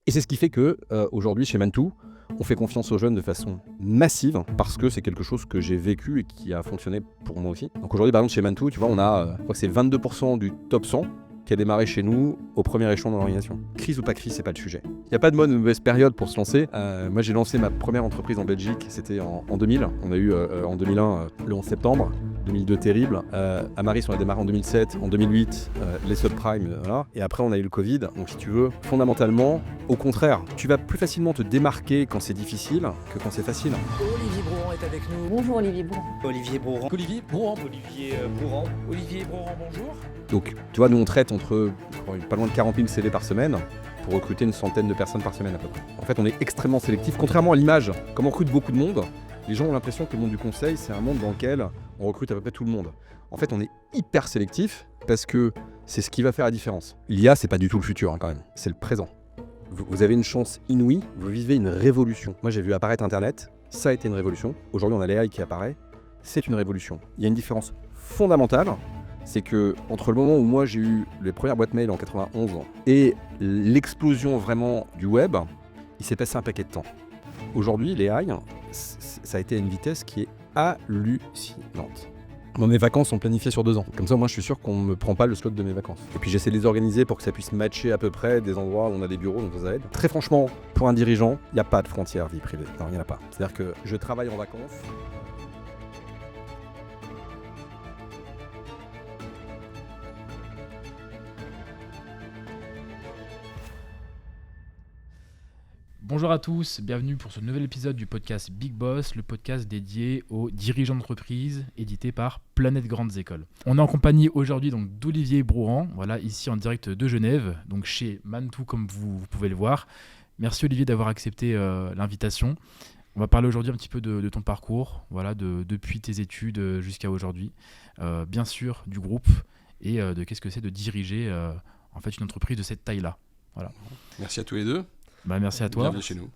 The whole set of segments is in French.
Et c'est ce qui fait que aujourd'hui chez Mantou, on fait confiance aux jeunes de façon massive parce que c'est quelque chose que j'ai vécu et qui a fonctionné pour moi aussi. Donc aujourd'hui, par exemple, chez Mantou, tu vois, on a, je crois que c'est 22% du top 100 qui a démarré chez nous au premier échelon de l'organisation. Crise ou pas crise, c'est pas le sujet. Il n'y a pas de bonne ou de mauvaise période pour se lancer. Moi, j'ai lancé ma première entreprise en Belgique, c'était en 2000. On a eu en 2001 le 11 septembre. 2002 terrible. Amaris, on a démarré en 2007, en 2008, les subprimes, voilà. Et après, on a eu le Covid. Donc, si tu veux, fondamentalement, au contraire, tu vas plus facilement te démarquer quand c'est difficile que quand c'est facile. Olivier Brouran est avec nous. Bonjour Olivier Brouran. Olivier Brouran. Olivier Brouran. Olivier Brouran. Olivier Brouran, bonjour. Donc, tu vois, nous, on traite entre pas loin de 40 000 CV par semaine pour recruter une centaine de personnes par semaine à peu près. En fait, on est extrêmement sélectif. Contrairement à l'image, comme on recrute beaucoup de monde, les gens ont l'impression que le monde du conseil, c'est un monde dans lequel on recrute à peu près tout le monde. En fait, on est hyper sélectif parce que c'est ce qui va faire la différence. L'IA, c'est pas du tout le futur quand même, c'est le présent. Vous avez une chance inouïe, vous vivez une révolution. Moi, j'ai vu apparaître Internet, ça a été une révolution. Aujourd'hui, on a l'AI qui apparaît, c'est une révolution. Il y a une différence fondamentale, c'est que entre le moment où moi j'ai eu les premières boîtes mail en 91 et l'explosion vraiment du web, il s'est passé un paquet de temps. Aujourd'hui, l'AI, ça a été à une vitesse qui est hallucinante. Moi, mes vacances sont planifiées sur 2 ans. Comme ça, moi, je suis sûr qu'on ne me prend pas le slot de mes vacances. Et puis, j'essaie de les organiser pour que ça puisse matcher à peu près des endroits où on a des bureaux, donc ça aide. Très franchement, pour un dirigeant, il n'y a pas de frontière vie privée. Non, il n'y en a pas. C'est-à-dire que je travaille en vacances. Bonjour à tous, bienvenue pour ce nouvel épisode du podcast Big Boss, le podcast dédié aux dirigeants d'entreprise, édité par Planète Grandes Écoles. On est en compagnie aujourd'hui donc d'Olivier Brouran, voilà, ici en direct de Genève, donc chez Mantou comme vous pouvez le voir. Merci Olivier d'avoir accepté l'invitation. On va parler aujourd'hui un petit peu de ton parcours, voilà, depuis tes études jusqu'à aujourd'hui, bien sûr du groupe et de qu'est-ce que c'est de diriger en fait une entreprise de cette taille-là. Voilà. Merci à tous les deux. Merci à toi. Bienvenue chez nous.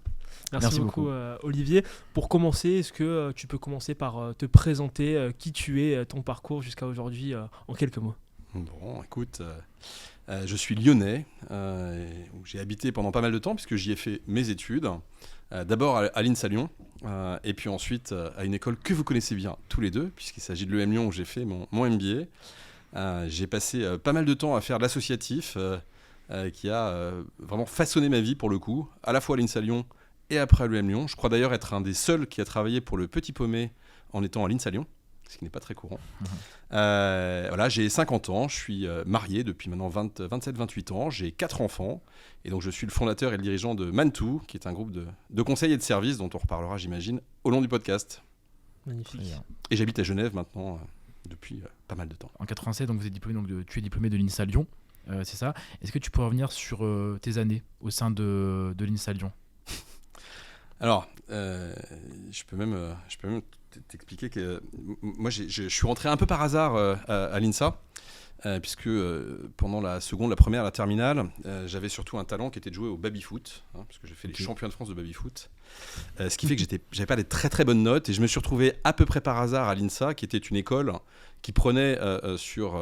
Merci beaucoup Olivier. Pour commencer, est-ce que tu peux commencer par te présenter qui tu es, ton parcours jusqu'à aujourd'hui en quelques mots? Bon, écoute, je suis lyonnais, où j'ai habité pendant pas mal de temps puisque j'y ai fait mes études. D'abord à l'INSA Lyon, et puis ensuite à une école que vous connaissez bien tous les deux, puisqu'il s'agit de l'EM Lyon où j'ai fait mon MBA. J'ai passé pas mal de temps à faire de l'associatif, qui a vraiment façonné ma vie pour le coup, à la fois à l'INSA Lyon et après à l'EM Lyon. Je crois d'ailleurs être un des seuls qui a travaillé pour le Petit Paumé en étant à l'INSA Lyon, ce qui n'est pas très courant. Voilà, j'ai 50 ans, je suis marié depuis maintenant 27-28 ans, j'ai 4 enfants, et donc je suis le fondateur et le dirigeant de Mantou, qui est un groupe de conseils et de services dont on reparlera, j'imagine, au long du podcast. Magnifique. Et j'habite à Genève maintenant depuis pas mal de temps. En 87, donc vous êtes diplômé, tu es diplômé de l'INSA Lyon, c'est ça. Est-ce que tu pourrais revenir sur tes années au sein de l'INSA Lyon? Alors, je peux même t'expliquer que moi, je suis rentré un peu par hasard à l'INSA, puisque pendant la seconde, la première, la terminale, j'avais surtout un talent qui était de jouer au baby-foot, puisque j'ai fait les championnats de France de baby-foot. Ce qui fait que j'avais pas des très très bonnes notes, et je me suis retrouvé à peu près par hasard à l'INSA, qui était une école qui prenait sur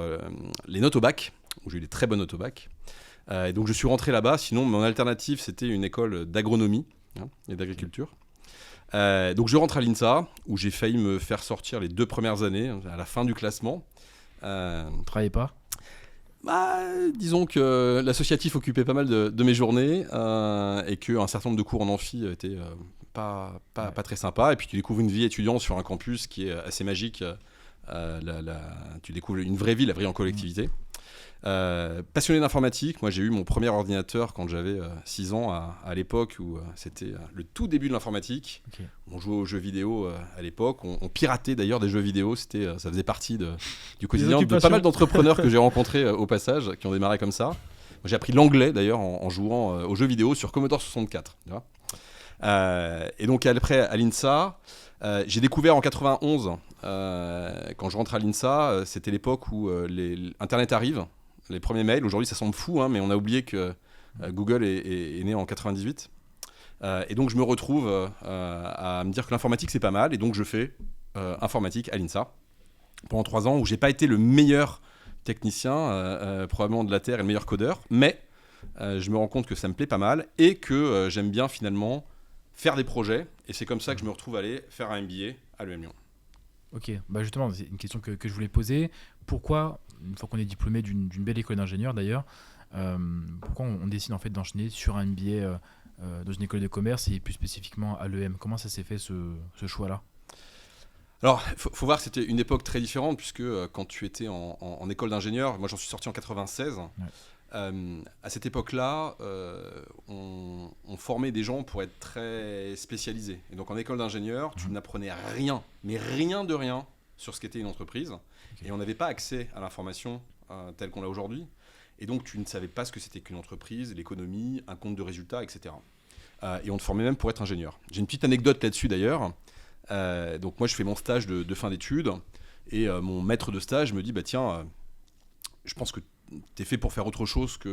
les notes au bac, où j'ai eu des très bonnes notes au bac. Et donc je suis rentré là-bas, sinon mon alternative c'était une école d'agronomie et d'agriculture. Donc je rentre à l'INSA, où j'ai failli me faire sortir les 2 premières années, à la fin du classement. Travaillez pas? Disons que l'associatif occupait pas mal de mes journées, et qu'un certain nombre de cours en amphi étaient pas très sympas. Et puis tu découvres une vie étudiante sur un campus qui est assez magique. Tu découvres une vraie vie, la vie en collectivité. Passionné d'informatique, moi j'ai eu mon premier ordinateur quand j'avais 6 ans à l'époque où c'était le tout début de l'informatique. Okay. On jouait aux jeux vidéo à l'époque, on piratait d'ailleurs des jeux vidéo, ça faisait partie du quotidien de pas mal d'entrepreneurs que j'ai rencontrés au passage, qui ont démarré comme ça. Moi, j'ai appris l'anglais d'ailleurs en jouant aux jeux vidéo sur Commodore 64. Tu vois. Et donc après à l'INSA, j'ai découvert en 91, quand je rentre à l'INSA, c'était l'époque où Internet arrive. Les premiers mails, aujourd'hui ça semble fou, mais on a oublié que Google est né en 98. Et donc je me retrouve à me dire que l'informatique c'est pas mal, et donc je fais informatique à l'INSA pendant 3 ans, où j'ai pas été le meilleur technicien, probablement de la Terre, et le meilleur codeur, mais je me rends compte que ça me plaît pas mal et que j'aime bien finalement faire des projets. Et c'est comme ça que je me retrouve à aller faire un MBA à l'EM Lyon. Ok, bah justement, c'est une question que je voulais poser. Pourquoi, une fois qu'on est diplômé d'une belle école d'ingénieur d'ailleurs, pourquoi on décide en fait d'enchaîner sur un MBA dans une école de commerce et plus spécifiquement à l'EM? Comment ça s'est fait ce choix-là? Alors, il faut voir que c'était une époque très différente, puisque quand tu étais en école d'ingénieur, moi j'en suis sorti en 96, à cette époque-là, on formait des gens pour être très spécialisés. Et donc en école d'ingénieur, tu n'apprenais rien, mais rien de rien sur ce qu'était une entreprise. Okay. Et on n'avait pas accès à l'information telle qu'on l'a aujourd'hui. Et donc tu ne savais pas ce que c'était qu'une entreprise, l'économie, un compte de résultats, etc. Et on te formait même pour être ingénieur. J'ai une petite anecdote là-dessus d'ailleurs. Donc moi je fais mon stage de fin d'études et mon maître de stage me dit tiens, je pense que tu es fait pour faire autre chose que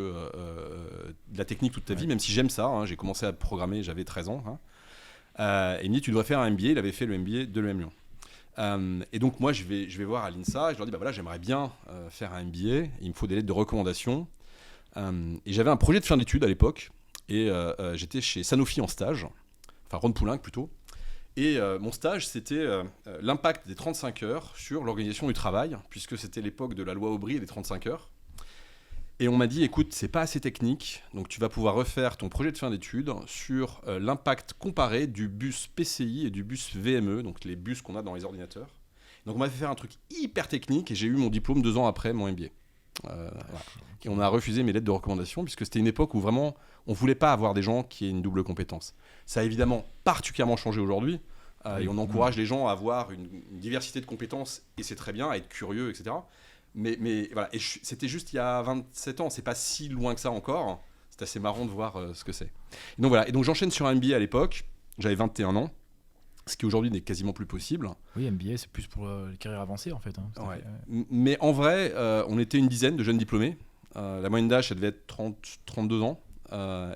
de la technique toute ta vie, même si j'aime ça, j'ai commencé à programmer, j'avais 13 ans. Et il me dit tu devrais faire un MBA, il avait fait le MBA de l'EM Lyon. Et donc moi je vais voir à l'INSA et je leur dis voilà, j'aimerais bien faire un MBA, il me faut des lettres de recommandation. Et j'avais un projet de fin d'études à l'époque et j'étais chez Sanofi en stage, enfin Ron Poulenc plutôt. Et mon stage, c'était l'impact des 35 heures sur l'organisation du travail, puisque c'était l'époque de la loi Aubry et des 35 heures. Et on m'a dit, écoute, c'est pas assez technique, donc tu vas pouvoir refaire ton projet de fin d'études sur l'impact comparé du bus PCI et du bus VME, donc les bus qu'on a dans les ordinateurs. Donc on m'a fait faire un truc hyper technique et j'ai eu mon diplôme 2 ans après mon MBA. Voilà. Et on a refusé mes lettres de recommandation, puisque c'était une époque où vraiment on voulait pas avoir des gens qui aient une double compétence. Ça a évidemment particulièrement changé aujourd'hui, et on encourage les gens à avoir une diversité de compétences, et c'est très bien, à être curieux, etc. Mais voilà, et c'était juste il y a 27 ans, c'est pas si loin que ça encore. C'est assez marrant de voir ce que c'est. Et donc voilà, et donc j'enchaîne sur un MBA à l'époque, j'avais 21 ans, ce qui aujourd'hui n'est quasiment plus possible. Oui, MBA c'est plus pour les carrières avancées en fait. Ouais. Mais en vrai, on était une dizaine de jeunes diplômés. La moyenne d'âge, ça devait être 32 ans.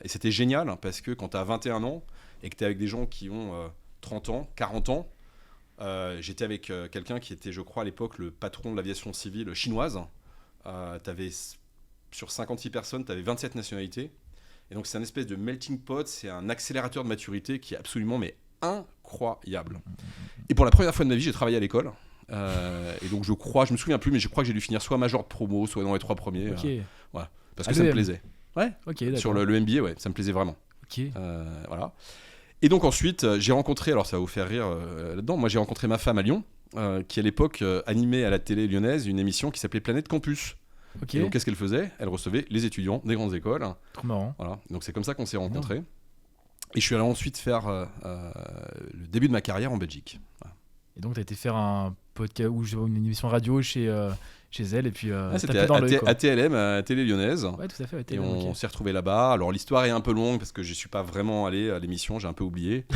Et c'était génial parce que quand tu as 21 ans et que tu es avec des gens qui ont 30 ans, 40 ans, j'étais avec quelqu'un qui était, je crois, à l'époque, le patron de l'aviation civile chinoise. Sur 56 personnes, tu avais 27 nationalités. Et donc, c'est un espèce de melting pot, c'est un accélérateur de maturité qui est absolument incroyable. Et pour la première fois de ma vie, j'ai travaillé à l'école. Et donc, je me souviens plus, mais je crois que j'ai dû finir soit major de promo, soit dans les 3 premiers. Voilà, parce que ça me plaisait. Ouais, okay, sur le MBA, ouais, ça me plaisait vraiment. Okay. Voilà. Et donc ensuite, j'ai rencontré, alors ça va vous faire rire là-dedans, moi j'ai rencontré ma femme à Lyon, qui à l'époque animait à la télé lyonnaise une émission qui s'appelait Planète Campus. Okay. Et donc qu'est-ce qu'elle faisait ? Elle recevait les étudiants des grandes écoles. Trop marrant. Voilà. Donc c'est comme ça qu'on s'est rencontrés. Et je suis allé ensuite faire le début de ma carrière en Belgique. Voilà. Et donc tu as été faire un podcast ou une émission radio chez elle et puis c'était à TLM, à Télé Lyonnaise. Ouais, tout à fait. Et on s'est retrouvés là-bas. Alors l'histoire est un peu longue parce que je suis pas vraiment allé à l'émission, j'ai un peu oublié.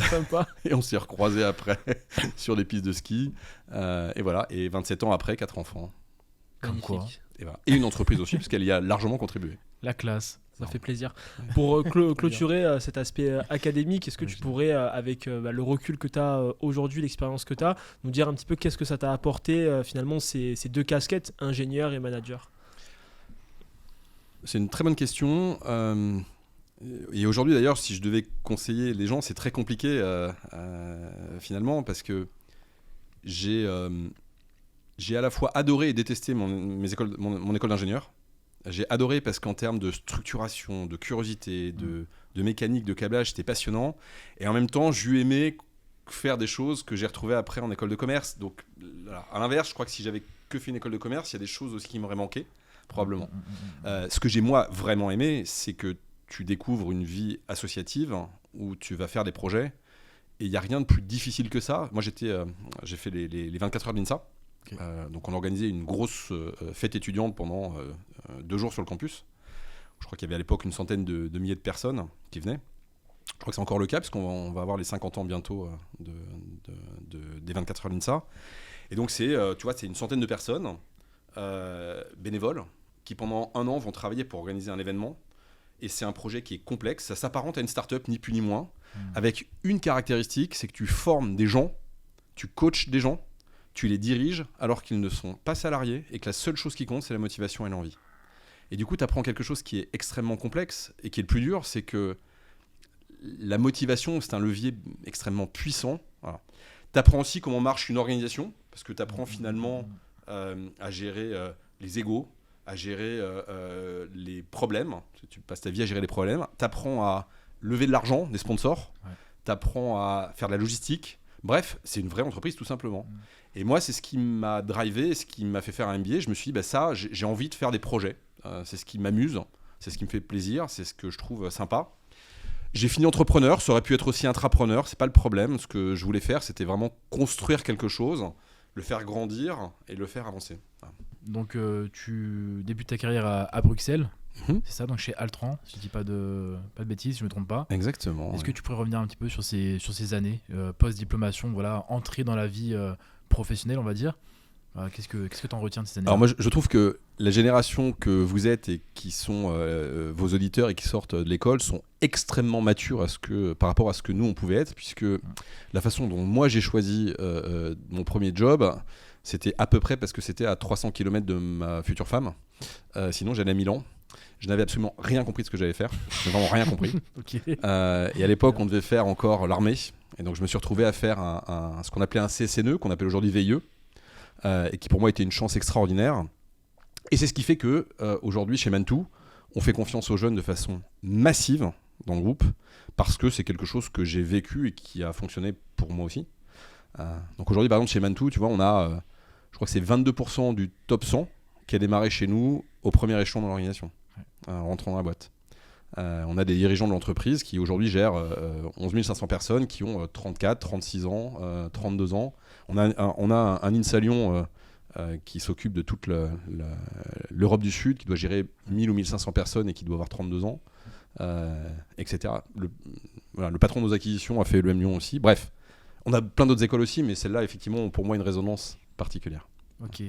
Sympa. Et on s'est recroisés après sur des pistes de ski. Et voilà. Et 27 ans après, 4 enfants. Comme quoi. Et, voilà. Et une entreprise aussi, parce qu'elle y a largement contribué. La classe. Ça fait plaisir. Pour clôturer cet aspect académique, est-ce que tu pourrais, avec le recul que tu as aujourd'hui, l'expérience que tu as, nous dire un petit peu qu'est-ce que ça t'a apporté finalement ces 2 casquettes, ingénieur et manager ? C'est une très bonne question. Et aujourd'hui d'ailleurs, si je devais conseiller les gens, c'est très compliqué finalement, parce que j'ai à la fois adoré et détesté mon école d'ingénieur. J'ai adoré parce qu'en termes de structuration, de curiosité, de mécanique, de câblage, c'était passionnant. Et en même temps, j'ai aimé faire des choses que j'ai retrouvées après en école de commerce. Donc, à l'inverse, je crois que si j'avais que fait une école de commerce, il y a des choses aussi qui m'auraient manqué, probablement. Ce que j'ai, moi, vraiment aimé, c'est que tu découvres une vie associative où tu vas faire des projets. Et il n'y a rien de plus difficile que ça. Moi, j'ai fait les 24 heures de l'INSA. Okay. Donc on organisait une grosse fête étudiante pendant 2 jours sur le campus. Je crois qu'il y avait à l'époque une centaine de milliers de personnes qui venaient. Je crois que c'est encore le cas parce qu'on va avoir les 50 ans bientôt des 24 heures de l'INSA. Et donc c'est une centaine de personnes bénévoles qui pendant 1 an vont travailler pour organiser un événement. Et c'est un projet qui est complexe. Ça s'apparente à une start-up ni plus ni moins, avec une caractéristique, c'est que tu formes des gens, tu coaches des gens, tu les diriges alors qu'ils ne sont pas salariés et que la seule chose qui compte, c'est la motivation et l'envie. Et du coup, tu apprends quelque chose qui est extrêmement complexe et qui est le plus dur, c'est que la motivation, c'est un levier extrêmement puissant. Voilà. Tu apprends aussi comment marche une organisation, parce que tu apprends finalement à gérer les égos, à gérer les problèmes. Tu passes ta vie à gérer les problèmes. Tu apprends à lever de l'argent, des sponsors. Tu apprends à faire de la logistique. Bref, c'est une vraie entreprise tout simplement. Et moi, c'est ce qui m'a drivé, ce qui m'a fait faire un MBA. Je me suis dit, ça, j'ai envie de faire des projets. C'est ce qui m'amuse, c'est ce qui me fait plaisir, c'est ce que je trouve sympa. J'ai fini entrepreneur, ça aurait pu être aussi intrapreneur, c'est pas le problème. Ce que je voulais faire, c'était vraiment construire quelque chose, le faire grandir et le faire avancer. Voilà. Donc tu débutes ta carrière à Bruxelles, c'est ça, donc chez Altran, si je dis pas de bêtises, si je me trompe pas. Exactement. Est-ce que tu pourrais revenir un petit peu sur ces années post-diplomation, voilà, entrée dans la vie professionnelle, on va dire. Qu'est-ce que tu en retiens de ces années? Alors moi, je trouve que la génération que vous êtes et qui sont vos auditeurs et qui sortent de l'école sont extrêmement matures par rapport à ce que nous, on pouvait être, puisque la façon dont moi, j'ai choisi mon premier job, c'était à peu près parce que c'était à 300 km de ma future femme. Sinon, j'allais à Milan. Je n'avais absolument rien compris de ce que j'allais faire. Je n'ai vraiment rien compris. Okay. Et à l'époque, on devait faire encore l'armée. Et donc, je me suis retrouvé à faire ce qu'on appelait un CSNE, qu'on appelle aujourd'hui VIE. Et qui pour moi était une chance extraordinaire. Et c'est ce qui fait que aujourd'hui chez Mantoux, on fait confiance aux jeunes de façon massive dans le groupe, parce que c'est quelque chose que j'ai vécu et qui a fonctionné pour moi aussi. Donc aujourd'hui par exemple chez Mantoux, tu vois, on a, je crois que c'est 22% du top 100 qui a démarré chez nous au premier échelon de l'organisation, en rentrant dans la boîte. On a des dirigeants de l'entreprise qui aujourd'hui gèrent 11 500 personnes qui ont 34, 36 ans, 32 ans. On a un INSA Lyon qui s'occupe de toute l'Europe du Sud, qui doit gérer 1000 ou 1500 personnes et qui doit avoir 32 ans, etc. Le patron de nos acquisitions a fait l'EM Lyon aussi. Bref, on a plein d'autres écoles aussi, mais celle-là, effectivement, pour moi, une résonance particulière. Ok.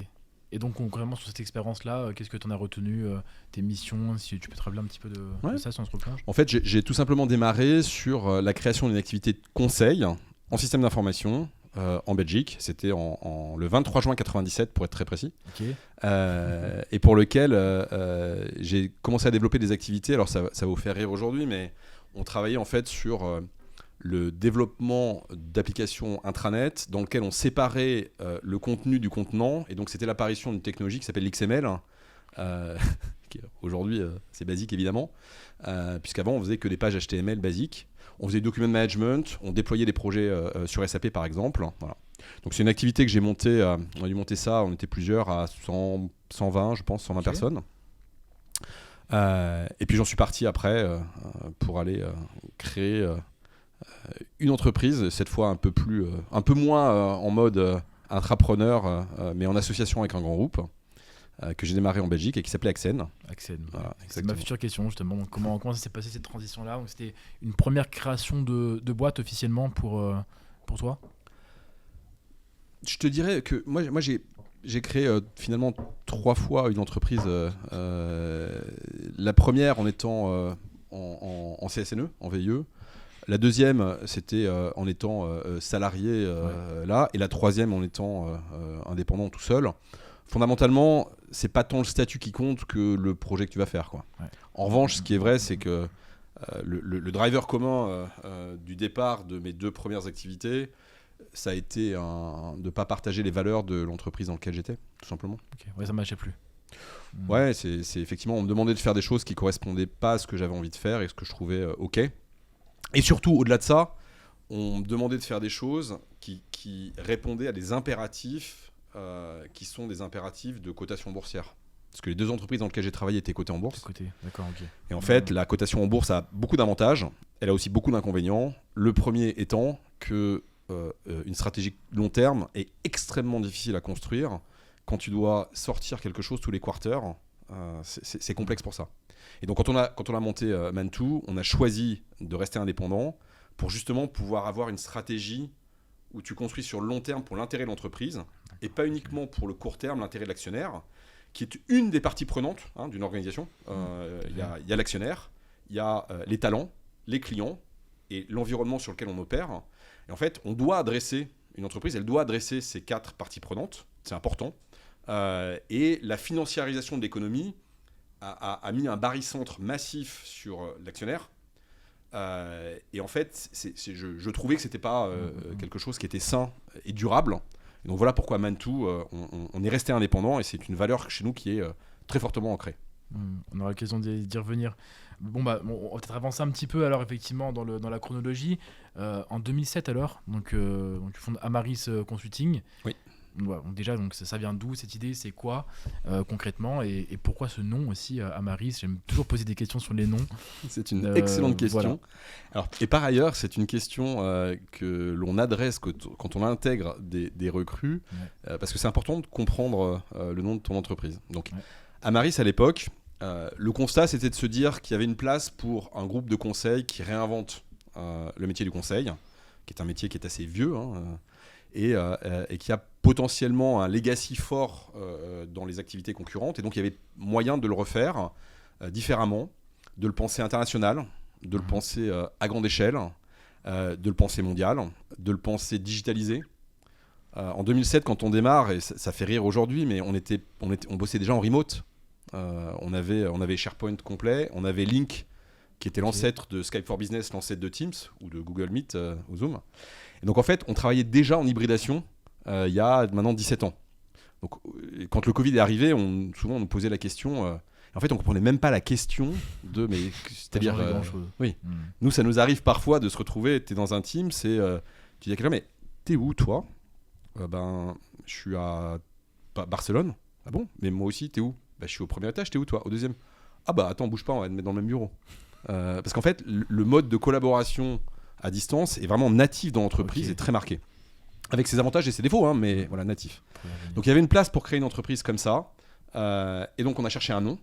Et donc, concrètement, sur cette expérience-là, qu'est-ce que tu en as retenu, tes missions, si tu peux te rappeler un petit peu de ça, si on se replonge? En fait, j'ai tout simplement démarré sur la création d'une activité de conseil en système d'information en Belgique. C'était le 23 juin 97, pour être très précis. Okay. Et pour lequel j'ai commencé à développer des activités. Alors, ça va vous faire rire aujourd'hui, mais on travaillait en fait sur le développement d'applications intranet dans lequel on séparait le contenu du contenant. Et donc, c'était l'apparition d'une technologie qui s'appelle l'XML. Qui aujourd'hui, c'est basique évidemment, puisqu'avant, on faisait que des pages HTML basiques. On faisait du document management, on déployait des projets sur SAP par exemple. Voilà. Donc, c'est une activité que j'ai montée. On a dû monter ça, on était plusieurs à 120, je pense, 120 personnes. Et puis, j'en suis parti après pour aller créer une entreprise, cette fois un peu moins en mode intrapreneur, mais en association avec un grand groupe que j'ai démarré en Belgique et qui s'appelait Axen. Voilà, c'est ma future question justement. Donc, comment ça s'est passé cette transition-là? Donc, c'était une première création de boîte officiellement pour toi? Je te dirais que moi j'ai créé finalement 3 fois une entreprise. La première en étant en CSNE, en VIE. La deuxième, c'était en étant salarié là. Et la troisième, en étant indépendant tout seul. Fondamentalement, c'est pas tant le statut qui compte que le projet que tu vas faire, quoi. Ouais. En revanche, ce qui est vrai, c'est que le driver commun du départ de mes 2 premières activités, ça a été de ne pas partager les valeurs de l'entreprise dans laquelle j'étais, tout simplement. Okay. Ouais, ça ne marchait plus. Ouais, c'est effectivement, on me demandait de faire des choses qui ne correspondaient pas à ce que j'avais envie de faire et ce que je trouvais OK. Et surtout, au-delà de ça, on me demandait de faire des choses qui répondaient à des impératifs qui sont des impératifs de cotation boursière. Parce que les 2 entreprises dans lesquelles j'ai travaillé étaient cotées en bourse. D'accord, ok. Et en fait, la cotation en bourse a beaucoup d'avantages. Elle a aussi beaucoup d'inconvénients. Le premier étant que une stratégie long terme est extrêmement difficile à construire. Quand tu dois sortir quelque chose tous les quarters, c'est complexe pour ça. Et donc, quand on a monté Mantoux, on a choisi de rester indépendant pour justement pouvoir avoir une stratégie où tu construis sur le long terme pour l'intérêt de l'entreprise et pas uniquement pour le court terme, l'intérêt de l'actionnaire, qui est une des parties prenantes d'une organisation. Il y a l'actionnaire, il y a les talents, les clients et l'environnement sur lequel on opère. Et en fait, une entreprise, elle doit adresser ces 4 parties prenantes, c'est important. Et la financiarisation de l'économie a mis un barycentre massif sur l'actionnaire. Et en fait, je trouvais que c'était pas quelque chose qui était sain et durable. Et donc voilà pourquoi Mantoux, on est resté indépendant et c'est une valeur chez nous qui est très fortement ancrée. On aura l'occasion d'y revenir. On va peut-être avancer un petit peu alors effectivement dans la chronologie. En 2007 alors, donc tu fondes Amaris Consulting. Oui. Donc déjà, donc ça vient d'où cette idée? C'est quoi concrètement et pourquoi ce nom aussi Amaris? J'aime toujours poser des questions sur les noms. C'est une excellente question. Voilà. Alors, et par ailleurs, c'est une question que l'on adresse quand on intègre des recrues, parce que c'est important de comprendre le nom de ton entreprise. Donc, Amaris, à l'époque, le constat, c'était de se dire qu'il y avait une place pour un groupe de conseil qui réinvente le métier du conseil, qui est un métier qui est assez vieux, et qui a potentiellement un legacy fort dans les activités concurrentes. Et donc, il y avait moyen de le refaire différemment, de le penser international, de le penser à grande échelle, de le penser mondial, de le penser digitalisé. En 2007, quand on démarre, et ça fait rire aujourd'hui, mais on bossait déjà en remote. On avait SharePoint complet, on avait Lync, qui était l'ancêtre de Skype for Business, l'ancêtre de Teams ou de Google Meet ou Zoom. Et donc en fait, on travaillait déjà en hybridation il y a maintenant 17 ans. Donc quand le Covid est arrivé, souvent on nous posait la question. En fait, on ne comprenait même pas la question de. Mais c'est-à-dire. Oui. Nous, ça nous arrive parfois de se retrouver. Tu es dans un team, tu dis à quelqu'un, mais t'es où toi? Je suis à Barcelone. Ah bon? Mais moi aussi, t'es où? Je suis au premier étage, t'es où toi? Au deuxième. Ah bah attends, bouge pas, on va te mettre dans le même bureau. Parce qu'en fait, le mode de collaboration à distance est vraiment natif dans l'entreprise et très marqué. Avec ses avantages et ses défauts, mais voilà, natif. Donc il y avait une place pour créer une entreprise comme ça. Et donc on a cherché un nom.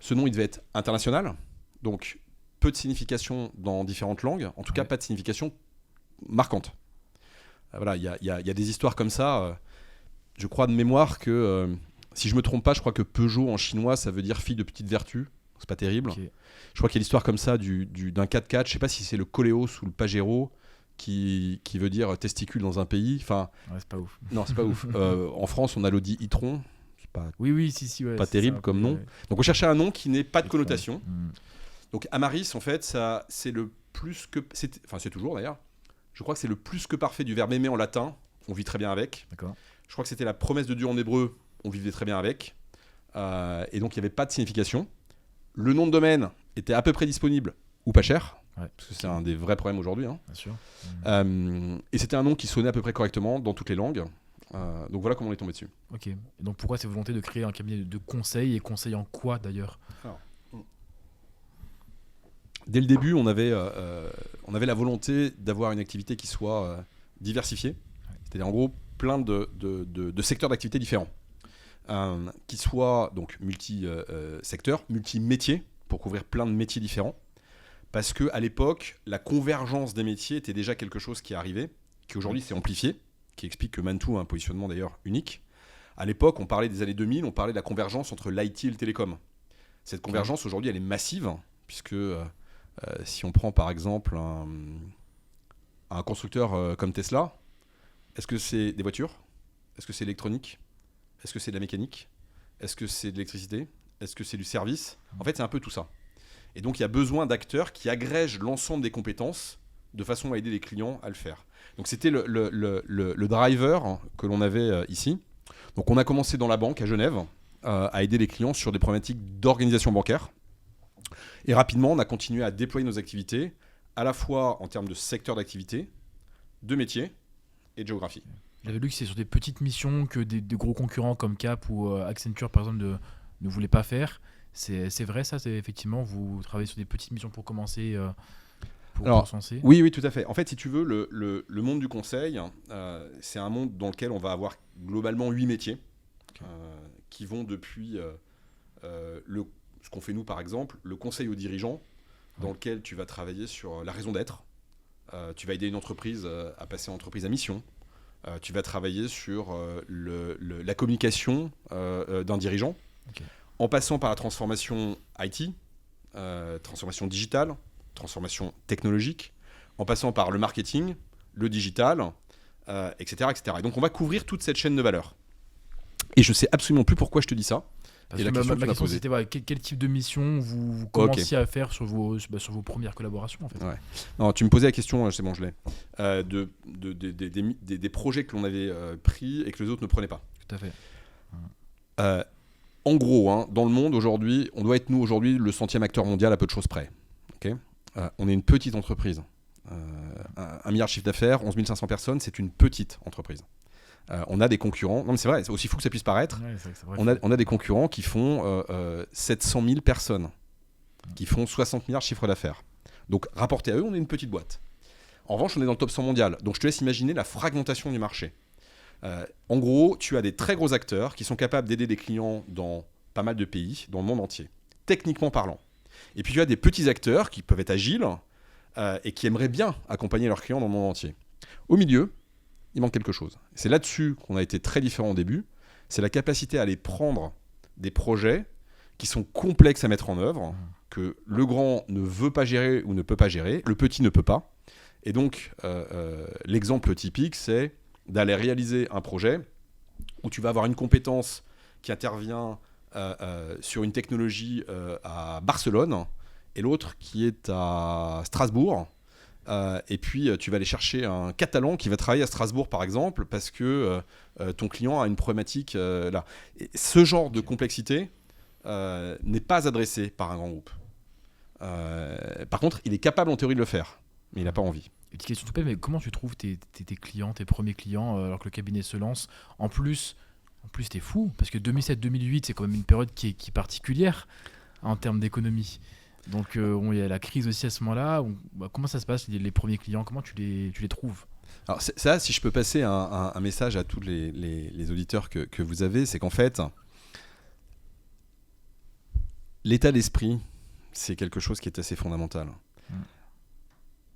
Ce nom, il devait être international. Donc peu de signification dans différentes langues. En tout cas, pas de signification marquante. Voilà, il y a des histoires comme ça. Je crois de mémoire que, si je me trompe pas, je crois que Peugeot en chinois, ça veut dire fille de petite vertu. C'est pas terrible. Okay. Je crois qu'il y a l'histoire comme ça d'un 4x4. Je sais pas si c'est le Coléos ou le Pajero qui veut dire testicule dans un pays. Enfin, c'est pas ouf. Non, c'est pas ouf. En France, on a l'Audi e-tron. C'est pas, pas terrible comme nom. Donc on cherchait un nom qui n'ait pas de connotation. Donc Amaris, en fait, ça, c'est le plus que... c'est toujours d'ailleurs. Je crois que c'est le plus que parfait du verbe aimer en latin. On vit très bien avec. D'accord. Je crois que c'était la promesse de Dieu en hébreu. On vivait très bien avec. Et donc il n'y avait pas de signification. Le nom de domaine était à peu près disponible ou pas cher, parce que c'est un des vrais problèmes aujourd'hui. Bien sûr. Et c'était un nom qui sonnait à peu près correctement dans toutes les langues. Donc voilà comment on est tombé dessus. Ok. Et donc pourquoi cette volonté de créer un cabinet de conseil, et conseil en quoi d'ailleurs? Dès le début, on avait la volonté d'avoir une activité qui soit diversifiée, c'est-à-dire en gros plein de secteurs d'activité différents. Qui soit donc multi-secteur, multi-métier, pour couvrir plein de métiers différents. Parce qu'à l'époque, la convergence des métiers était déjà quelque chose qui arrivait, qui aujourd'hui s'est amplifié, qui explique que Mantoux a un positionnement d'ailleurs unique. À l'époque, on parlait des années 2000, on parlait de la convergence entre l'IT et le télécom. Cette convergence, aujourd'hui, elle est massive, puisque si on prend par exemple un constructeur comme Tesla, est-ce que c'est des voitures? Est-ce que c'est électronique? Est-ce que c'est de la mécanique? Est-ce que c'est de l'électricité? Est-ce que c'est du service? En fait, c'est un peu tout ça. Et donc, il y a besoin d'acteurs qui agrègent l'ensemble des compétences de façon à aider les clients à le faire. Donc, c'était le driver que l'on avait ici. Donc, on a commencé dans la banque à Genève à aider les clients sur des problématiques d'organisation bancaire. Et rapidement, on a continué à déployer nos activités, à la fois en termes de secteur d'activité, de métier et de géographie. J'avais lu que c'est sur des petites missions que des gros concurrents comme Cap ou Accenture, par exemple, ne voulaient pas faire. C'est vrai, ça? Effectivement, vous travaillez sur des petites missions pour commencer pour se lancer? Oui, tout à fait. En fait, si tu veux, le monde du conseil, c'est un monde dans lequel on va avoir globalement 8 métiers qui vont depuis ce qu'on fait nous, par exemple, le conseil aux dirigeants, dans lequel tu vas travailler sur la raison d'être. Tu vas aider une entreprise à passer entreprise à mission. Tu vas travailler sur la communication d'un dirigeant, en passant par la transformation IT, transformation digitale, transformation technologique, en passant par le marketing, le digital, etc., etc. Et donc on va couvrir toute cette chaîne de valeur. Et je ne sais absolument plus pourquoi je te dis ça. Parce Et que la question que tu m'as question posée. c'était voilà, quel type de mission vous commenciez à faire sur vos premières collaborations en fait. Ouais. Non, tu me posais la question, c'est bon, je l'ai, des projets que l'on avait pris et que les autres ne prenaient pas. Tout à fait. En gros, hein, dans le monde aujourd'hui, on doit être nous aujourd'hui le 100e acteur mondial à peu de choses près. Okay, on est une petite entreprise. 1 milliard de chiffre d'affaires, 11 500 personnes, c'est une petite entreprise. On a des concurrents, non mais c'est vrai, c'est aussi fou que ça puisse paraître. Ouais, c'est vrai. On a des concurrents qui font 700 000 personnes, qui font 60 milliards de chiffre d'affaires. Donc rapporté à eux, on est une petite boîte. En revanche, on est dans le top 100 mondial. Donc je te laisse imaginer la fragmentation du marché. En gros, tu as des très gros acteurs qui sont capables d'aider des clients dans pas mal de pays, dans le monde entier, techniquement parlant. Et puis tu as des petits acteurs qui peuvent être agiles et qui aimeraient bien accompagner leurs clients dans le monde entier. Au milieu, il manque quelque chose. C'est là-dessus qu'on a été très différent au début. C'est la capacité à aller prendre des projets qui sont complexes à mettre en œuvre, que le grand ne veut pas gérer ou ne peut pas gérer, le petit ne peut pas. Et donc, l'exemple typique, c'est d'aller réaliser un projet où tu vas avoir une compétence qui intervient sur une technologie à Barcelone et l'autre qui est à Strasbourg. Et puis tu vas aller chercher un Catalan qui va travailler à Strasbourg par exemple parce que ton client a une problématique là. Et ce genre de complexité n'est pas adressé par un grand groupe. Par contre, il est capable en théorie de le faire, mais il n'a pas envie. Une petite question tout bête, mais comment tu trouves tes clients, tes premiers clients, alors que le cabinet se lance? En plus, t'es fou, parce que 2007-2008, c'est quand même une période qui est particulière en termes d'économie. Donc, il y a la crise aussi à ce moment-là. Comment ça se passe, les premiers clients? Comment tu les trouves? Alors, ça, si je peux passer un message à tous les auditeurs que vous avez, c'est qu'en fait, l'état d'esprit, c'est quelque chose qui est assez fondamental.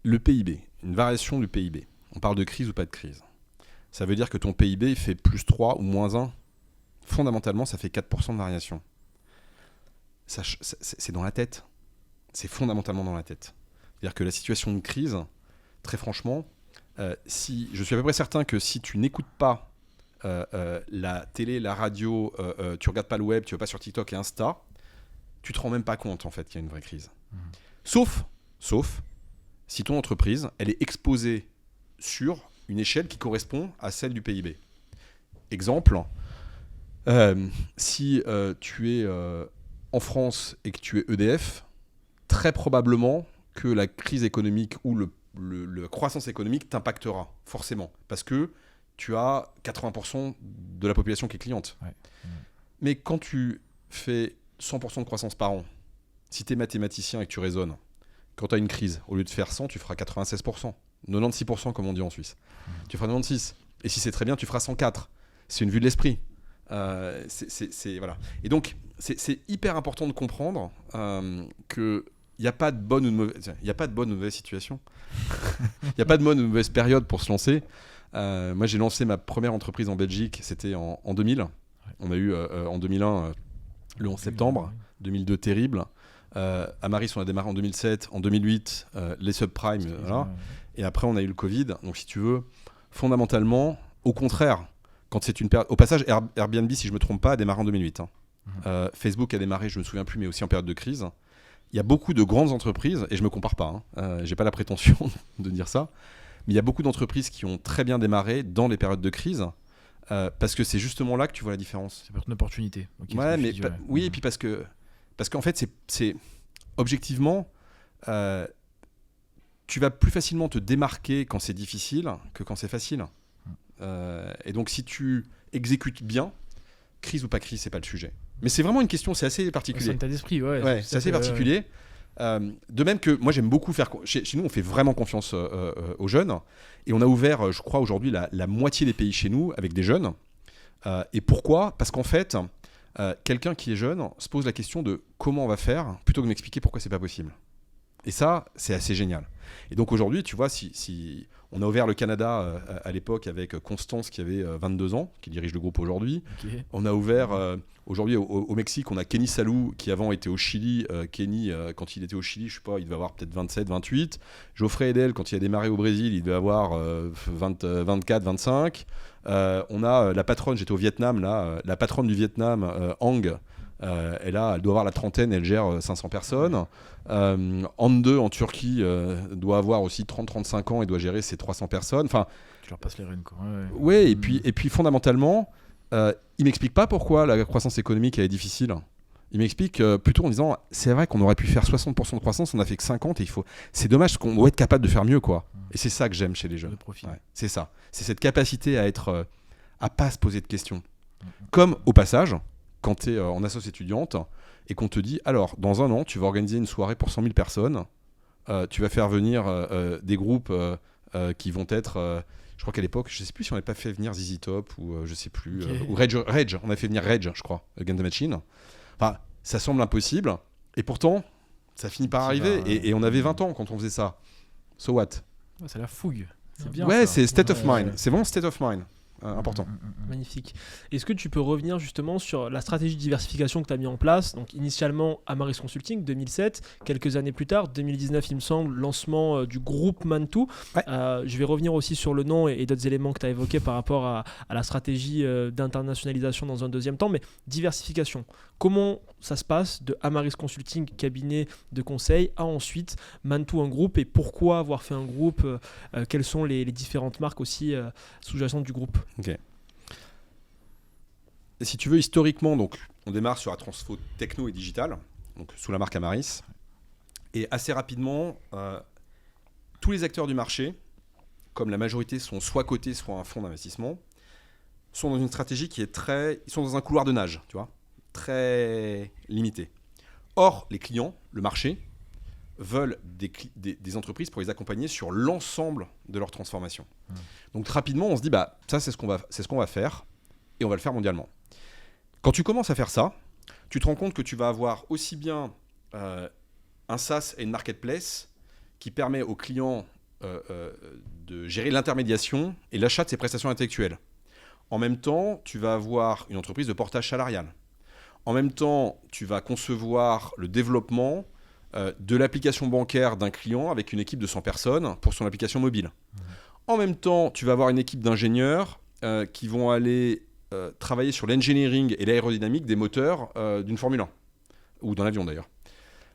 Le PIB, une variation du PIB. On parle de crise ou pas de crise. Ça veut dire que ton PIB fait plus 3 ou moins 1. Fondamentalement, ça fait 4% de variation. C'est dans la tête. C'est fondamentalement dans la tête. C'est-à-dire que la situation de crise, très franchement, je suis à peu près certain que si tu n'écoutes pas la télé, la radio, tu regardes pas le web, tu vas pas sur TikTok et Insta, tu te rends même pas compte en fait qu'il y a une vraie crise. Sauf si ton entreprise, elle est exposée sur une échelle qui correspond à celle du PIB. Exemple, si tu es en France et que tu es EDF, très probablement que la crise économique ou la croissance économique t'impactera, forcément, parce que tu as 80% de la population qui est cliente. Ouais. Mais quand tu fais 100% de croissance par an, si tu es mathématicien et que tu raisonnes, quand tu as une crise, au lieu de faire 100, tu feras 96%. 96% comme on dit en Suisse. Tu feras 96. Et si c'est très bien, tu feras 104. C'est une vue de l'esprit. Voilà. Et donc, c'est hyper important de comprendre qu'il n'y a pas de bonne ou de mauvaise, il n'y a pas de bonne ou de mauvaise situation. Il n'y a pas de bonne ou de mauvaise période pour se lancer. Moi, j'ai lancé ma première entreprise en Belgique, c'était en 2000. On a eu en 2001 le 11 septembre, 2002 terrible. À Maris, on a démarré en 2007, en 2008, les subprimes, voilà. Et après, on a eu le Covid. Donc, si tu veux, fondamentalement, au contraire, quand c'est une période. Au passage, Airbnb, si je ne me trompe pas, a démarré en 2008. Facebook a démarré, je ne me souviens plus, mais aussi en période de crise. Il y a beaucoup de grandes entreprises, et je ne me compare pas, je n'ai pas la prétention de dire ça, mais il y a beaucoup d'entreprises qui ont très bien démarré dans les périodes de crise, parce que c'est justement là que tu vois la différence. C'est peut-être une opportunité. Okay, ouais, mais oui, et puis parce qu'en fait, c'est objectivement, tu vas plus facilement te démarquer quand c'est difficile que quand c'est facile. Et donc, si tu exécutes bien, crise ou pas crise, c'est pas le sujet. Mais c'est vraiment une question, c'est assez particulier. C'est un état d'esprit, ouais. C'est assez particulier. De même que moi, j'aime beaucoup faire. Chez nous, on fait vraiment confiance aux jeunes. Et on a ouvert, je crois, aujourd'hui, la moitié des pays chez nous avec des jeunes. Et pourquoi ? Parce qu'en fait, quelqu'un qui est jeune se pose la question de comment on va faire plutôt que de m'expliquer pourquoi c'est pas possible. Et ça, c'est assez génial. Et donc aujourd'hui, tu vois, si on a ouvert le Canada à l'époque avec Constance qui avait 22 ans, qui dirige le groupe aujourd'hui. Okay. On a ouvert aujourd'hui au Mexique, on a Kenny Salou qui avant était au Chili. Kenny, quand il était au Chili, je sais pas, il devait avoir peut-être 27, 28. Geoffrey Edel, quand il a démarré au Brésil, il devait avoir 24, 25. On a la patronne, j'étais au Vietnam là, la patronne du Vietnam, Ang, Elle doit avoir la trentaine, elle gère 500 personnes. Hande en Turquie doit avoir aussi 30-35 ans et doit gérer ses 300 personnes. Enfin, Tu leur passes les rênes, quoi. ouais, et puis fondamentalement, il m'explique pas pourquoi la croissance économique elle est difficile. Il m'explique plutôt en disant c'est vrai qu'on aurait pu faire 60% de croissance, on a fait que 50 et c'est dommage qu'on doit être capable de faire mieux, quoi. Et c'est ça que j'aime chez les jeunes. De profit. Ouais, c'est ça. C'est cette capacité à être à pas se poser de questions. Comme au passage, quand tu es en assoce étudiante et qu'on te dit alors dans un an tu vas organiser une soirée pour 100 000 personnes, tu vas faire venir des groupes qui vont être je crois qu'à l'époque, je sais plus si on n'avait pas fait venir ZZ Top ou je sais plus ou Rage, on a fait venir Rage, je crois, Against the Machine. Enfin, ça semble impossible et pourtant ça finit par arriver et on avait 20 ans quand on faisait ça. So what? Ouais, c'est la fougue. C'est bien. Ouais, ça. c'est state of mind. C'est vraiment state of mind. Important. Magnifique. Est-ce que tu peux revenir justement sur la stratégie de diversification que tu as mis en place? Donc initialement Amaris Consulting 2007, quelques années plus tard, 2019 il me semble, lancement du groupe Mantou. Ouais. Je vais revenir aussi sur le nom et d'autres éléments que tu as évoqués par rapport à la stratégie d'internationalisation dans un deuxième temps, mais diversification. Comment ça se passe de Amaris Consulting, cabinet de conseil, à ensuite Mantou, un groupe, et pourquoi avoir fait un groupe? Quelles sont les différentes marques aussi sous-jacentes du groupe? Ok. Et si tu veux, historiquement, donc, on démarre sur la transfo techno et digital, donc sous la marque Amaris. Et assez rapidement, tous les acteurs du marché, comme la majorité sont soit cotés, soit un fonds d'investissement, sont dans une stratégie qui est ils sont dans un couloir de nage, tu vois, très limité. Or, les clients, le marché, veulent des entreprises pour les accompagner sur l'ensemble de leur transformation. Donc rapidement, on se dit, bah, ça c'est ce qu'on va faire, et on va le faire mondialement. Quand tu commences à faire ça, tu te rends compte que tu vas avoir aussi bien un SaaS et une marketplace qui permet aux clients de gérer l'intermédiation et l'achat de ses prestations intellectuelles. En même temps, tu vas avoir une entreprise de portage salarial. En même temps, tu vas concevoir le développement de l'application bancaire d'un client avec une équipe de 100 personnes pour son application mobile. En même temps, tu vas avoir une équipe d'ingénieurs qui vont aller travailler sur l'engineering et l'aérodynamique des moteurs d'une Formule 1, ou d'un avion d'ailleurs.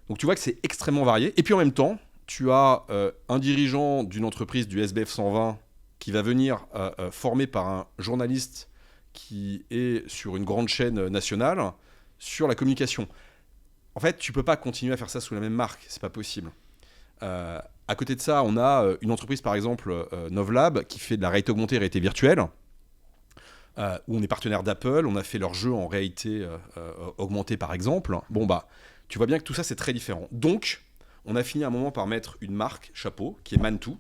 Donc tu vois que c'est extrêmement varié. Et puis en même temps, tu as un dirigeant d'une entreprise du SBF 120 qui va venir formé par un journaliste qui est sur une grande chaîne nationale sur la communication. En fait, tu ne peux pas continuer à faire ça sous la même marque, c'est pas possible. À côté de ça, on a une entreprise, par exemple, Novlab, qui fait de la réalité augmentée et réalité virtuelle, où on est partenaire d'Apple, on a fait leur jeu en réalité augmentée, par exemple. Bon, bah, tu vois bien que tout ça, c'est très différent. Donc, on a fini à un moment par mettre une marque, chapeau, qui est Mantou,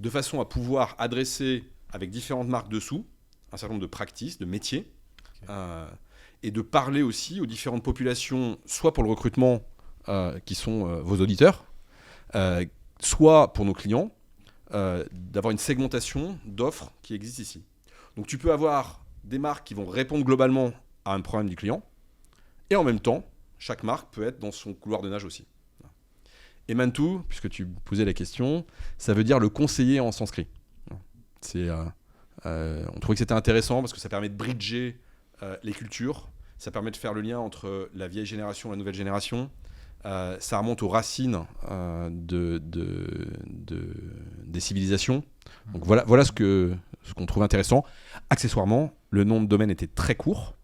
de façon à pouvoir adresser, avec différentes marques dessous, un certain nombre de practices, de métiers, et de parler aussi aux différentes populations, soit pour le recrutement, qui sont vos auditeurs, soit pour nos clients, d'avoir une segmentation d'offres qui existe ici. Donc tu peux avoir des marques qui vont répondre globalement à un problème du client, et en même temps, chaque marque peut être dans son couloir de nage aussi. Et Mantou, puisque tu posais la question, ça veut dire le conseiller en sanskrit. On trouvait que c'était intéressant parce que ça permet de bridger les cultures, ça permet de faire le lien entre la vieille génération et la nouvelle génération. Ça remonte aux racines des civilisations. Donc voilà ce qu'on trouve intéressant. Accessoirement, le nom de domaine était très court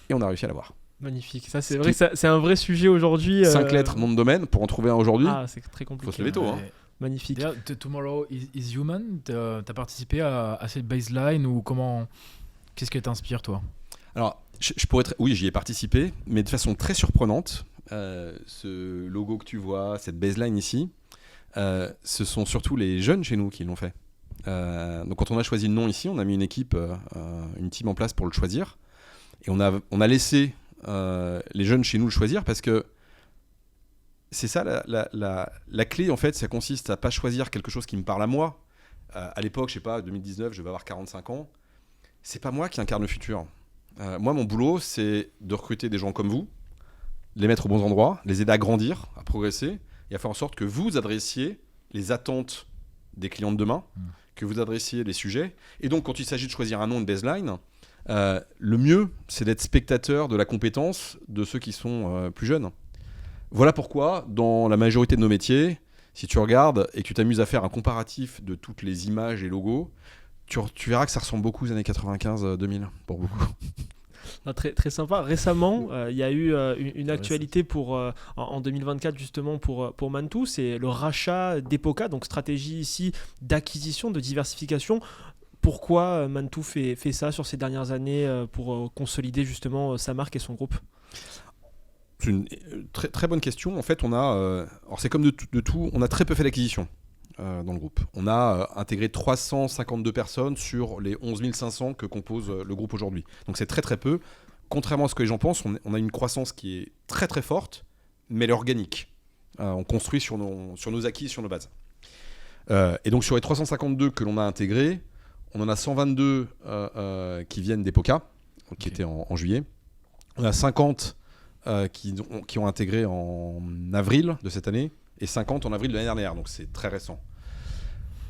et on a réussi à l'avoir. Magnifique. Ça, c'est vrai que c'est un vrai sujet aujourd'hui. 5 lettres, nom de domaine, pour en trouver un aujourd'hui. Ah, c'est très compliqué. Faut se lever tôt. Hein. Magnifique. D'ailleurs, Tomorrow is Human, t'as participé à cette baseline ou comment? Qu'est-ce que t'inspire, toi? Alors, oui, j'y ai participé, mais de façon très surprenante. Ce logo que tu vois, cette baseline ici, ce sont surtout les jeunes chez nous qui l'ont fait. Donc quand on a choisi le nom ici, on a mis une équipe, une team en place pour le choisir. Et on a laissé les jeunes chez nous le choisir parce que c'est ça la clé, en fait, ça consiste à pas choisir quelque chose qui me parle à moi. À l'époque, je sais pas, 2019, je vais avoir 45 ans. C'est pas moi qui incarne le futur. Moi, mon boulot, c'est de recruter des gens comme vous, les mettre aux bons endroits, les aider à grandir, à progresser, et à faire en sorte que vous adressiez les attentes des clients de demain, que vous adressiez les sujets. Et donc, quand il s'agit de choisir un nom de baseline, Le mieux, c'est d'être spectateur de la compétence de ceux qui sont plus jeunes. Voilà pourquoi, dans la majorité de nos métiers, si tu regardes et que tu t'amuses à faire un comparatif de toutes les images et logos, tu verras que ça ressemble beaucoup aux années 95-2000, pour beaucoup. Très, très sympa. Récemment, il y a eu une actualité en 2024 justement pour Mantoux, c'est le rachat d'Epoca, donc stratégie ici d'acquisition, de diversification. Pourquoi Mantoux fait ça sur ces dernières années pour consolider justement sa marque et son groupe ? C'est une très, très bonne question. En fait, alors c'est comme de tout, on a très peu fait d'acquisition dans le groupe. On a intégré 352 personnes sur les 11 500 que compose le groupe aujourd'hui. Donc c'est très très peu. Contrairement à ce que les gens pensent, on a une croissance qui est très très forte, mais elle est organique. On construit sur nos acquis, sur nos bases. Et donc sur les 352 que l'on a intégrés, on en a 122 qui viennent d'Epoca, qui étaient en juillet. On a 50 qui ont intégré en avril de cette année et 50 en avril de l'année dernière, donc c'est très récent.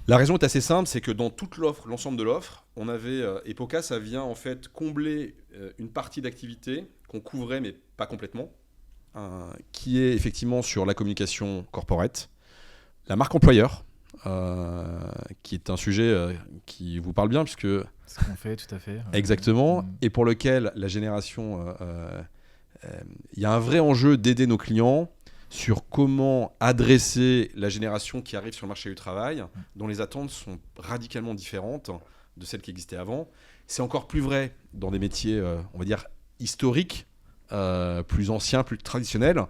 La raison est assez simple, c'est que dans toute l'offre, l'ensemble de l'offre, on avait Epoca, ça vient en fait combler une partie d'activité qu'on couvrait mais pas complètement, qui est effectivement sur la communication corporate, la marque employeur, qui est un sujet qui vous parle bien puisque Ce qu'on fait, tout à fait. exactement, et pour lequel la génération il y a un vrai enjeu d'aider nos clients sur comment adresser la génération qui arrive sur le marché du travail, dont les attentes sont radicalement différentes de celles qui existaient avant. C'est encore plus vrai dans des métiers, on va dire, historiques, plus anciens, plus traditionnels.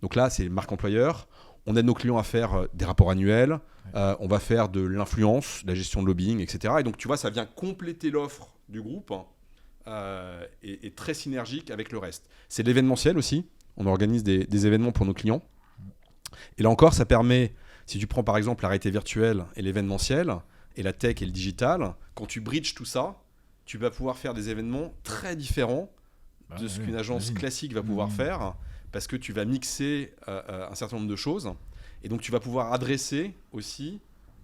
Donc là, c'est marque employeur. On aide nos clients à faire des rapports annuels. On va faire de l'influence, de la gestion de lobbying, etc. Et donc, tu vois, ça vient compléter l'offre du groupe et très synergique avec le reste. C'est de l'événementiel aussi. On organise des événements pour nos clients. Et là encore, ça permet, si tu prends par exemple la réalité virtuelle et l'événementiel, et la tech et le digital, quand tu bridges tout ça, tu vas pouvoir faire des événements très différents de ce qu'une agence classique va pouvoir faire, parce que tu vas mixer un certain nombre de choses. Et donc, tu vas pouvoir adresser aussi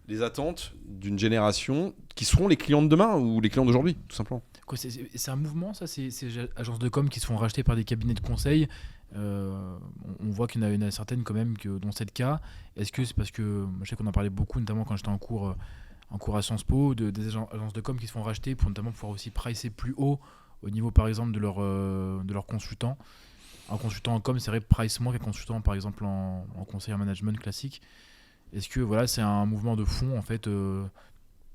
les attentes d'une génération qui seront les clients de demain ou les clients d'aujourd'hui, tout simplement. Quoi, c'est un mouvement, ça, ces agences de com qui se font racheter par des cabinets de conseil. On voit qu'il y en a certaines quand même, dont c'est le cas. Est-ce que c'est parce que, moi, je sais qu'on en parlait beaucoup, notamment quand j'étais en cours à Sciences Po, des agences de com qui se font racheter pour notamment pouvoir aussi pricer plus haut au niveau, par exemple, de leurs consultants. Un consultant en com, c'est vrai, price moins qu'un consultant, par exemple, en conseil en management classique. Est-ce que voilà, c'est un mouvement de fond, en fait,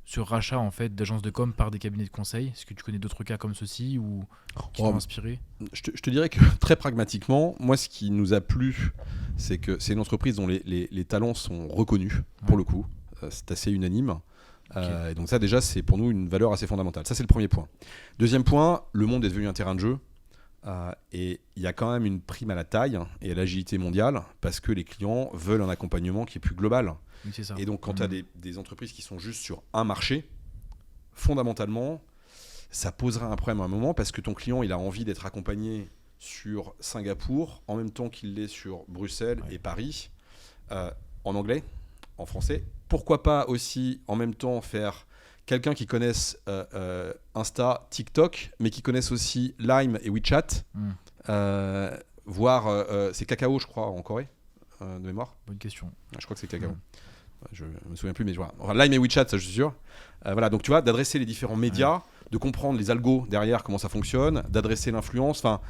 ce rachat en fait, d'agences de com par des cabinets de conseil? Est-ce que tu connais d'autres cas comme ceci ou qui t'ont inspiré? Je te dirais que très pragmatiquement, moi, ce qui nous a plu, c'est que c'est une entreprise dont les talents sont reconnus, pour le coup. C'est assez unanime. Et donc ça, déjà, c'est pour nous une valeur assez fondamentale. Ça, c'est le premier point. Deuxième point, le monde est devenu un terrain de jeu. Et il y a quand même une prime à la taille et à l'agilité mondiale parce que les clients veulent un accompagnement qui est plus global. Oui, c'est ça. Et donc, quand tu as des entreprises qui sont juste sur un marché, fondamentalement, ça posera un problème à un moment parce que ton client, il a envie d'être accompagné sur Singapour en même temps qu'il l'est sur Bruxelles et Paris, en anglais, en français. Pourquoi pas aussi en même temps faire quelqu'un qui connaisse Insta, TikTok, mais qui connaisse aussi Line et WeChat, voire c'est Kakao, je crois, en Corée, de mémoire. Bonne question. Je crois que c'est Kakao. Je me souviens plus, mais je vois. Line et WeChat, ça je suis sûr. Voilà, donc tu vois, d'adresser les différents médias, de comprendre les algos derrière, comment ça fonctionne, d'adresser l'influence, enfin,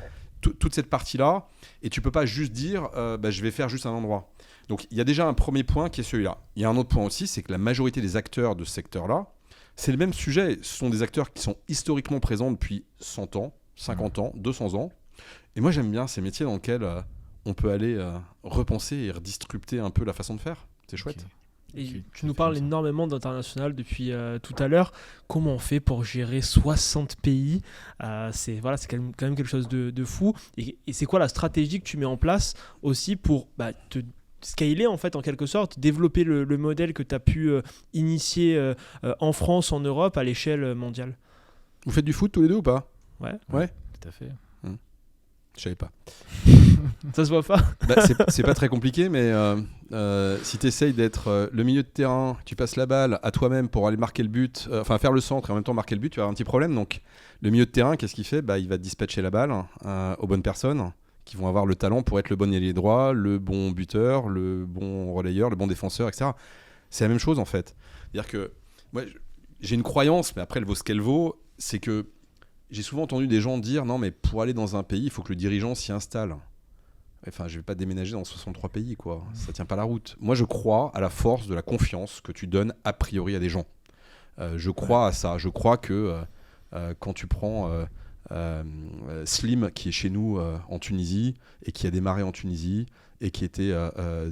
toute cette partie-là. Et tu peux pas juste dire, je vais faire juste un endroit. Donc il y a déjà un premier point qui est celui-là. Il y a un autre point aussi, c'est que la majorité des acteurs de ce secteur-là, c'est le même sujet. Ce sont des acteurs qui sont historiquement présents depuis 100 ans, 50 ans, 200 ans. Et moi, j'aime bien ces métiers dans lesquels on peut aller repenser et redistribuer un peu la façon de faire. C'est chouette. Et tu nous parles énormément d'international depuis tout à l'heure. Comment on fait pour gérer 60 pays? C'est quand même quelque chose de fou. Et c'est quoi la stratégie que tu mets en place aussi pour te scaler en fait en quelque sorte, développer le modèle que tu as pu initier en France, en Europe, à l'échelle mondiale? Vous faites du foot tous les deux ou pas? Ouais. Tout à fait. Je savais pas. Ça se voit pas. Bah, c'est pas très compliqué, mais si tu essayes d'être le milieu de terrain, tu passes la balle à toi-même pour aller marquer le but, enfin faire le centre et en même temps marquer le but, tu vas avoir un petit problème. Donc le milieu de terrain, qu'est-ce qu'il fait ? Il va dispatcher la balle aux bonnes personnes qui vont avoir le talent pour être le bon ailier droit, le bon buteur, le bon relayeur, le bon défenseur, etc. C'est la même chose en fait. C'est-à-dire que moi, j'ai une croyance, mais après elle vaut ce qu'elle vaut, c'est que j'ai souvent entendu des gens dire non mais pour aller dans un pays, il faut que le dirigeant s'y installe. Enfin, je vais pas déménager dans 63 pays, quoi. Ça tient pas la route. Moi, je crois à la force de la confiance que tu donnes a priori à des gens. Je crois à ça. Je crois que quand tu prends Slim, qui est chez nous en Tunisie, et qui a démarré en Tunisie, et qui était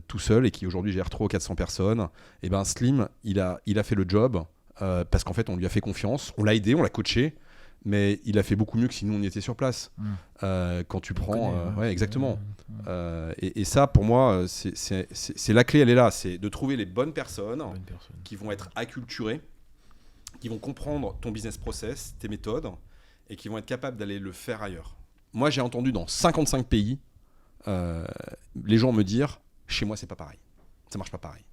tout seul, et qui aujourd'hui gère 300 ou 400 personnes, et ben Slim, il a fait le job, parce qu'en fait, on lui a fait confiance, on l'a aidé, on l'a coaché, mais il a fait beaucoup mieux que si nous on y était sur place. Quand tu prends, ouais, exactement. Et ça, pour moi, c'est la clé, elle est là, c'est de trouver les bonnes personnes qui vont être acculturées, qui vont comprendre ton business process, tes méthodes, et qui vont être capables d'aller le faire ailleurs. Moi, j'ai entendu dans 55 pays les gens me dire « chez moi, c'est pas pareil, ça marche pas pareil ».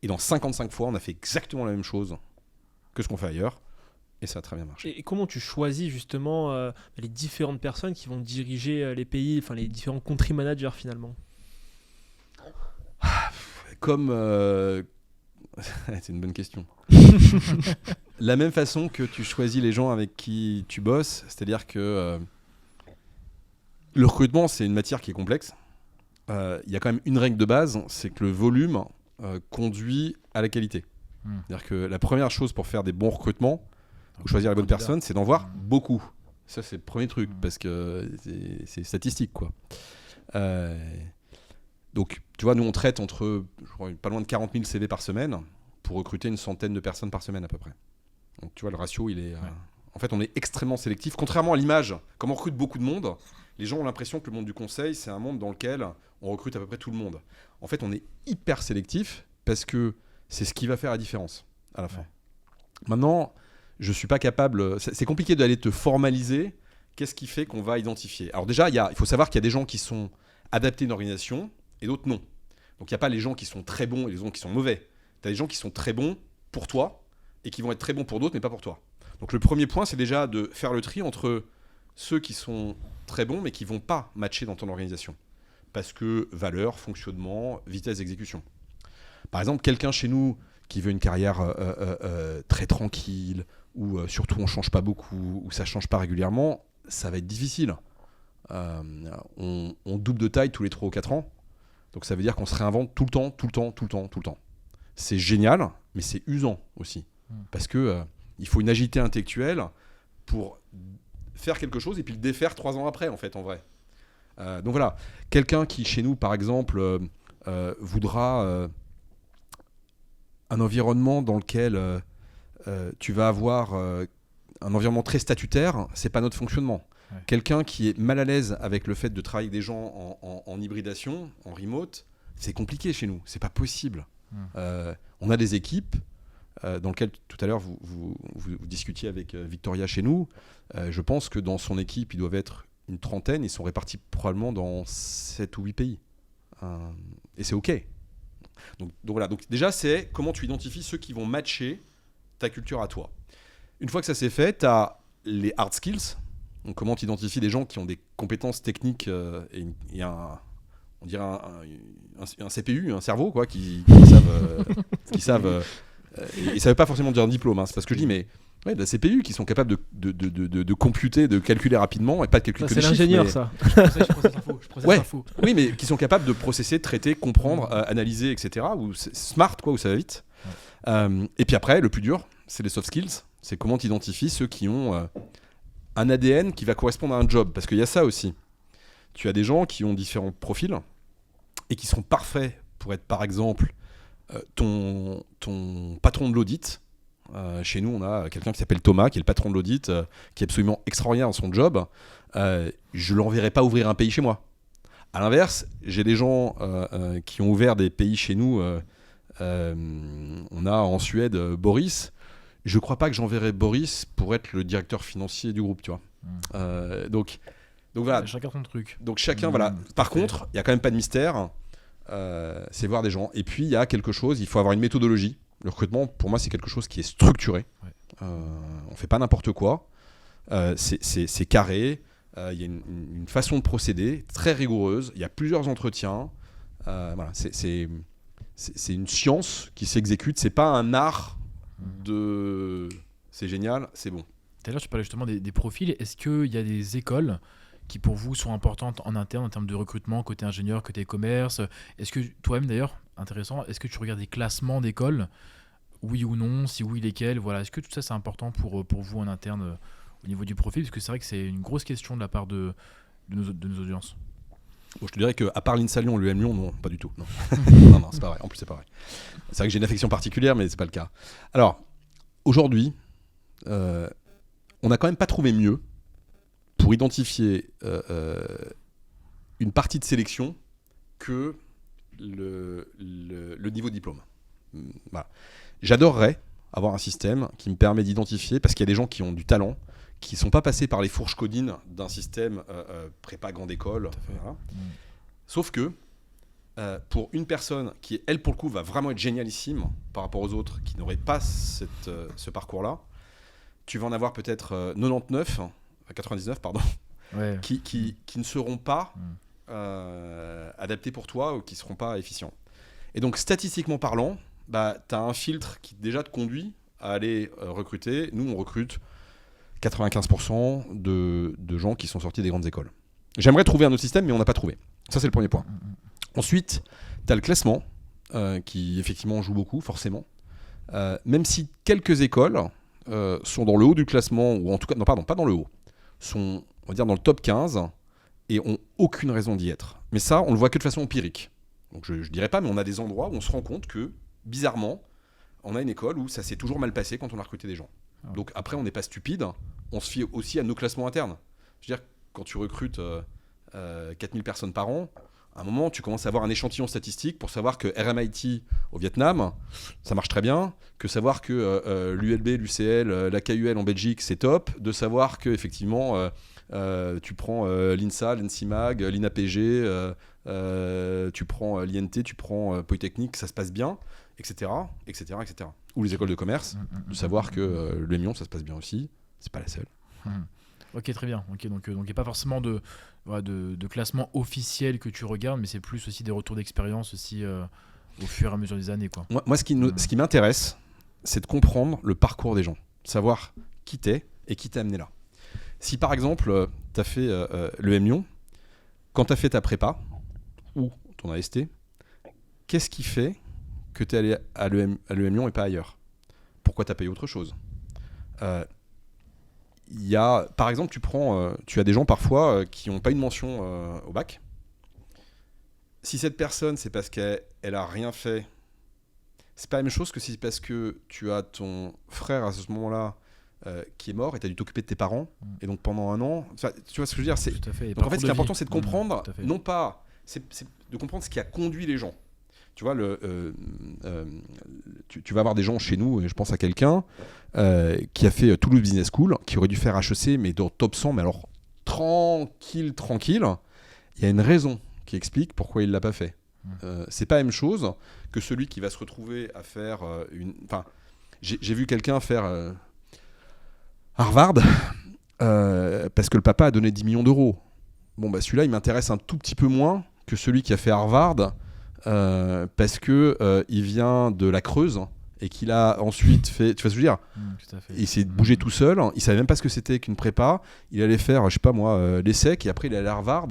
Et dans 55 fois, on a fait exactement la même chose que ce qu'on fait ailleurs. Et ça a très bien marché. Et comment tu choisis justement les différentes personnes qui vont diriger les pays, enfin les différents country managers finalement ? Comme c'est une bonne question. La même façon que tu choisis les gens avec qui tu bosses, c'est-à-dire que le recrutement, c'est une matière qui est complexe. Il y a quand même une règle de base, c'est que le volume conduit à la qualité. C'est-à-dire que la première chose pour faire des bons recrutements, ou choisir les bonnes personnes, c'est d'en voir beaucoup. Ça, c'est le premier truc, parce que c'est statistique, quoi. Donc, tu vois, nous, on traite entre pas loin de 40 000 CV par semaine pour recruter une centaine de personnes par semaine, à peu près. Donc, tu vois, le ratio, il est... En fait, on est extrêmement sélectif. Contrairement à l'image, comme on recrute beaucoup de monde, les gens ont l'impression que le monde du conseil, c'est un monde dans lequel on recrute à peu près tout le monde. En fait, on est hyper sélectif parce que c'est ce qui va faire la différence à la fin. Maintenant... je suis pas capable, c'est compliqué d'aller te formaliser, qu'est-ce qui fait qu'on va identifier. Alors déjà, il faut savoir qu'il y a des gens qui sont adaptés à une organisation et d'autres non. Donc il n'y a pas les gens qui sont très bons et les gens qui sont mauvais. Tu as des gens qui sont très bons pour toi et qui vont être très bons pour d'autres mais pas pour toi. Donc le premier point, c'est déjà de faire le tri entre ceux qui sont très bons mais qui ne vont pas matcher dans ton organisation. Parce que valeur, fonctionnement, vitesse d'exécution. Par exemple, quelqu'un chez nous qui veut une carrière très tranquille, où surtout on ne change pas beaucoup, où ça ne change pas régulièrement, ça va être difficile. On double de taille tous les 3 ou 4 ans, donc ça veut dire qu'on se réinvente tout le temps. C'est génial, mais c'est usant aussi, parce que il faut une agilité intellectuelle pour faire quelque chose et puis le défaire 3 ans après, en fait, en vrai. Donc voilà, quelqu'un qui, chez nous, par exemple, voudra... un environnement dans lequel tu vas avoir un environnement très statutaire, c'est pas notre fonctionnement. Ouais. Quelqu'un qui est mal à l'aise avec le fait de travailler avec des gens en hybridation, en remote, c'est compliqué chez nous, c'est pas possible. On a des équipes dans lesquelles tout à l'heure vous discutiez avec Victoria chez nous. Je pense que dans son équipe, ils doivent être une trentaine, ils sont répartis probablement dans 7 ou 8 pays. Et c'est OK. Donc voilà, donc déjà c'est comment tu identifies ceux qui vont matcher ta culture à toi. Une fois que ça c'est fait, tu as les hard skills, donc comment tu identifies des gens qui ont des compétences techniques et on dirait un CPU, un cerveau, quoi, qui savent et ça veut pas forcément dire un diplôme, hein, c'est parce que je dis, mais ouais, de la CPU qui sont capables de computer, de calculer rapidement et pas de calculer que des chiffres. C'est l'ingénieur, ça. Je processe l'info. Oui, mais qui sont capables de processer, de traiter, comprendre, analyser, etc. Ou smart, quoi, où ça va vite. Et puis après, le plus dur, c'est les soft skills. C'est comment tu identifies ceux qui ont un ADN qui va correspondre à un job. Parce qu'il y a ça aussi. Tu as des gens qui ont différents profils et qui sont parfaits pour être, par exemple, ton patron de l'audit. Chez nous, on a quelqu'un qui s'appelle Thomas, qui est le patron de l'audit, qui est absolument extraordinaire dans son job. Je ne l'enverrai pas ouvrir un pays chez moi. À l'inverse, j'ai des gens qui ont ouvert des pays chez nous. On a en Suède Boris. Je ne crois pas que j'enverrai Boris pour être le directeur financier du groupe, tu vois. Donc, Donc voilà. Chacun son truc. Donc chacun, voilà. Par contre, il n'y a quand même pas de mystère. C'est voir des gens. Et puis, il y a quelque chose, il faut avoir une méthodologie. Le recrutement, pour moi, c'est quelque chose qui est structuré. Ouais. On ne fait pas n'importe quoi. C'est carré. Il y a une façon de procéder très rigoureuse. Il y a plusieurs entretiens. Voilà, c'est une science qui s'exécute. C'est pas un art de... C'est génial, c'est bon. Tout à l'heure, tu parlais justement des profils. Est-ce qu'il y a des écoles qui pour vous sont importantes en interne en termes de recrutement, côté ingénieur, côté commerce? Est-ce que toi-même d'ailleurs, intéressant, est-ce que tu regardes des classements d'écoles? Oui ou non? Si oui, lesquels? Voilà. Est-ce que tout ça c'est important pour vous en interne au niveau du profil? Parce que c'est vrai que c'est une grosse question de la part de nos audiences. Bon, je te dirais qu'à part l'INSA Lyon, l'UM Lyon, non, pas du tout. Non, non, c'est pas vrai. En plus, c'est pas vrai. C'est vrai que j'ai une affection particulière, mais c'est pas le cas. Alors, aujourd'hui, on n'a quand même pas trouvé mieux pour identifier une partie de sélection que le niveau de diplôme. Voilà. J'adorerais avoir un système qui me permet d'identifier, parce qu'il y a des gens qui ont du talent, qui ne sont pas passés par les fourches codines d'un système prépa grande école. Voilà. Sauf que pour une personne qui, elle, pour le coup, va vraiment être génialissime par rapport aux autres qui n'auraient pas ce parcours-là, tu vas en avoir peut-être 99, pardon, ouais. qui ne seront pas adaptés pour toi ou qui ne seront pas efficients. Et donc, statistiquement parlant, bah, tu as un filtre qui déjà te conduit à aller recruter. Nous, on recrute 95% de gens qui sont sortis des grandes écoles. J'aimerais trouver un autre système, mais on n'a pas trouvé. Ça, c'est le premier point. Ensuite, tu as le classement, qui effectivement joue beaucoup, forcément. Même si quelques écoles sont dans le haut du classement, ou en tout cas, non, pardon, pas dans le haut, sont, on va dire, dans le top 15 et ont aucune raison d'y être. Mais ça, on le voit que de façon empirique. Donc je dirais pas, mais on a des endroits où on se rend compte que, bizarrement, on a une école où ça s'est toujours mal passé quand on a recruté des gens. Donc après, on n'est pas stupide, on se fie aussi à nos classements internes. Je veux dire, quand tu recrutes 4000 personnes par an, à un moment, tu commences à avoir un échantillon statistique pour savoir que RMIT au Vietnam, ça marche très bien, que savoir que l'ULB, l'UCL, la KUL en Belgique, c'est top, de savoir que effectivement, tu prends l'INSA, l'ENSIMAG, l'INAPG, tu prends l'INT, tu prends Polytechnique, ça se passe bien, etc., etc., etc. Ou les écoles de commerce, de savoir que le Lyon, ça se passe bien aussi, c'est pas la seule. Ok, très bien. Okay, donc il n'y a pas forcément de classement officiel que tu regardes, mais c'est plus aussi des retours d'expérience aussi au fur et à mesure des années, quoi. Moi ce qui m'intéresse, c'est de comprendre le parcours des gens, savoir qui t'es et qui t'a amené là. Si par exemple, tu as fait l'EM Lyon, quand tu as fait ta prépa ou ton AST, qu'est-ce qui fait que tu es allé à l'EM Lyon et pas ailleurs? Pourquoi tu as payé autre chose? Par exemple, tu as des gens parfois qui n'ont pas une mention au bac. Si cette personne, c'est parce qu'elle a rien fait, c'est pas la même chose que si c'est parce que tu as ton frère à ce moment-là qui est mort et tu as dû t'occuper de tes parents. Et donc pendant un an, tu vois ce que je veux dire, Tout à fait. Donc en fait, ce qui est important, c'est de comprendre, non pas, c'est de comprendre ce qui a conduit les gens. Tu vois, tu vas avoir des gens chez nous, et je pense à quelqu'un qui a fait Toulouse Business School, qui aurait dû faire HEC, mais dans top 100, mais alors tranquille. Il y a une raison qui explique pourquoi il ne l'a pas fait. C'est pas la même chose que celui qui va se retrouver à faire Enfin, j'ai vu quelqu'un faire Harvard parce que le papa a donné 10 millions d'euros. Bon, bah celui-là, il m'intéresse un tout petit peu moins que celui qui a fait Harvard parce que il vient de la Creuse et qu'il a ensuite fait, tu vois ce que je veux dire, tout à fait. Il s'est bougé tout seul, il savait même pas ce que c'était qu'une prépa, il allait faire, je sais pas moi, l'ESSEC et après il allait à Harvard.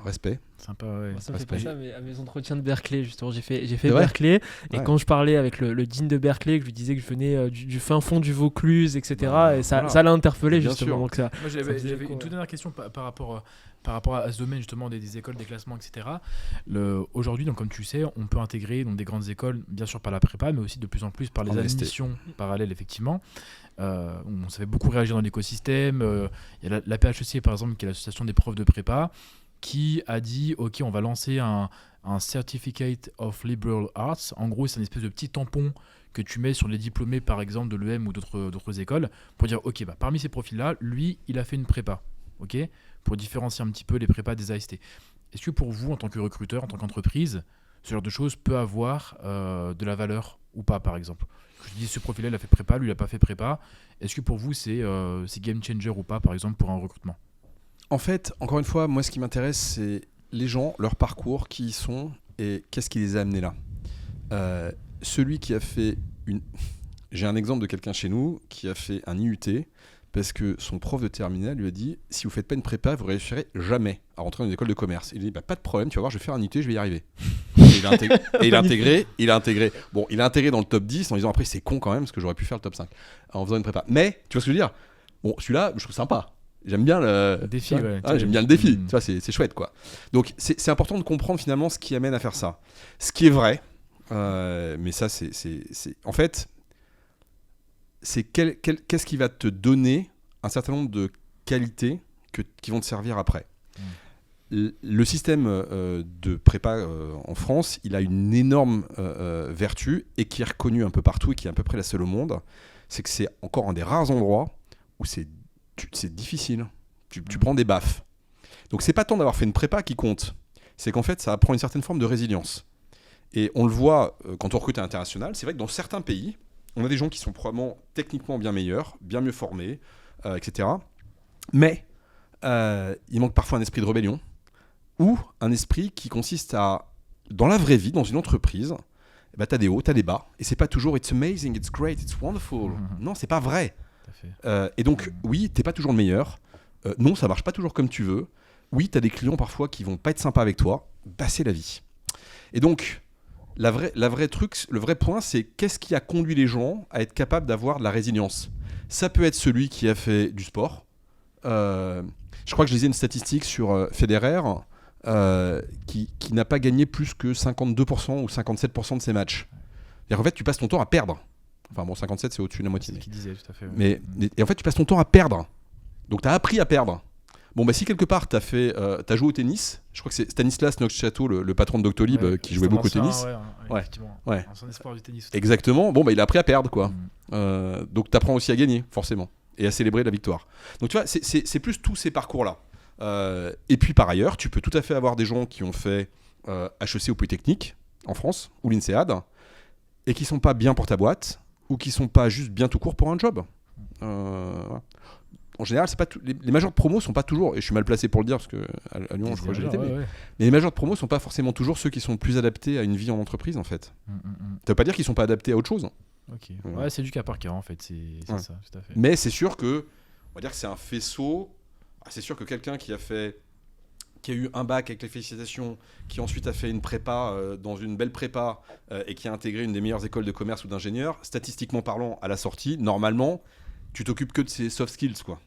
Respect. Sympa, ouais. Ça me fait penser à mes entretiens de Berkeley, justement. J'ai fait vrai Berkeley, et ouais. Quand je parlais avec le dean de Berkeley, que je lui disais que je venais du fin fond du Vaucluse, etc., et ça l'a interpellé, Bien justement. sûr. Donc ça, Moi, j'avais une toute dernière question par rapport à ce domaine, justement, des écoles, des classements, etc. Aujourd'hui, donc, comme tu sais, on peut intégrer donc, des grandes écoles, bien sûr par la prépa, mais aussi de plus en plus par les admissions parallèles, effectivement. On savait beaucoup réagir dans l'écosystème. Il y a la PHEC, par exemple, qui est l'association des profs de prépa, qui a dit ok, on va lancer un Certificate of Liberal Arts. En gros, c'est une espèce de petit tampon que tu mets sur les diplômés, par exemple, de l'EM ou d'autres écoles, pour dire ok, bah, parmi ces profils-là, lui, il a fait une prépa. ok, pour différencier un petit peu les prépas des AST. Est-ce que pour vous, en tant que recruteur, en tant qu'entreprise, ce genre de choses peut avoir de la valeur ou pas, par exemple? Je dis, ce profil-là, il a fait prépa, lui, il n'a pas fait prépa. Est-ce que pour vous, c'est game changer ou pas, par exemple, pour un recrutement? En fait, encore une fois, moi, ce qui m'intéresse, c'est les gens, leur parcours, qui ils sont et qu'est-ce qui les a amenés là. Celui qui a fait une... J'ai un exemple de quelqu'un chez nous qui a fait un IUT parce que son prof de terminale lui a dit « Si vous ne faites pas une prépa, vous ne réussirez jamais à rentrer dans une école de commerce. » Il a dit « Pas de problème, tu vas voir, je vais faire un IUT, je vais y arriver. » Et il a intégré. Bon, il a intégré dans le top 10 en disant « Après, c'est con quand même parce que j'aurais pu faire le top 5 en faisant une prépa. » Mais, tu vois ce que je veux dire? Bon, celui-là, je trouve sympa. J'aime bien le défi. J'aime bien le défi. Tu vois, c'est chouette, quoi. Donc, c'est important de comprendre finalement ce qui amène à faire ça. Ce qui est vrai, mais ça, c'est en fait, c'est qu'est-ce qui va te donner un certain nombre de qualités qui vont te servir après. Le système de prépa en France, il a une énorme vertu et qui est reconnu un peu partout et qui est à peu près la seule au monde. C'est que c'est encore un des rares endroits où c'est difficile. Tu prends des baffes. Donc c'est pas tant d'avoir fait une prépa qui compte. C'est qu'en fait, ça apprend une certaine forme de résilience. Et on le voit quand on recrute à l'international. C'est vrai que dans certains pays, on a des gens qui sont probablement techniquement bien meilleurs, bien mieux formés, etc. Mais il manque parfois un esprit de rébellion ou un esprit qui consiste à, dans la vraie vie, dans une entreprise, bah, t'as des hauts, t'as des bas. Et c'est pas toujours « it's amazing, it's great, it's wonderful ». Non, c'est pas vrai. Et donc, oui, t'es pas toujours le meilleur. Non, ça marche pas toujours comme tu veux. Oui, t'as des clients parfois qui vont pas être sympas avec toi. Bah, c'est la vie. Et donc, le vrai point, c'est qu'est-ce qui a conduit les gens à être capables d'avoir de la résilience. Ça peut être celui qui a fait du sport. Je crois que je lisais une statistique sur Federer qui n'a pas gagné plus que 52% ou 57% de ses matchs. Et en fait, tu passes ton temps à perdre. Enfin bon, 57, c'est au-dessus de la moitié. C'est ce qu'il disait, tout à fait. Ouais. Et en fait, tu passes ton temps à perdre. Donc, tu as appris à perdre. Bon, bah si quelque part, tu as joué au tennis, je crois que c'est Stanislas Nokchato, le patron de Doctolib, qui jouait beaucoup au tennis. Effectivement. Ouais. Ancien espoir du tennis. Exactement. Bon, bah il a appris à perdre, quoi. Donc, tu apprends aussi à gagner, forcément. Et à célébrer la victoire. Donc, tu vois, c'est plus tous ces parcours-là. Et puis, par ailleurs, tu peux tout à fait avoir des gens qui ont fait HEC ou Polytechnique, en France, ou l'INSEAD, et qui sont pas bien pour ta boîte, ou qui sont pas juste bien tout court pour un job. Voilà. En général, c'est pas les majors de promo sont pas toujours, et je suis mal placé pour le dire parce que à Lyon, je crois que j'ai été, mais les majors de promo sont pas forcément toujours ceux qui sont plus adaptés à une vie en entreprise, en fait. Ça veut pas dire qu'ils sont pas adaptés à autre chose. Ok. Ouais, c'est du cas par cas, en fait. C'est ça, tout à fait. Mais c'est sûr que, on va dire que c'est un faisceau. C'est sûr que quelqu'un qui a eu un bac avec les félicitations, qui ensuite a fait une prépa dans une belle prépa et qui a intégré une des meilleures écoles de commerce ou d'ingénieur, statistiquement parlant, à la sortie, normalement, tu t'occupes que de ses soft skills, quoi.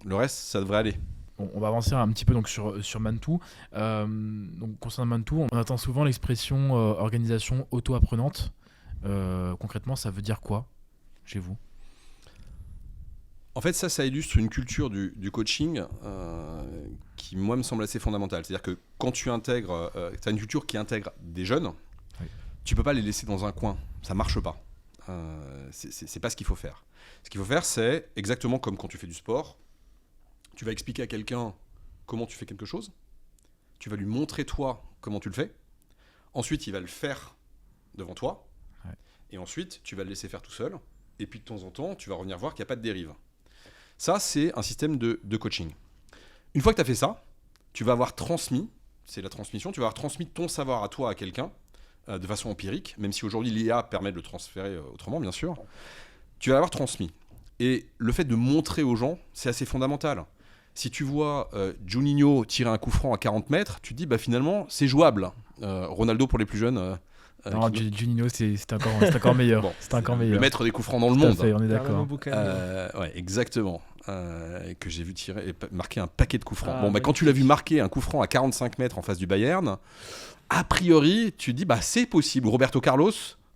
Le reste, ça devrait aller. Bon, on va avancer un petit peu donc, sur Mantoux. Donc, concernant Mantoux, on entend souvent l'expression organisation auto-apprenante. Concrètement, ça veut dire quoi chez vous? En fait, ça illustre une culture du coaching qui, moi, me semble assez fondamentale. C'est-à-dire que quand tu intègres, tu as une culture qui intègre des jeunes, tu peux pas les laisser dans un coin. Ça marche pas. C'est pas ce qu'il faut faire. Ce qu'il faut faire, c'est exactement comme quand tu fais du sport. Tu vas expliquer à quelqu'un comment tu fais quelque chose. Tu vas lui montrer, toi, comment tu le fais. Ensuite, il va le faire devant toi. Ouais. Et ensuite, tu vas le laisser faire tout seul. Et puis, de temps en temps, tu vas revenir voir qu'il n'y a pas de dérive. Ça, c'est un système de coaching. Une fois que tu as fait ça, tu vas avoir transmis, c'est la transmission, tu vas avoir transmis ton savoir à toi, à quelqu'un, de façon empirique, même si aujourd'hui l'IA permet de le transférer autrement, bien sûr. Tu vas l'avoir transmis. Et le fait de montrer aux gens, c'est assez fondamental. Si tu vois Juninho tirer un coup franc à 40 mètres, tu te dis, bah, finalement, c'est jouable. Ronaldo, pour les plus jeunes... non, Juninho, c'est encore meilleur. Bon, c'est encore meilleur. Le maître des coups francs dans le monde. Fait, on est d'accord. Ouais, exactement. Que j'ai vu tirer et marquer un paquet de coups francs. Quand tu l'as vu marquer un coup franc à 45 mètres en face du Bayern, a priori, tu dis, bah, c'est possible. Roberto Carlos,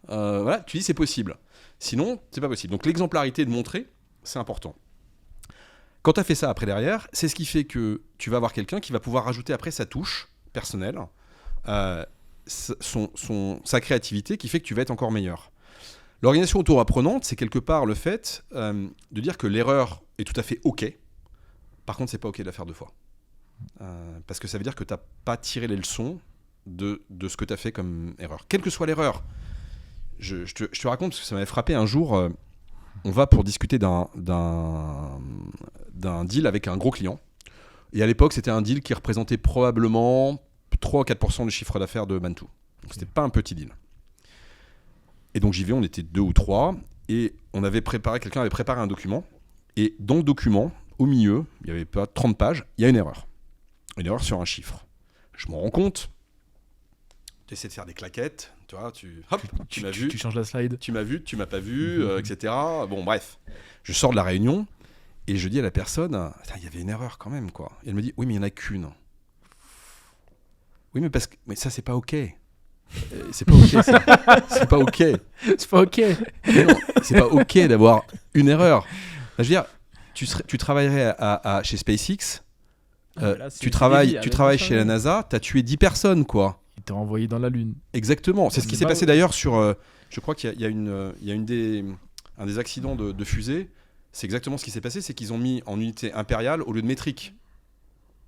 voilà, tu dis c'est possible. Sinon, c'est pas possible. Donc l'exemplarité de montrer, c'est important. Quand tu as fait ça après derrière, c'est ce qui fait que tu vas avoir quelqu'un qui va pouvoir rajouter après sa touche personnelle, sa créativité qui fait que tu vas être encore meilleur. L'organisation auto-apprenante, c'est quelque part le fait de dire que l'erreur est tout à fait OK. Par contre, c'est pas OK de la faire 2 fois. Parce que ça veut dire que tu n'as pas tiré les leçons de ce que tu as fait comme erreur. Quelle que soit l'erreur. Je te raconte, parce que ça m'avait frappé un jour. On va pour discuter d'un deal avec un gros client. Et à l'époque, c'était un deal qui représentait probablement 3 ou 4% du chiffre d'affaires de Mantou. Donc, c'était pas un petit deal. Et donc, j'y vais, on était 2 ou 3. Et quelqu'un avait préparé un document. Et dans le document, au milieu, il y avait pas 30 pages, il y a une erreur. Une erreur sur un chiffre. Je m'en rends compte. Tu essaies de faire des claquettes. Tu vois, tu m'as vu. Tu changes la slide. Tu m'as vu, tu m'as pas vu, etc. Bon, bref. Je sors de la réunion et je dis à la personne, il y avait une erreur quand même, quoi. Et elle me dit, oui, mais il n'y en a qu'une. Oui, mais ça, c'est pas OK. C'est pas OK, ça. C'est pas OK. C'est pas OK. Mais non, c'est pas OK d'avoir une erreur. Je veux dire, tu travaillerais chez SpaceX, tu travailles chez la NASA, tu as tué 10 personnes, quoi. Il t'a envoyé dans la Lune. Exactement. C'est ce qui s'est passé d'ailleurs sur. Je crois qu'il y a un des accidents de fusée. C'est exactement ce qui s'est passé, c'est qu'ils ont mis en unité impériale au lieu de métrique.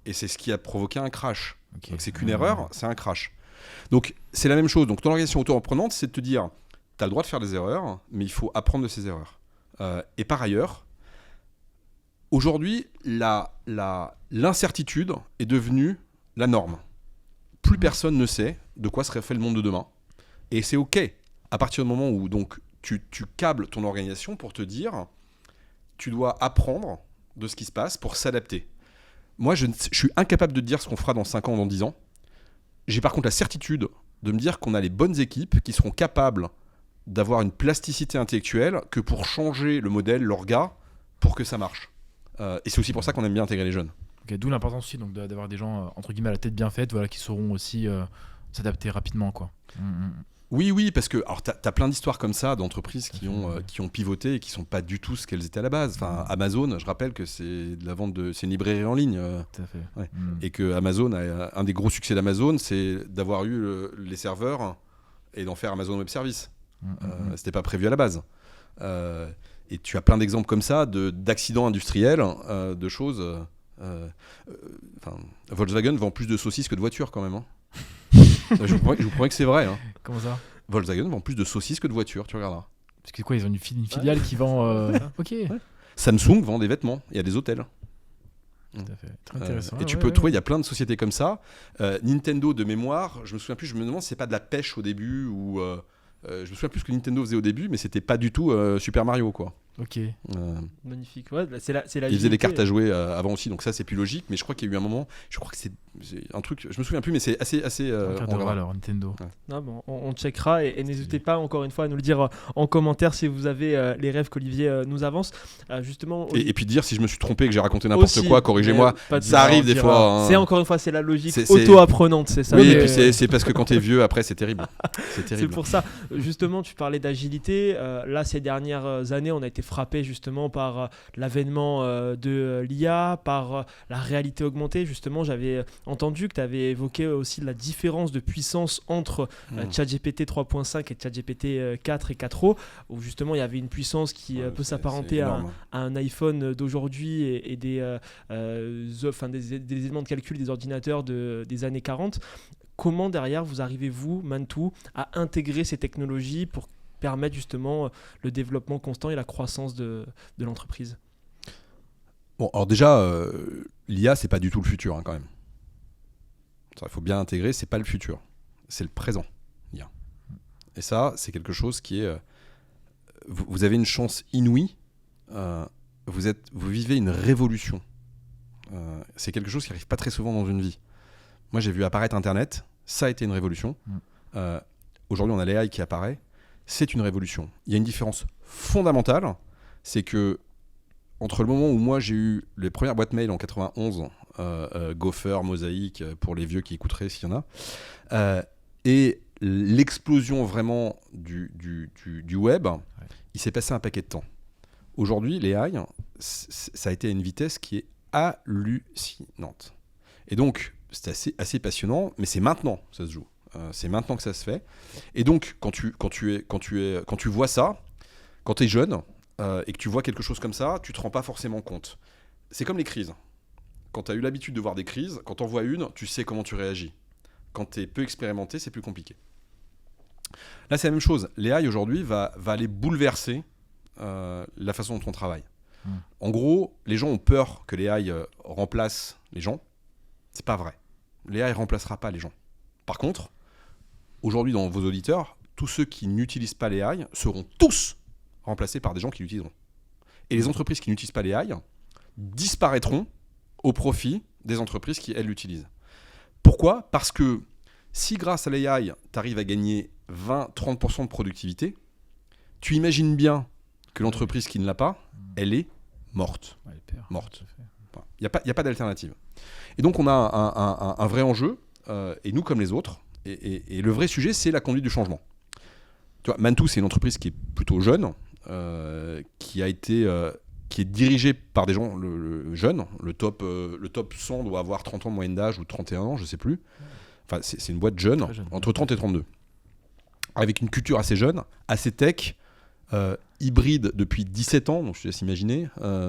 Et c'est ce qui a provoqué un crash. Okay. Donc c'est qu'une erreur, c'est un crash. Donc c'est la même chose. Donc ton organisation auto-reprenante, c'est de te dire, tu as le droit de faire des erreurs, mais il faut apprendre de ces erreurs. Et par ailleurs, aujourd'hui, l'incertitude est devenue la norme. Plus personne ne sait de quoi serait fait le monde de demain. Et c'est OK. À partir du moment où donc, tu câbles ton organisation pour te dire, tu dois apprendre de ce qui se passe pour s'adapter. Moi, je suis incapable de te dire ce qu'on fera dans 5 ans ou dans 10 ans. J'ai par contre la certitude de me dire qu'on a les bonnes équipes qui seront capables d'avoir une plasticité intellectuelle que pour changer le modèle, l'orga, pour que ça marche. Et c'est aussi pour ça qu'on aime bien intégrer les jeunes. Okay, d'où l'importance aussi donc, d'avoir des gens entre guillemets à la tête bien faite, voilà, qui sauront aussi s'adapter rapidement, quoi. Oui, parce que alors t'as plein d'histoires comme ça d'entreprises qui ont pivoté et qui sont pas du tout ce qu'elles étaient à la base. Enfin, Amazon, je rappelle que c'est de la vente c'est une librairie en ligne. Tout à fait. Ouais. Et que Amazon un des gros succès d'Amazon, c'est d'avoir eu les serveurs et d'en faire Amazon Web Service. C'était pas prévu à la base. Et tu as plein d'exemples comme ça d'accidents industriels, de choses. Volkswagen vend plus de saucisses que de voitures quand même. Hein. Je vous promets que c'est vrai. Hein. Comment ça ? Volkswagen vend plus de saucisses que de voitures, tu regarderas. Parce que quoi, ils ont une filiale qui vend. Ok. Ouais. Samsung vend des vêtements, il y a des hôtels. Tout à fait. Très intéressant. Et tu peux trouver, il y a plein de sociétés comme ça. Nintendo, de mémoire, je me souviens plus, je me demande si c'est pas de la pêche au début ou. Je me souviens plus ce que Nintendo faisait au début, mais c'était pas du tout Super Mario, quoi. Ok. Magnifique. Ouais, c'est la ils faisaient des cartes à jouer avant aussi, donc ça c'est plus logique. Mais je crois qu'il y a eu un moment, je crois que c'est un truc, je me souviens plus, mais c'est assez. alors Nintendo. Ouais. Non, bon, on checkera et n'hésitez pas encore une fois à nous le dire en commentaire si vous avez les rêves qu'Olivier nous avance. Justement. Et puis dire si je me suis trompé, que j'ai raconté n'importe quoi, corrigez-moi. Ça arrive des fois. Hein. C'est encore une fois, c'est la logique auto-apprenante, c'est ça. Oui, et puis c'est parce que quand t'es vieux, après c'est terrible. C'est pour ça. Justement, tu parlais d'agilité. Là, ces dernières années, on a été frappé justement par l'avènement de l'IA, par la réalité augmentée. Justement, j'avais entendu que tu avais évoqué aussi la différence de puissance entre ChatGPT 3.5 et ChatGPT 4 et 4o, où justement il y avait une puissance qui peut s'apparenter à un iPhone d'aujourd'hui et des éléments de calcul des ordinateurs des années 40. Comment derrière vous arrivez-vous, Mantou, à intégrer ces technologies pour permettre justement le développement constant et la croissance de l'entreprise ? Bon, alors déjà, l'IA, c'est pas du tout le futur, hein, quand même. Il faut bien intégrer, c'est pas le futur, c'est le présent, l'IA. Et ça, c'est quelque chose qui est... vous avez une chance inouïe, vous vivez une révolution. C'est quelque chose qui arrive pas très souvent dans une vie. Moi, j'ai vu apparaître Internet, ça a été une révolution. Aujourd'hui, on a l'AI qui apparaît, c'est une révolution. Il y a une différence fondamentale, c'est que entre le moment où moi j'ai eu les premières boîtes mail en 91, Gopher, Mosaic, pour les vieux qui écouteraient s'il y en a, et l'explosion vraiment du web, il s'est passé un paquet de temps. Aujourd'hui, l'AI, ça a été à une vitesse qui est hallucinante. Et donc, c'est assez passionnant, mais c'est maintenant que ça se joue. C'est maintenant que ça se fait. Et donc, quand tu vois ça, quand tu es jeune et que tu vois quelque chose comme ça, tu te rends pas forcément compte. C'est comme les crises. quand tu as eu l'habitude de voir des crises, quand tu en vois une, tu sais comment tu réagis. Quand tu es peu expérimenté, c'est plus compliqué. Là, c'est la même chose. L'AI aujourd'hui va aller bouleverser la façon dont on travaille. En gros, les gens ont peur que l'AI remplace les gens. C'est pas vrai. L'AI ne remplacera pas les gens. Par contre, aujourd'hui, dans vos auditeurs, tous ceux qui n'utilisent pas l'AI seront tous remplacés par des gens qui l'utiliseront. Et les entreprises qui n'utilisent pas l'AI disparaîtront au profit des entreprises qui, elles, l'utilisent. Pourquoi ? Parce que si grâce à l'AI, tu arrives à gagner 20-30% de productivité, tu imagines bien que l'entreprise qui ne l'a pas, elle est morte. Ouais, elle perd. Morte. Il n'y a pas d'alternative. Et donc, on a un vrai enjeu, et nous comme les autres, et le vrai sujet, c'est la conduite du changement. Tu vois, Mantou, c'est une entreprise qui est plutôt jeune, qui est dirigée par des gens jeunes. Le top 100 doit avoir 30 ans de moyenne d'âge ou 31 ans, je ne sais plus. Enfin, c'est une boîte jeune, entre 30 et 32. Avec une culture assez jeune, assez tech, hybride depuis 17 ans, donc je te laisse imaginer,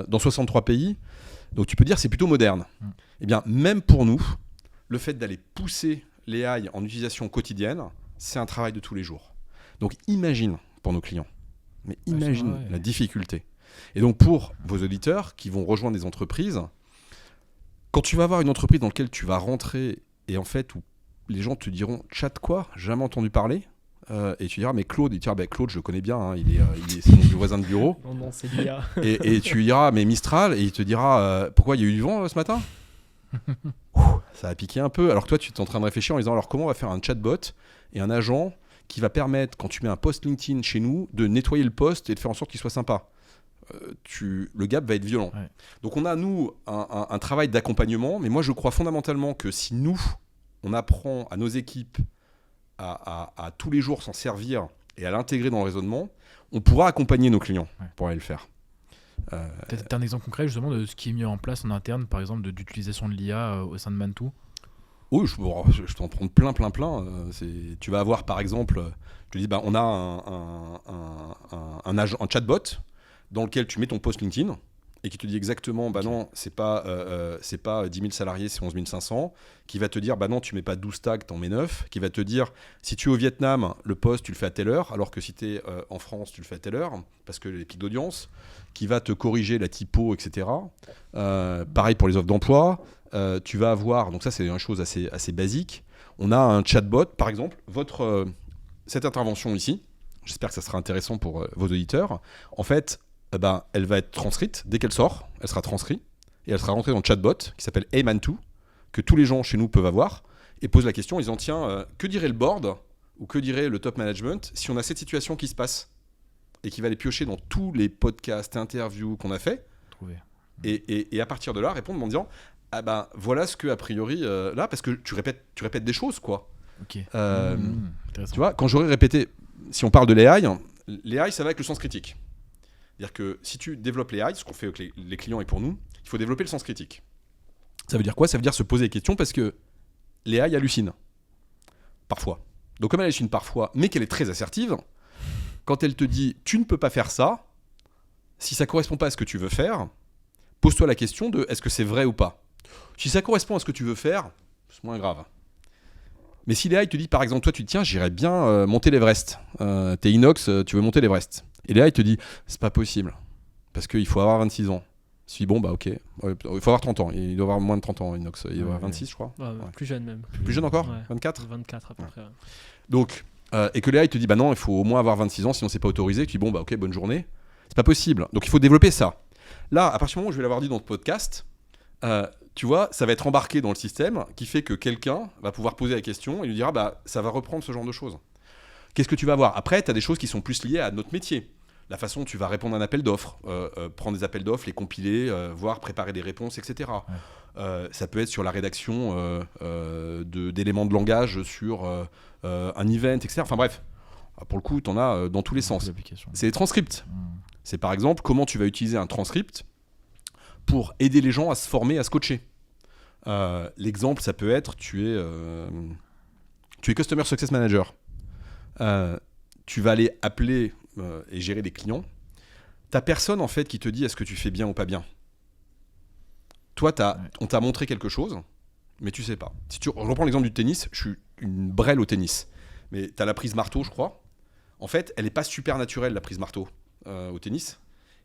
dans 63 pays. Donc tu peux dire que c'est plutôt moderne. Eh bien, même pour nous, le fait d'aller pousser l'AI en utilisation quotidienne, c'est un travail de tous les jours. Donc imagine pour nos clients, mais imagine la difficulté. Et donc pour vos auditeurs qui vont rejoindre des entreprises, quand tu vas avoir une entreprise dans laquelle tu vas rentrer et en fait où les gens te diront « chat quoi ? Jamais entendu parler ?» et tu diras « mais Claude », il te dira « Claude, je le connais bien, hein, c'est mon voisin de bureau. » Non, c'est l'IA. et tu lui diras « mais Mistral » et il te dira « pourquoi il y a eu du vent ce matin ?» Ça a piqué un peu. Alors que toi, tu es en train de réfléchir en disant « alors comment on va faire un chatbot et un agent qui va permettre, quand tu mets un post LinkedIn chez nous, de nettoyer le post et de faire en sorte qu'il soit sympa ?» Le gap va être violent. Ouais. Donc on a, nous, un travail d'accompagnement, mais moi je crois fondamentalement que si nous, on apprend à nos équipes à tous les jours s'en servir et à l'intégrer dans le raisonnement, on pourra accompagner nos clients pour aller le faire. Peut-être un exemple concret justement de ce qui est mis en place en interne, par exemple d'utilisation de l'IA au sein de Mantou. Oui, je t'en prends plein. Tu vas avoir par exemple, je te dis, on a un chatbot dans lequel tu mets ton post LinkedIn et qui te dit exactement, non, c'est pas 10 000 salariés, c'est 11 500, qui va te dire, non, tu mets pas 12 tags, t'en mets 9, qui va te dire, si tu es au Vietnam, le post, tu le fais à telle heure, alors que si tu es en France, tu le fais à telle heure, parce que les pics d'audience, qui va te corriger la typo, etc. Pareil pour les offres d'emploi, tu vas avoir, donc ça c'est une chose assez basique, on a un chatbot, par exemple, cette intervention ici, j'espère que ça sera intéressant pour vos auditeurs, en fait, elle va être transcrite dès qu'elle sort, elle sera transcrite et elle sera rentrée dans le chatbot qui s'appelle Hey Mantou, que tous les gens chez nous peuvent avoir et pose la question en disant tiens, que dirait le board ou que dirait le top management si on a cette situation qui se passe et qui va les piocher dans tous les podcasts, interviews qu'on a fait et à partir de là répondre en disant voilà ce que a priori là, parce que tu répètes des choses quoi. Okay. Tu vois, quand j'aurais répété, si on parle de l'AI ça va avec le sens critique. C'est-à-dire que si tu développes l'AI, ce qu'on fait avec les clients et pour nous, il faut développer le sens critique. Ça veut dire quoi ? Ça veut dire se poser des questions parce que l'AI hallucine. Parfois. Donc comme elle hallucine parfois, mais qu'elle est très assertive, quand elle te dit « tu ne peux pas faire ça », si ça ne correspond pas à ce que tu veux faire, pose-toi la question de « est-ce que c'est vrai ou pas ?» Si ça correspond à ce que tu veux faire, c'est moins grave. Mais si l'AI te dit par exemple, toi tu te dis « tiens, j'irais bien monter l'Everest. T'es inox, tu veux monter l'Everest. » Et là, il te dit, c'est pas possible, parce qu'il faut avoir 26 ans. Je dis, ok, il faut avoir 30 ans, il doit avoir moins de 30 ans, Inox, il doit avoir 26, je crois. Plus jeune même. Plus jeune encore ? 24 24 à peu près. Donc, et que là, il te dit, non, il faut au moins avoir 26 ans, sinon c'est pas autorisé. Tu dis, ok, bonne journée. C'est pas possible. Donc, il faut développer ça. Là, à partir du moment où je vais l'avoir dit dans le podcast, tu vois, ça va être embarqué dans le système qui fait que quelqu'un va pouvoir poser la question et lui dira, ça va reprendre ce genre de choses. Qu'est-ce que tu vas voir ? Après, tu as des choses qui sont plus liées à notre métier. La façon dont tu vas répondre à un appel d'offres, prendre des appels d'offres, les compiler, voire préparer des réponses, etc. Ça peut être sur la rédaction d'éléments de langage sur un event, etc. Enfin bref, pour le coup, tu en as dans tous les sens. C'est les transcripts. C'est par exemple comment tu vas utiliser un transcript pour aider les gens à se former, à se coacher. L'exemple, ça peut être, tu es Customer Success Manager. Tu vas aller appeler et gérer des clients. T'as personne en fait qui te dit est-ce que tu fais bien ou pas bien. Toi, on t'a montré quelque chose, mais tu sais pas. Si je reprends l'exemple du tennis, je suis une brêle au tennis. Mais tu as la prise marteau, je crois. En fait, elle n'est pas super naturelle, la prise marteau, au tennis.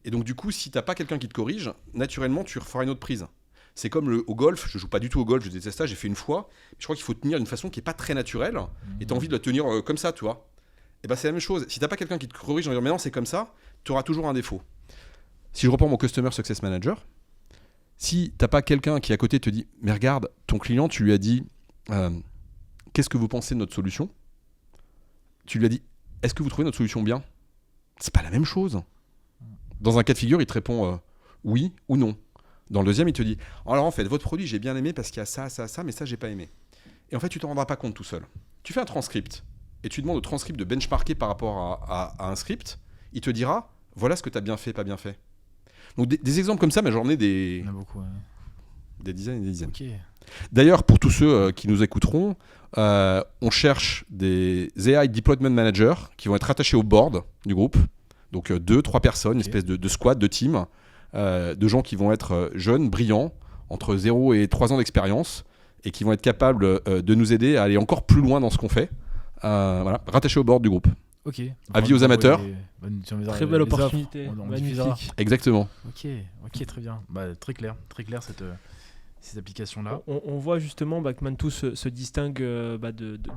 Et donc, du coup, si tu n'as pas quelqu'un qui te corrige, naturellement, tu referas une autre prise. C'est comme au golf. Je joue pas du tout au golf, je déteste ça. J'ai fait une fois. Je crois qu'il faut tenir d'une façon qui n'est pas très naturelle. Et tu as envie de la tenir comme ça, tu vois. Et ben, c'est la même chose. Si tu n'as pas quelqu'un qui te corrige en disant maintenant c'est comme ça, tu auras toujours un défaut. Si je reprends mon Customer Success Manager, si tu n'as pas quelqu'un qui à côté te dit mais regarde, ton client, tu lui as dit qu'est-ce que vous pensez de notre solution ? Tu lui as dit est-ce que vous trouvez notre solution bien ? C'est pas la même chose. Dans un cas de figure, il te répond oui ou non. Dans le deuxième, il te dit alors en fait, votre produit, j'ai bien aimé parce qu'il y a ça, ça, ça, mais ça, j'ai pas aimé. Et en fait, tu t'en rendras pas compte tout seul. Tu fais un transcript et tu demandes au transcript de benchmarker par rapport à un script. Il te dira voilà ce que tu as bien fait, pas bien fait. Donc des exemples comme ça, mais j'en ai des. Il y en a beaucoup, ouais. Des dizaines et des dizaines. Ok. D'ailleurs, pour tous ceux qui nous écouteront, on cherche des AI Deployment Managers qui vont être attachés au board du groupe. Donc 2-3 personnes, une espèce de squad, de team, de gens qui vont être jeunes, brillants, entre 0 et 3 ans d'expérience, et qui vont être capables de nous aider à aller encore plus loin dans ce qu'on fait. Voilà, rattachés au board du groupe. Ok. Avis aux amateurs. Très belle opportunité. Magnifique. Exactement. Ok, très bien. Très clair ces applications-là. On voit justement que Mantoux se distingue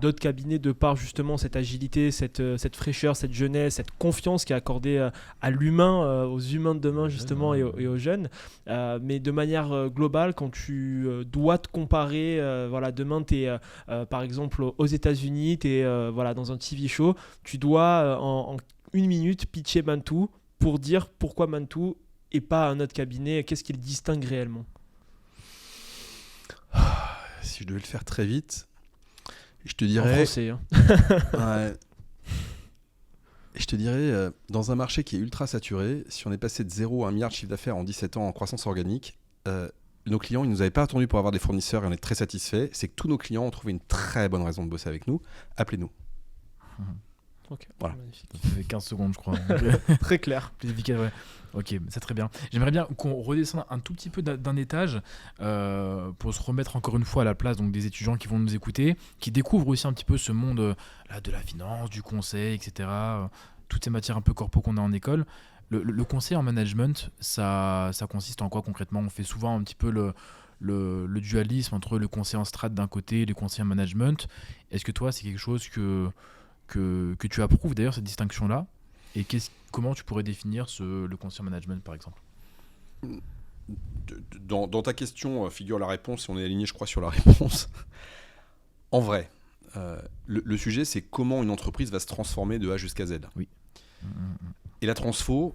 d'autres cabinets de par justement cette agilité, cette fraîcheur, cette jeunesse, cette confiance qui est accordée à l'humain, aux humains de demain justement et aux jeunes. Mais de manière globale, quand tu dois te comparer, demain tu es par exemple aux États-Unis, tu es dans un TV show, tu dois en 1 minute pitcher Mantoux pour dire pourquoi Mantoux et pas un autre cabinet, qu'est-ce qui le distingue réellement ? Si je devais le faire très vite, je te En dirais. français, hein. Ouais. Je te dirais, dans un marché qui est ultra saturé, si on est passé de 0 à 1 milliard de chiffre d'affaires en 17 ans en croissance organique, nos clients, ils ne nous avaient pas attendu pour avoir des fournisseurs et on est très satisfaits. C'est que tous nos clients ont trouvé une très bonne raison de bosser avec nous. Appelez-nous. Ok, Voilà. magnifique. Ça fait 15 secondes, je crois. Très clair. Plus efficace, ouais. Ok, c'est très bien. J'aimerais bien qu'on redescende un tout petit peu d'un étage pour se remettre encore une fois à la place donc, des étudiants qui vont nous écouter, qui découvrent aussi un petit peu ce monde là, de la finance, du conseil, etc. Toutes ces matières un peu corpo qu'on a en école. Le conseil en management, ça consiste en quoi concrètement ? On fait souvent un petit peu le dualisme entre le conseil en strat d'un côté et le conseil en management. Est-ce que toi, c'est quelque chose que tu approuves d'ailleurs, cette distinction-là ? Et comment tu pourrais définir le conseil en management, par exemple ? Dans ta question figure la réponse, si on est aligné, je crois, sur la réponse. En vrai, le sujet, c'est comment une entreprise va se transformer de A jusqu'à Z. Oui. Et la transfo,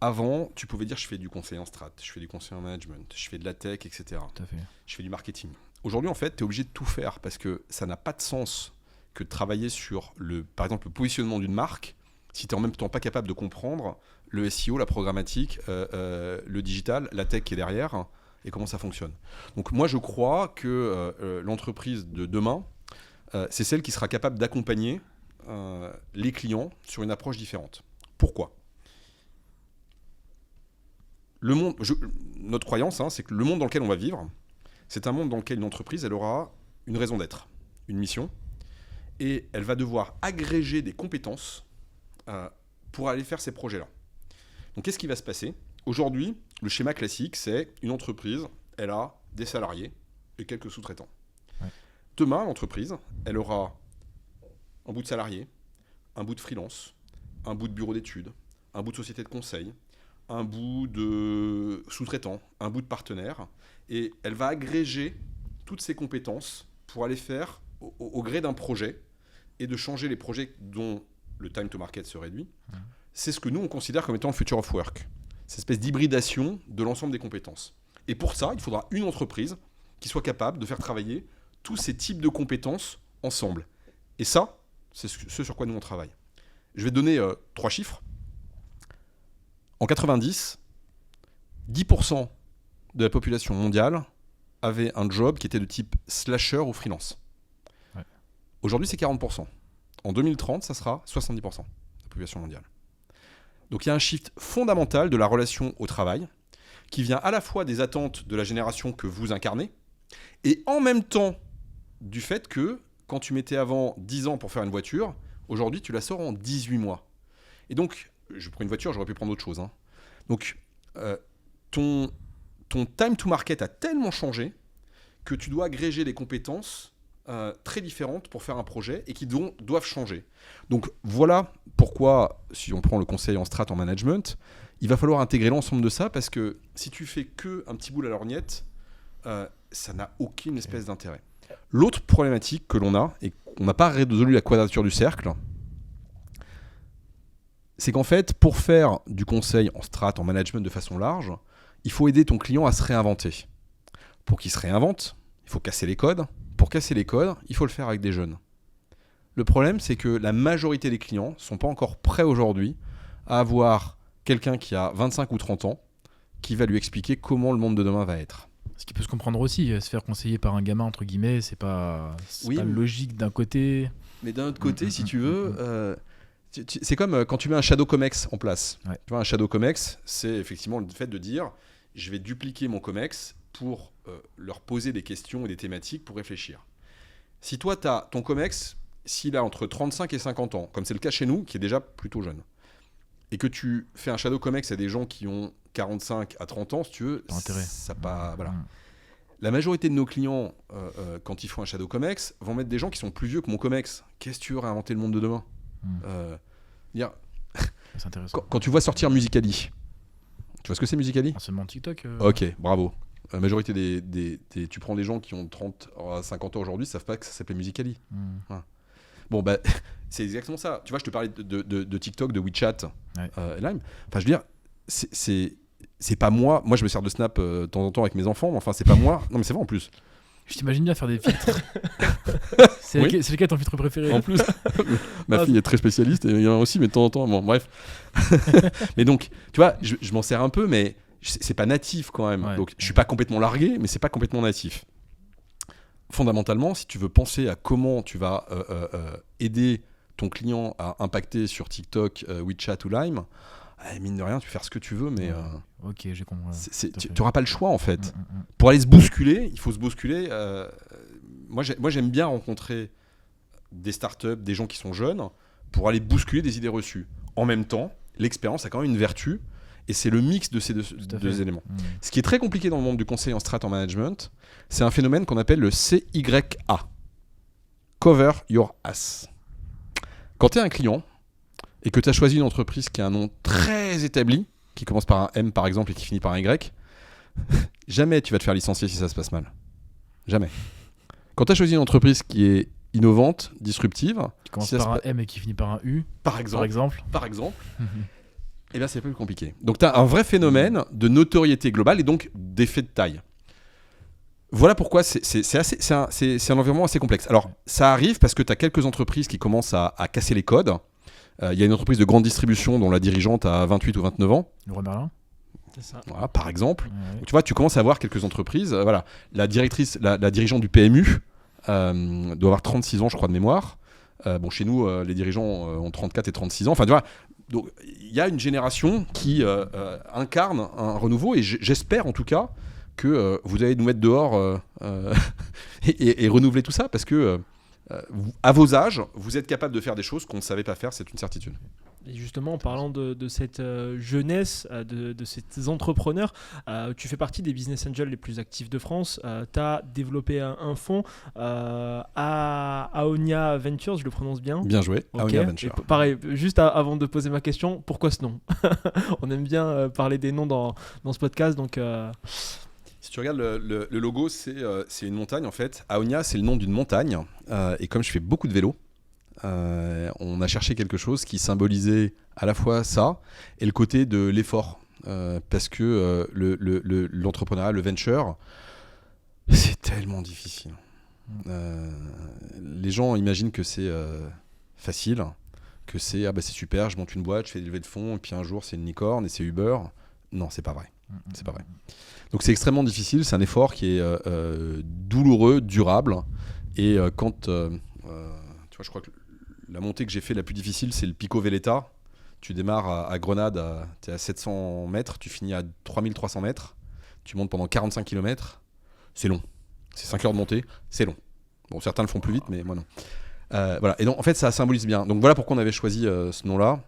avant, tu pouvais dire je fais du conseil en strat, je fais du conseil en management, je fais de la tech, etc. Tout à fait. Je fais du marketing. Aujourd'hui, en fait, tu es obligé de tout faire parce que ça n'a pas de sens que de travailler sur, par exemple, le positionnement d'une marque si tu n'es en même temps pas capable de comprendre le SEO, la programmatique, le digital, la tech qui est derrière et comment ça fonctionne. Donc moi, je crois que l'entreprise de demain, c'est celle qui sera capable d'accompagner les clients sur une approche différente. Pourquoi ? Notre croyance, c'est que le monde dans lequel on va vivre, c'est un monde dans lequel une entreprise, elle aura une raison d'être, une mission, et elle va devoir agréger des compétences pour aller faire ces projets-là. Donc qu'est-ce qui va se passer ? Aujourd'hui, le schéma classique, c'est une entreprise, elle a des salariés et quelques sous-traitants. Ouais. Demain, l'entreprise, elle aura un bout de salariés, un bout de freelance, un bout de bureau d'études, un bout de société de conseil, un bout de sous-traitants, un bout de partenaires, et elle va agréger toutes ces compétences pour aller faire au gré d'un projet et de changer les projets dont le time to market se réduit. C'est ce que nous, on considère comme étant le future of work. Cette espèce d'hybridation de l'ensemble des compétences. Et pour ça, il faudra une entreprise qui soit capable de faire travailler tous ces types de compétences ensemble. Et ça, c'est ce sur quoi nous, on travaille. Je vais te donner 3 chiffres. En 90, 10% de la population mondiale avait un job qui était de type slasher ou freelance. Ouais. Aujourd'hui, c'est 40%. En 2030, ça sera 70% de la population mondiale. Donc il y a un shift fondamental de la relation au travail qui vient à la fois des attentes de la génération que vous incarnez, et en même temps du fait que quand tu mettais avant 10 ans pour faire une voiture, aujourd'hui tu la sors en 18 mois. Et donc, je prends une voiture, j'aurais pu prendre autre chose. Hein. Donc, ton time to market a tellement changé que tu dois agréger des compétences très différentes pour faire un projet et qui doivent changer. Donc voilà pourquoi, si on prend le conseil en strat en management, il va falloir intégrer l'ensemble de ça parce que si tu fais que un petit bout à la lorgnette, ça n'a aucune espèce d'intérêt. L'autre problématique que l'on a, et qu'on n'a pas résolu la quadrature du cercle, c'est qu'en fait, pour faire du conseil en strat, en management de façon large, il faut aider ton client à se réinventer. Pour qu'il se réinvente, il faut casser les codes. Pour casser les codes, il faut le faire avec des jeunes. Le problème, c'est que la majorité des clients ne sont pas encore prêts aujourd'hui à avoir quelqu'un qui a 25 ou 30 ans qui va lui expliquer comment le monde de demain va être. Ce qui peut se comprendre aussi, se faire conseiller par un gamin, entre guillemets, c'est pas logique d'un côté. Mais d'un autre côté, si tu veux, c'est comme quand tu mets un shadow comex en place. Ouais. Tu vois, un shadow comex, c'est effectivement le fait de dire je vais dupliquer mon comex pour leur poser des questions et des thématiques pour réfléchir. Si toi, tu as ton comex, s'il a entre 35 et 50 ans, comme c'est le cas chez nous, qui est déjà plutôt jeune, et que tu fais un shadow comex à des gens qui ont 45 à 30 ans, si tu veux, ça pas... Voilà. La majorité de nos clients, quand ils font un shadow comex, vont mettre des gens qui sont plus vieux que mon comex. Qu'est-ce que tu veux réinventer le monde de demain ? C'est intéressant. Quand tu vois sortir Musical.ly, tu vois ce que c'est Musical.ly ? Seulement TikTok. Ok, bravo. La majorité tu prends des gens qui ont 30 à 50 ans aujourd'hui, ils savent pas que ça s'appelait Musical.ly. Ouais. Bon, bah, c'est exactement ça. Tu vois, je te parlais de TikTok, de WeChat, Lime. Enfin, je veux dire, c'est pas moi. Moi, je me sers de Snap de temps en temps avec mes enfants, mais enfin, c'est pas moi. Non, mais c'est vrai en plus. Je t'imagine bien faire des filtres. C'est lequel ton filtre préféré ? En plus, ma fille est très spécialiste et il y en a aussi, mais de temps en temps, bon, bref. Mais donc, tu vois, je m'en sers un peu, mais c'est pas natif quand même. Donc, je suis pas complètement largué, mais c'est pas complètement natif. Fondamentalement, si tu veux penser à comment tu vas aider ton client à impacter sur TikTok, WeChat ou Lime, mine de rien, tu peux faire ce que tu veux, mais ok, j'ai compris. Tu n'auras pas le choix en fait. Pour aller se bousculer, il faut se bousculer. Moi, j'aime bien rencontrer des startups, des gens qui sont jeunes, pour aller bousculer des idées reçues. En même temps, l'expérience a quand même une vertu, et c'est le mix de ces deux éléments. Ce qui est très compliqué dans le monde du conseil en strat en management, c'est un phénomène qu'on appelle le CYA. Cover your ass. Quand tu es un client, et que tu as choisi une entreprise qui a un nom très établi, qui commence par un M par exemple et qui finit par un Y, jamais tu vas te faire licencier si ça se passe mal. Jamais. Quand tu as choisi une entreprise qui est innovante, disruptive, qui commence par un M et qui finit par un U, par exemple. Eh bien c'est plus compliqué. Donc tu as un vrai phénomène de notoriété globale et donc d'effet de taille. Voilà pourquoi c'est un environnement assez complexe. Alors ça arrive parce que tu as quelques entreprises qui commencent à casser les codes. Il y a une entreprise de grande distribution dont la dirigeante a 28 ou 29 ans. Leroy Merlin. C'est ça. Voilà, par exemple. Ouais. Donc, tu vois, tu commences à avoir quelques entreprises. Voilà. La dirigeante du PMU doit avoir 36 ans, je crois, de mémoire. Bon, chez nous, les dirigeants ont 34 et 36 ans. Enfin, tu vois, donc il y a une génération qui incarne un renouveau et j'espère en tout cas que vous allez nous mettre dehors et renouveler tout ça parce que à vos âges, vous êtes capable de faire des choses qu'on ne savait pas faire, c'est une certitude. Et justement, en parlant de cette jeunesse, de ces entrepreneurs, tu fais partie des business angels les plus actifs de France. Tu as développé un fonds Aonia Ventures, je le prononce bien. Bien joué, Okay. Aonia Ventures. Et pareil, juste avant de poser ma question, pourquoi ce nom ? On aime bien parler des noms dans ce podcast, donc... Si tu regardes le logo, c'est une montagne en fait. Aonia, c'est le nom d'une montagne. Et comme je fais beaucoup de vélo, on a cherché quelque chose qui symbolisait à la fois ça et le côté de l'effort. Parce que l'entrepreneuriat, le venture, c'est tellement difficile. Les gens imaginent que c'est facile, que c'est c'est super, je monte une boîte, je fais des levées de fonds, et puis un jour c'est une licorne et c'est Uber. Non, c'est pas vrai. C'est pas vrai. Donc c'est extrêmement difficile, c'est un effort qui est douloureux, durable. Et quand tu vois, je crois que la montée que j'ai fait la plus difficile, c'est le Pico Veleta. Tu démarres à Grenade, tu es à 700 mètres, tu finis à 3300 mètres, tu montes pendant 45 km, c'est long. C'est 5 heures de montée, c'est long. Bon, certains le font plus vite, mais moi non. Voilà. Et donc, en fait, ça symbolise bien. Donc voilà pourquoi on avait choisi ce nom-là.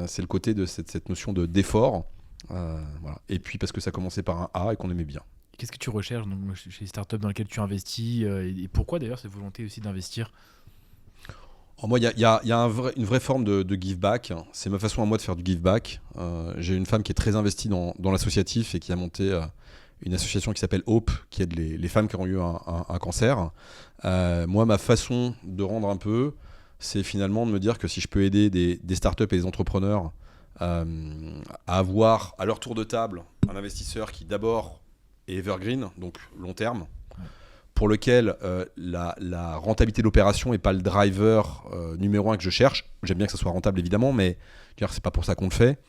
C'est le côté de cette notion d'effort. Voilà. Et puis parce que ça commençait par un A et qu'on aimait bien. Qu'est-ce que tu recherches donc, chez les startups dans lesquelles tu investis et pourquoi d'ailleurs cette volonté aussi d'investir? Moi, il y a une vraie forme de give back. C'est ma façon à moi de faire du give back. J'ai une femme qui est très investie dans l'associatif et qui a monté une association qui s'appelle Hope, qui aide les femmes qui ont eu un cancer. Moi, ma façon de rendre un peu, c'est finalement de me dire que si je peux aider des startups et des entrepreneurs à avoir à leur tour de table un investisseur qui d'abord est evergreen, donc long terme, pour lequel la rentabilité de l'opération n'est pas le driver numéro 1 que je cherche. J'aime bien que ça soit rentable évidemment, mais c'est pas pour ça qu'on le fait.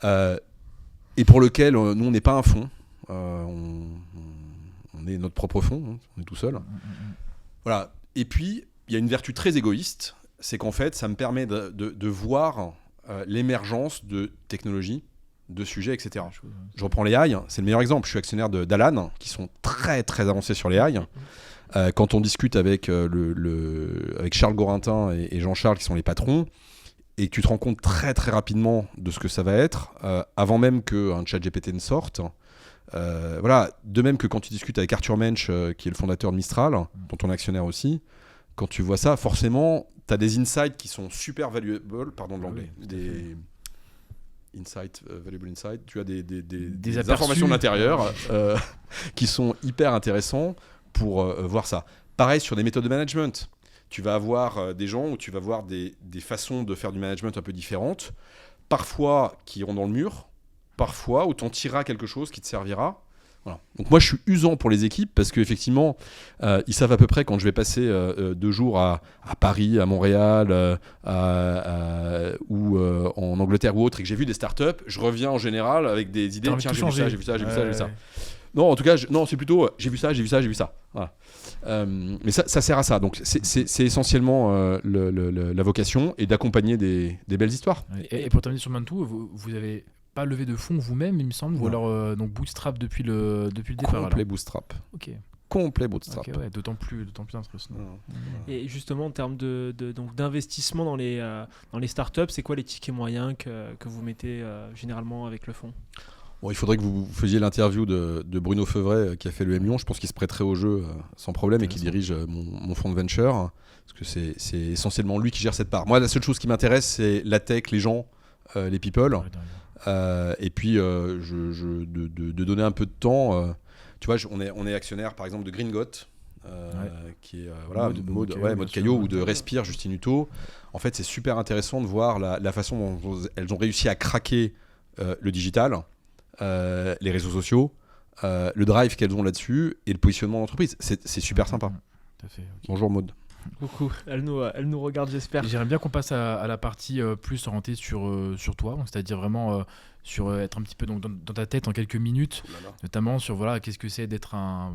Et pour lequel nous on n'est pas un fonds, on est notre propre fonds, hein, on est tout seul. Voilà. Et puis il y a une vertu très égoïste, c'est qu'en fait ça me permet de voir l'émergence de technologies, de sujets, etc. Je reprends les AI, c'est le meilleur exemple. Je suis actionnaire d'Alan, qui sont très très avancés sur les AI. Quand on discute avec, avec Charles Gorintin et Jean-Charles, qui sont les patrons, et que tu te rends compte très très rapidement de ce que ça va être, avant même qu'un chat GPT ne sorte. Voilà. De même que quand tu discutes avec Arthur Mensch, qui est le fondateur de Mistral, dont on est actionnaire aussi, quand tu vois ça, forcément, tu as des insights qui sont super valuable, pardon de l'anglais, valuable insight, tu as des informations de l'intérieur qui sont hyper intéressants pour voir ça. Pareil sur des méthodes de management. Tu vas avoir des gens où tu vas voir des façons de faire du management un peu différentes, parfois qui iront dans le mur, parfois où tu en tireras quelque chose qui te servira. Voilà. Donc moi je suis usant pour les équipes parce qu'effectivement ils savent à peu près quand je vais passer 2 jours à Paris, à Montréal ou en Angleterre ou autre et que j'ai vu des startups, je reviens en général avec des idées, tiens j'ai vu ça. Non, en tout cas, c'est plutôt j'ai vu ça. Voilà. Mais ça sert à ça. Donc c'est essentiellement la vocation et d'accompagner des belles histoires. Et pour terminer sur Mantou, vous avez pas levé de fonds vous-même, il me semble, ou alors donc bootstrap depuis le départ. Complet bootstrap. Ok. Complet bootstrap. Okay, ouais, d'autant plus intéressant. Et justement en termes donc d'investissement dans les startups, c'est quoi les tickets moyens que vous mettez généralement avec le fonds? Bon, il faudrait que vous faisiez l'interview de Bruno Feuvret qui a fait le M Lyon. Je pense qu'il se prêterait au jeu sans problème et qui dirige mon fonds de venture. Parce que c'est essentiellement lui qui gère cette part. Moi, la seule chose qui m'intéresse, c'est la tech, les gens, les people. Et puis, de donner un peu de temps. Tu vois, on est actionnaire, par exemple, de Gringot, qui est Mode Caillot, ou de Respire, Justine Hutto. En fait, c'est super intéressant de voir la façon dont elles ont réussi à craquer le digital. Les réseaux sociaux, le drive qu'elles ont là-dessus et le positionnement d'entreprise. C'est super sympa. Tout à fait, okay. Bonjour Maud. Coucou, elle nous regarde, j'espère. J'aimerais bien qu'on passe à la partie plus orientée sur toi, c'est-à-dire vraiment sur être un petit peu dans ta tête en quelques minutes, notamment sur qu'est-ce que c'est d'être un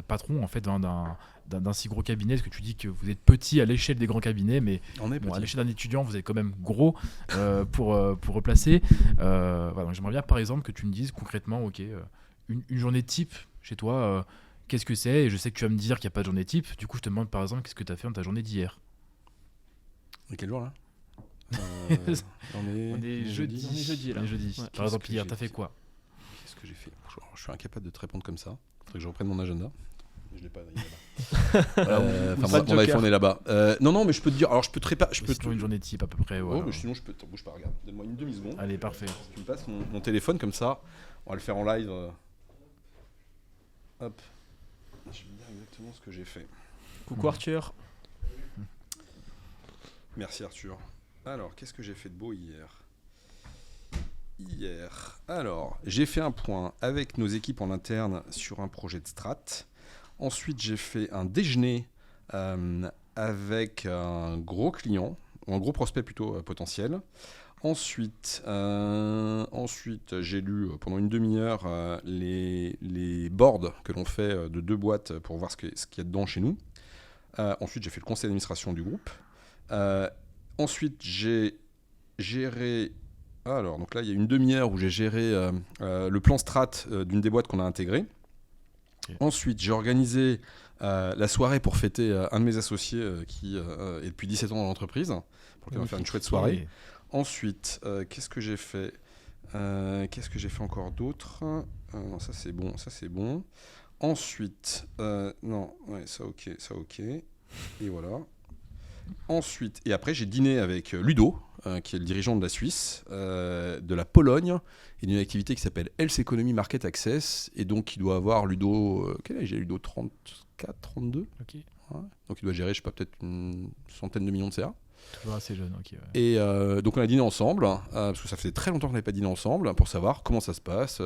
patron en fait d'un si gros cabinet. Parce que tu dis que vous êtes petit à l'échelle des grands cabinets, mais à l'échelle d'un étudiant, vous êtes quand même gros pour replacer. Donc j'aimerais bien par exemple que tu me dises concrètement, une journée type chez toi. Qu'est-ce que c'est? Et je sais que tu vas me dire qu'il n'y a pas de journée type. Du coup, je te demande par exemple, qu'est-ce que tu as fait dans ta journée d'hier? Et quel jour là? On est jeudi. Là. Ouais. Par exemple, hier, tu as fait quoi? Qu'est-ce que j'ai fait? Je suis incapable de te répondre comme ça. Il faudrait que je reprenne mon agenda. Je l'ai pas, il est là-bas. Mon iPhone est là-bas. Non, mais je peux te dire. Alors, je peux une journée type à peu près. Ouais. Mais sinon, bouge pas, regarde. Donne-moi une demi-seconde. Allez, parfait. Tu me passes mon téléphone comme ça. On va le faire en live. Hop. Je vais te dire exactement ce que j'ai fait. Coucou Arthur. Merci Arthur. Alors, qu'est-ce que j'ai fait de beau hier? Alors, j'ai fait un point avec nos équipes en interne sur un projet de strat. Ensuite, j'ai fait un déjeuner avec un gros client, ou un gros prospect plutôt potentiel. Ensuite, j'ai lu pendant une demi-heure les boards que l'on fait de 2 boîtes pour voir ce qu'il y a dedans chez nous. Ensuite, j'ai fait le conseil d'administration du groupe. Ensuite, j'ai géré Alors, donc là, il y a une demi-heure où j'ai géré le plan strat d'une des boîtes qu'on a intégrées. Ok. Ensuite, j'ai organisé la soirée pour fêter un de mes associés qui est depuis 17 ans dans l'entreprise, pour lequel on va faire une chouette soirée. Et- Ensuite, qu'est-ce que j'ai fait encore d'autre Non, ça c'est bon. Ensuite, non, ouais, ça ok. Et voilà. Ensuite, et après, j'ai dîné avec Ludo, qui est le dirigeant de la Suisse, de la Pologne, et d'une activité qui s'appelle Health Economy Market Access, et donc il doit avoir Ludo, quel âge il a Ludo 34, 32 Ok. ouais. Donc il doit gérer, je sais pas, peut-être une centaine de millions de CA. Toujours assez jeune, ok. Ouais. Et donc on a dîné ensemble, parce que ça faisait très longtemps qu'on n'avait pas dîné ensemble, pour savoir comment ça se passe,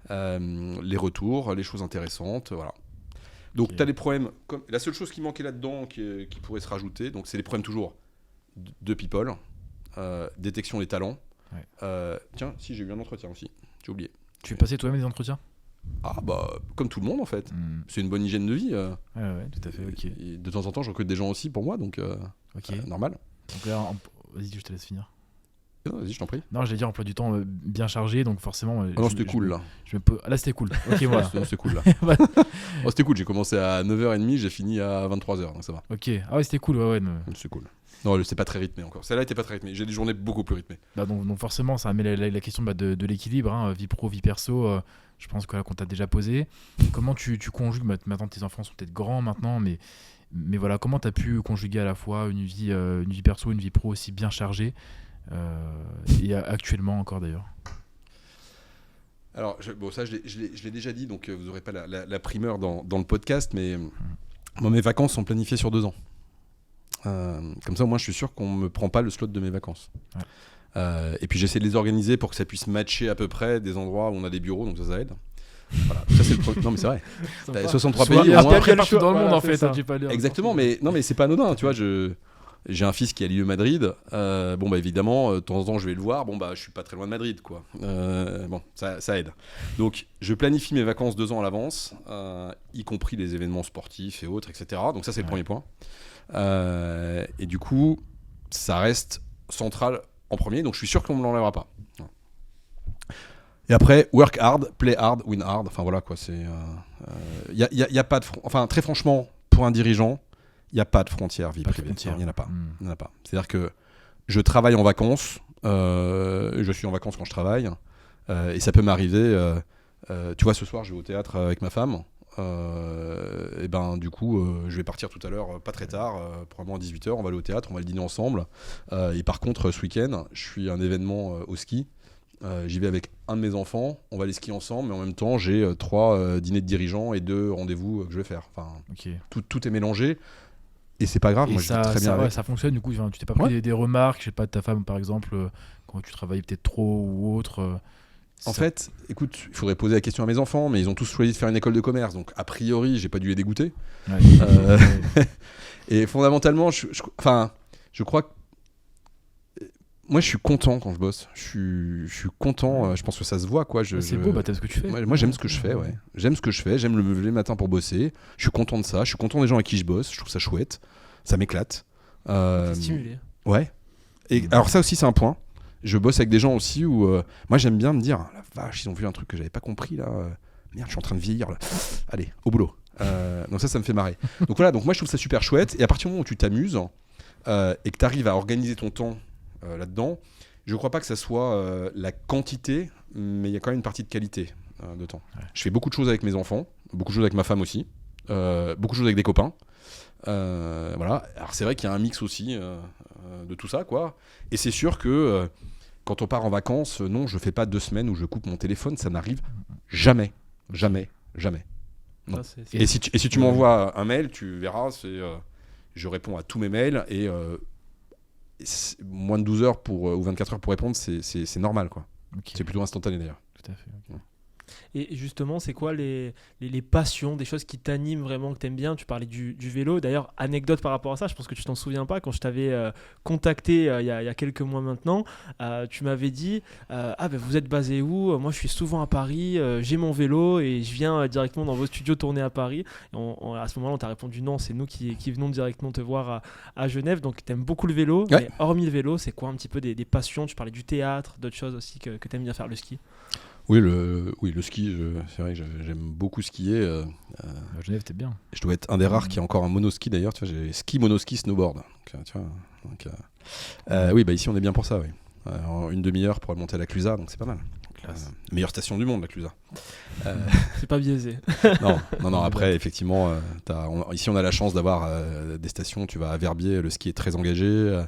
les retours, les choses intéressantes, voilà. Donc Ok. tu as les problèmes, la seule chose qui manquait là-dedans, qui pourrait se rajouter, donc c'est les problèmes toujours de people, détection des talents. Ouais. Tiens, si j'ai eu un entretien aussi, j'ai oublié. Tu fais passer toi-même des entretiens? Ah bah, comme tout le monde en fait, Hmm. c'est une bonne hygiène de vie. Ouais, tout à fait, ok. Et de temps en temps, je recrute des gens aussi pour moi, donc Ok. normal. Donc là, vas-y, je te laisse finir. Non, vas-y, je t'en prie. Non, j'allais dire emploi du temps bien chargé, donc forcément. Ah non, c'était cool là. Là, c'était cool. Ok, voilà. Non, c'était cool là. Ouais. Oh, c'était cool, j'ai commencé à 9h30, j'ai fini à 23h, donc ça va. Ok. Ah ouais, c'était cool. Ouais. C'est cool. Non, c'est pas très rythmé encore. Celle-là était pas très rythmée. J'ai des journées beaucoup plus rythmées. Bah, donc forcément, ça met la question de l'équilibre, hein, vie pro, vie perso. Je pense qu'on t'a déjà posé. Comment tu conjugues maintenant, tes enfants sont peut-être grands maintenant, mais voilà, comment tu as pu conjuguer à la fois une vie perso, une vie pro aussi bien chargée, et actuellement encore d'ailleurs. Alors, bon, ça, je l'ai déjà dit, donc vous n'aurez pas la primeur dans le podcast, mais moi, mes vacances sont planifiées sur 2 ans. Comme ça, moi, je suis sûr qu'on ne me prend pas le slot de mes vacances. Ouais. Et puis, j'essaie de les organiser pour que ça puisse matcher à peu près des endroits où on a des bureaux, donc ça aide. Voilà, ça c'est le premier. Non, mais c'est vrai. T'as 63 pays. Soit- au et après, moins. Après, le partout choix, dans le monde voilà, en c'est fait. ça. Tu peux aller Exactement, mais non, mais c'est pas anodin, tu vois. J'ai un fils qui est à l'île de Madrid. Bon, bah évidemment, de temps en temps, je vais le voir. Bon, bah, je suis pas très loin de Madrid, quoi. Bon, ça aide. Donc, je planifie mes vacances 2 ans à l'avance, y compris les événements sportifs et autres, etc. Donc, ça, c'est le premier point. Et du coup, ça reste central en premier. Donc, je suis sûr qu'on me l'enlèvera pas. Et après, work hard, play hard, win hard. Enfin, voilà, quoi. C'est. Y a pas de. Enfin, très franchement, pour un dirigeant, il n'y a pas de frontière vie Pas de privée. frontière. Il n'y en a pas. Hmm. Il n'y en a pas. C'est-à-dire que je travaille en vacances, je suis en vacances quand je travaille, et ça peut m'arriver, tu vois, ce soir je vais au théâtre avec ma femme, et ben du coup je vais partir tout à l'heure, pas très tard, probablement à 18h, on va aller au théâtre, on va le dîner ensemble, et par contre ce week-end, je suis à un événement au ski, j'y vais avec un de mes enfants, on va aller skier ensemble, mais en même temps j'ai 3 dîners de dirigeants et 2 rendez-vous que je vais faire. Enfin, Ok. tout est mélangé. Et c'est pas grave, Et moi je vis très bien ça, ouais, avec. ça fonctionne du coup. Enfin, tu t'es pas pris Ouais. des remarques, je sais pas, de ta femme par exemple, quand tu travaillais peut-être trop ou autre. En fait, écoute, il faudrait poser la question à mes enfants, mais ils ont tous choisi de faire une école de commerce, donc a priori, j'ai pas dû les dégoûter. Ouais. Euh, Et fondamentalement, je crois que moi, je suis content quand je bosse. Je suis content. Je pense que ça se voit, quoi. C'est beau, bah t'aimes ce que tu fais. Moi, j'aime ce que je fais, ouais. J'aime ce que je fais. J'aime me lever le matin pour bosser. Je suis content de ça. Je suis content des gens avec qui je bosse. Je trouve ça chouette. Ça m'éclate. T'es stimulé. Ouais. Et alors ça aussi, c'est un point. Je bosse avec des gens aussi où moi, j'aime bien me dire, la vache, ils ont vu un truc que j'avais pas compris là. Merde, je suis en train de vieillir là. Allez, au boulot. Donc ça me fait marrer. Donc voilà. Donc moi, je trouve ça super chouette. Et à partir du moment où tu t'amuses et que tu arrives à organiser ton temps là-dedans, je crois pas que ça soit la quantité, mais il y a quand même une partie de qualité de temps. Ouais. Je fais beaucoup de choses avec mes enfants, beaucoup de choses avec ma femme aussi, beaucoup de choses avec des copains. Voilà. Alors c'est vrai qu'il y a un mix aussi de tout ça, quoi. Et c'est sûr que quand on part en vacances, non, je fais pas 2 semaines où je coupe mon téléphone, ça n'arrive jamais. Non. Ça, c'est- Et si tu m'envoies un mail, tu verras, je réponds à tous mes mails et moins de 12 heures ou 24 heures pour répondre, c'est normal, quoi. Ok, C'est plutôt instantané d'ailleurs. tout à fait. Ok. Et justement, c'est quoi les passions, des choses qui t'animent vraiment, que t'aimes bien? Tu parlais du vélo. D'ailleurs, anecdote par rapport à ça, je pense que tu t'en souviens pas. Quand je t'avais contacté il y a quelques mois maintenant, tu m'avais dit ah ben vous êtes basé où? Moi, je suis souvent à Paris, j'ai mon vélo et je viens directement dans vos studios tourner à Paris. Et à ce moment-là, on t'a répondu non, c'est nous qui venons directement te voir à Genève. Donc, t'aimes beaucoup le vélo. Ouais. Mais hormis le vélo, c'est quoi un petit peu des passions? Tu parlais du théâtre, d'autres choses aussi que t'aimes bien faire, le ski. Oui, le ski, c'est vrai que j'aime beaucoup skier. À Genève, t'es bien. Je dois être un des rares qui a encore un monoski d'ailleurs. Tu vois, j'ai ski, monoski, snowboard. Tu vois, oui, bah ici on est bien pour ça. Oui. En une demi-heure pour monter à la Clusaz, donc c'est pas mal. Meilleure station du monde, la Clusaz. C'est pas biaisé. Non. Après, effectivement, ici on a la chance d'avoir des stations. Tu vas à Verbier, le ski est très engagé.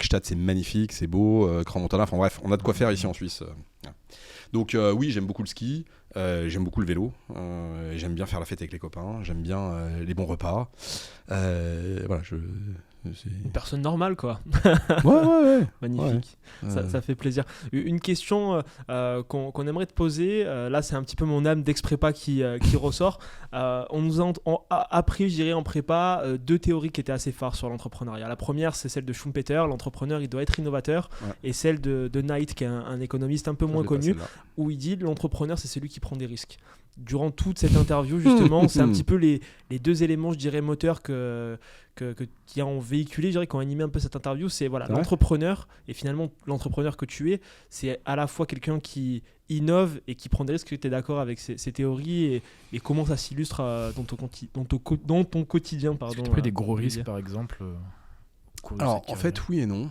Gstaad, c'est magnifique, c'est beau. Crans-Montana, enfin bref, on a de quoi faire ici en Suisse. Donc oui, j'aime beaucoup le ski, j'aime beaucoup le vélo, j'aime bien faire la fête avec les copains, j'aime bien les bons repas. Voilà, c'est... Une personne normale, quoi. Ouais. Magnifique. Ouais. Ça fait plaisir. Une question qu'on aimerait te poser, là c'est un petit peu mon âme d'ex-prépa qui ressort. On nous a appris, je dirais, en prépa, deux théories qui étaient assez phares sur l'entrepreneuriat. La première, c'est celle de Schumpeter, l'entrepreneur il doit être innovateur, et celle de Knight, qui est un économiste un peu moins connu, où il dit l'entrepreneur c'est celui qui prend des risques. Durant toute cette interview, justement, c'est un petit peu les deux éléments, je dirais, moteurs qui ont véhiculé, je dirais, qui ont animé un peu cette interview. C'est voilà, l'entrepreneur, et finalement l'entrepreneur que tu es, c'est à la fois quelqu'un qui innove et qui prend des risques. Tu es d'accord avec ces théories et comment ça s'illustre dans ton quotidien, pardon. Est-ce que tu as pris des gros risques, par exemple Alors, en fait, oui et non.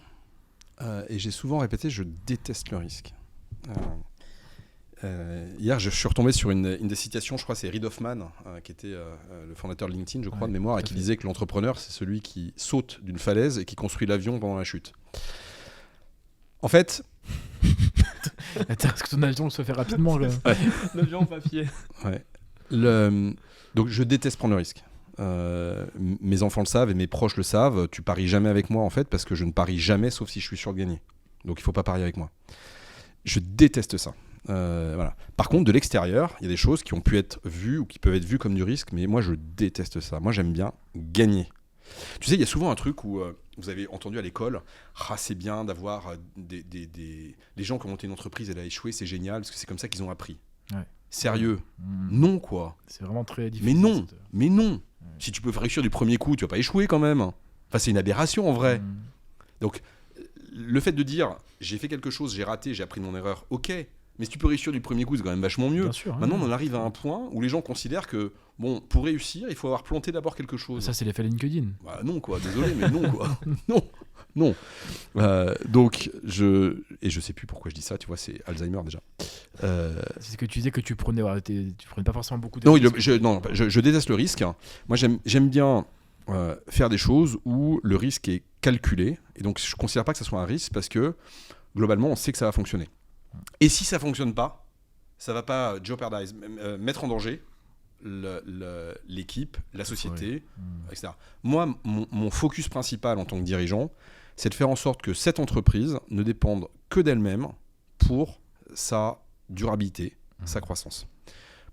Et j'ai souvent répété, je déteste le risque. Hier, je suis retombé sur une des citations, je crois, c'est Reid Hoffman, qui était le fondateur de LinkedIn, je crois, de mémoire, et qui disait que l'entrepreneur, c'est celui qui saute d'une falaise et qui construit l'avion pendant la chute. En fait... Est-ce que ton avion se fait rapidement là? L'avion en papier. Ouais. Donc, je déteste prendre le risque. Mes enfants le savent et mes proches le savent. Tu paries jamais avec moi, en fait, parce que je ne parie jamais, sauf si je suis sûr de gagner. Donc, il faut pas parier avec moi. Je déteste ça. Voilà. Par contre, de l'extérieur, il y a des choses qui ont pu être vues ou qui peuvent être vues comme du risque, mais moi je déteste ça. Moi j'aime bien gagner. Tu sais, il y a souvent un truc où vous avez entendu à l'école, c'est bien d'avoir les gens qui ont monté une entreprise, elle a échoué, c'est génial, parce que c'est comme ça qu'ils ont appris. Ouais. Sérieux? Non, quoi. C'est vraiment très difficile. Mais non. Ouais. Si tu peux réussir du premier coup, tu vas pas échouer quand même. Enfin, c'est une aberration en vrai. Donc, le fait de dire j'ai fait quelque chose, j'ai raté, j'ai appris de mon erreur, ok. Mais si tu peux réussir du premier coup, c'est quand même vachement mieux. Sûr, maintenant, on en arrive à un point où les gens considèrent que, bon, pour réussir, il faut avoir planté d'abord quelque chose. Ça, c'est l'effet LinkedIn. Bah, non, quoi, désolé, mais non, quoi. Non. Donc, je sais plus pourquoi je dis ça, tu vois, c'est Alzheimer déjà. C'est ce que tu disais que tu prenais pas forcément beaucoup de risques. Je déteste le risque. Moi, j'aime bien faire des choses où le risque est calculé. Et donc, je ne considère pas que ça soit un risque parce que, globalement, on sait que ça va fonctionner. Et si ça fonctionne pas, ça va pas jeopardize, mettre en danger l'équipe, la société, etc. Moi, mon focus principal en tant que dirigeant, c'est de faire en sorte que cette entreprise ne dépende que d'elle-même pour sa durabilité, sa croissance.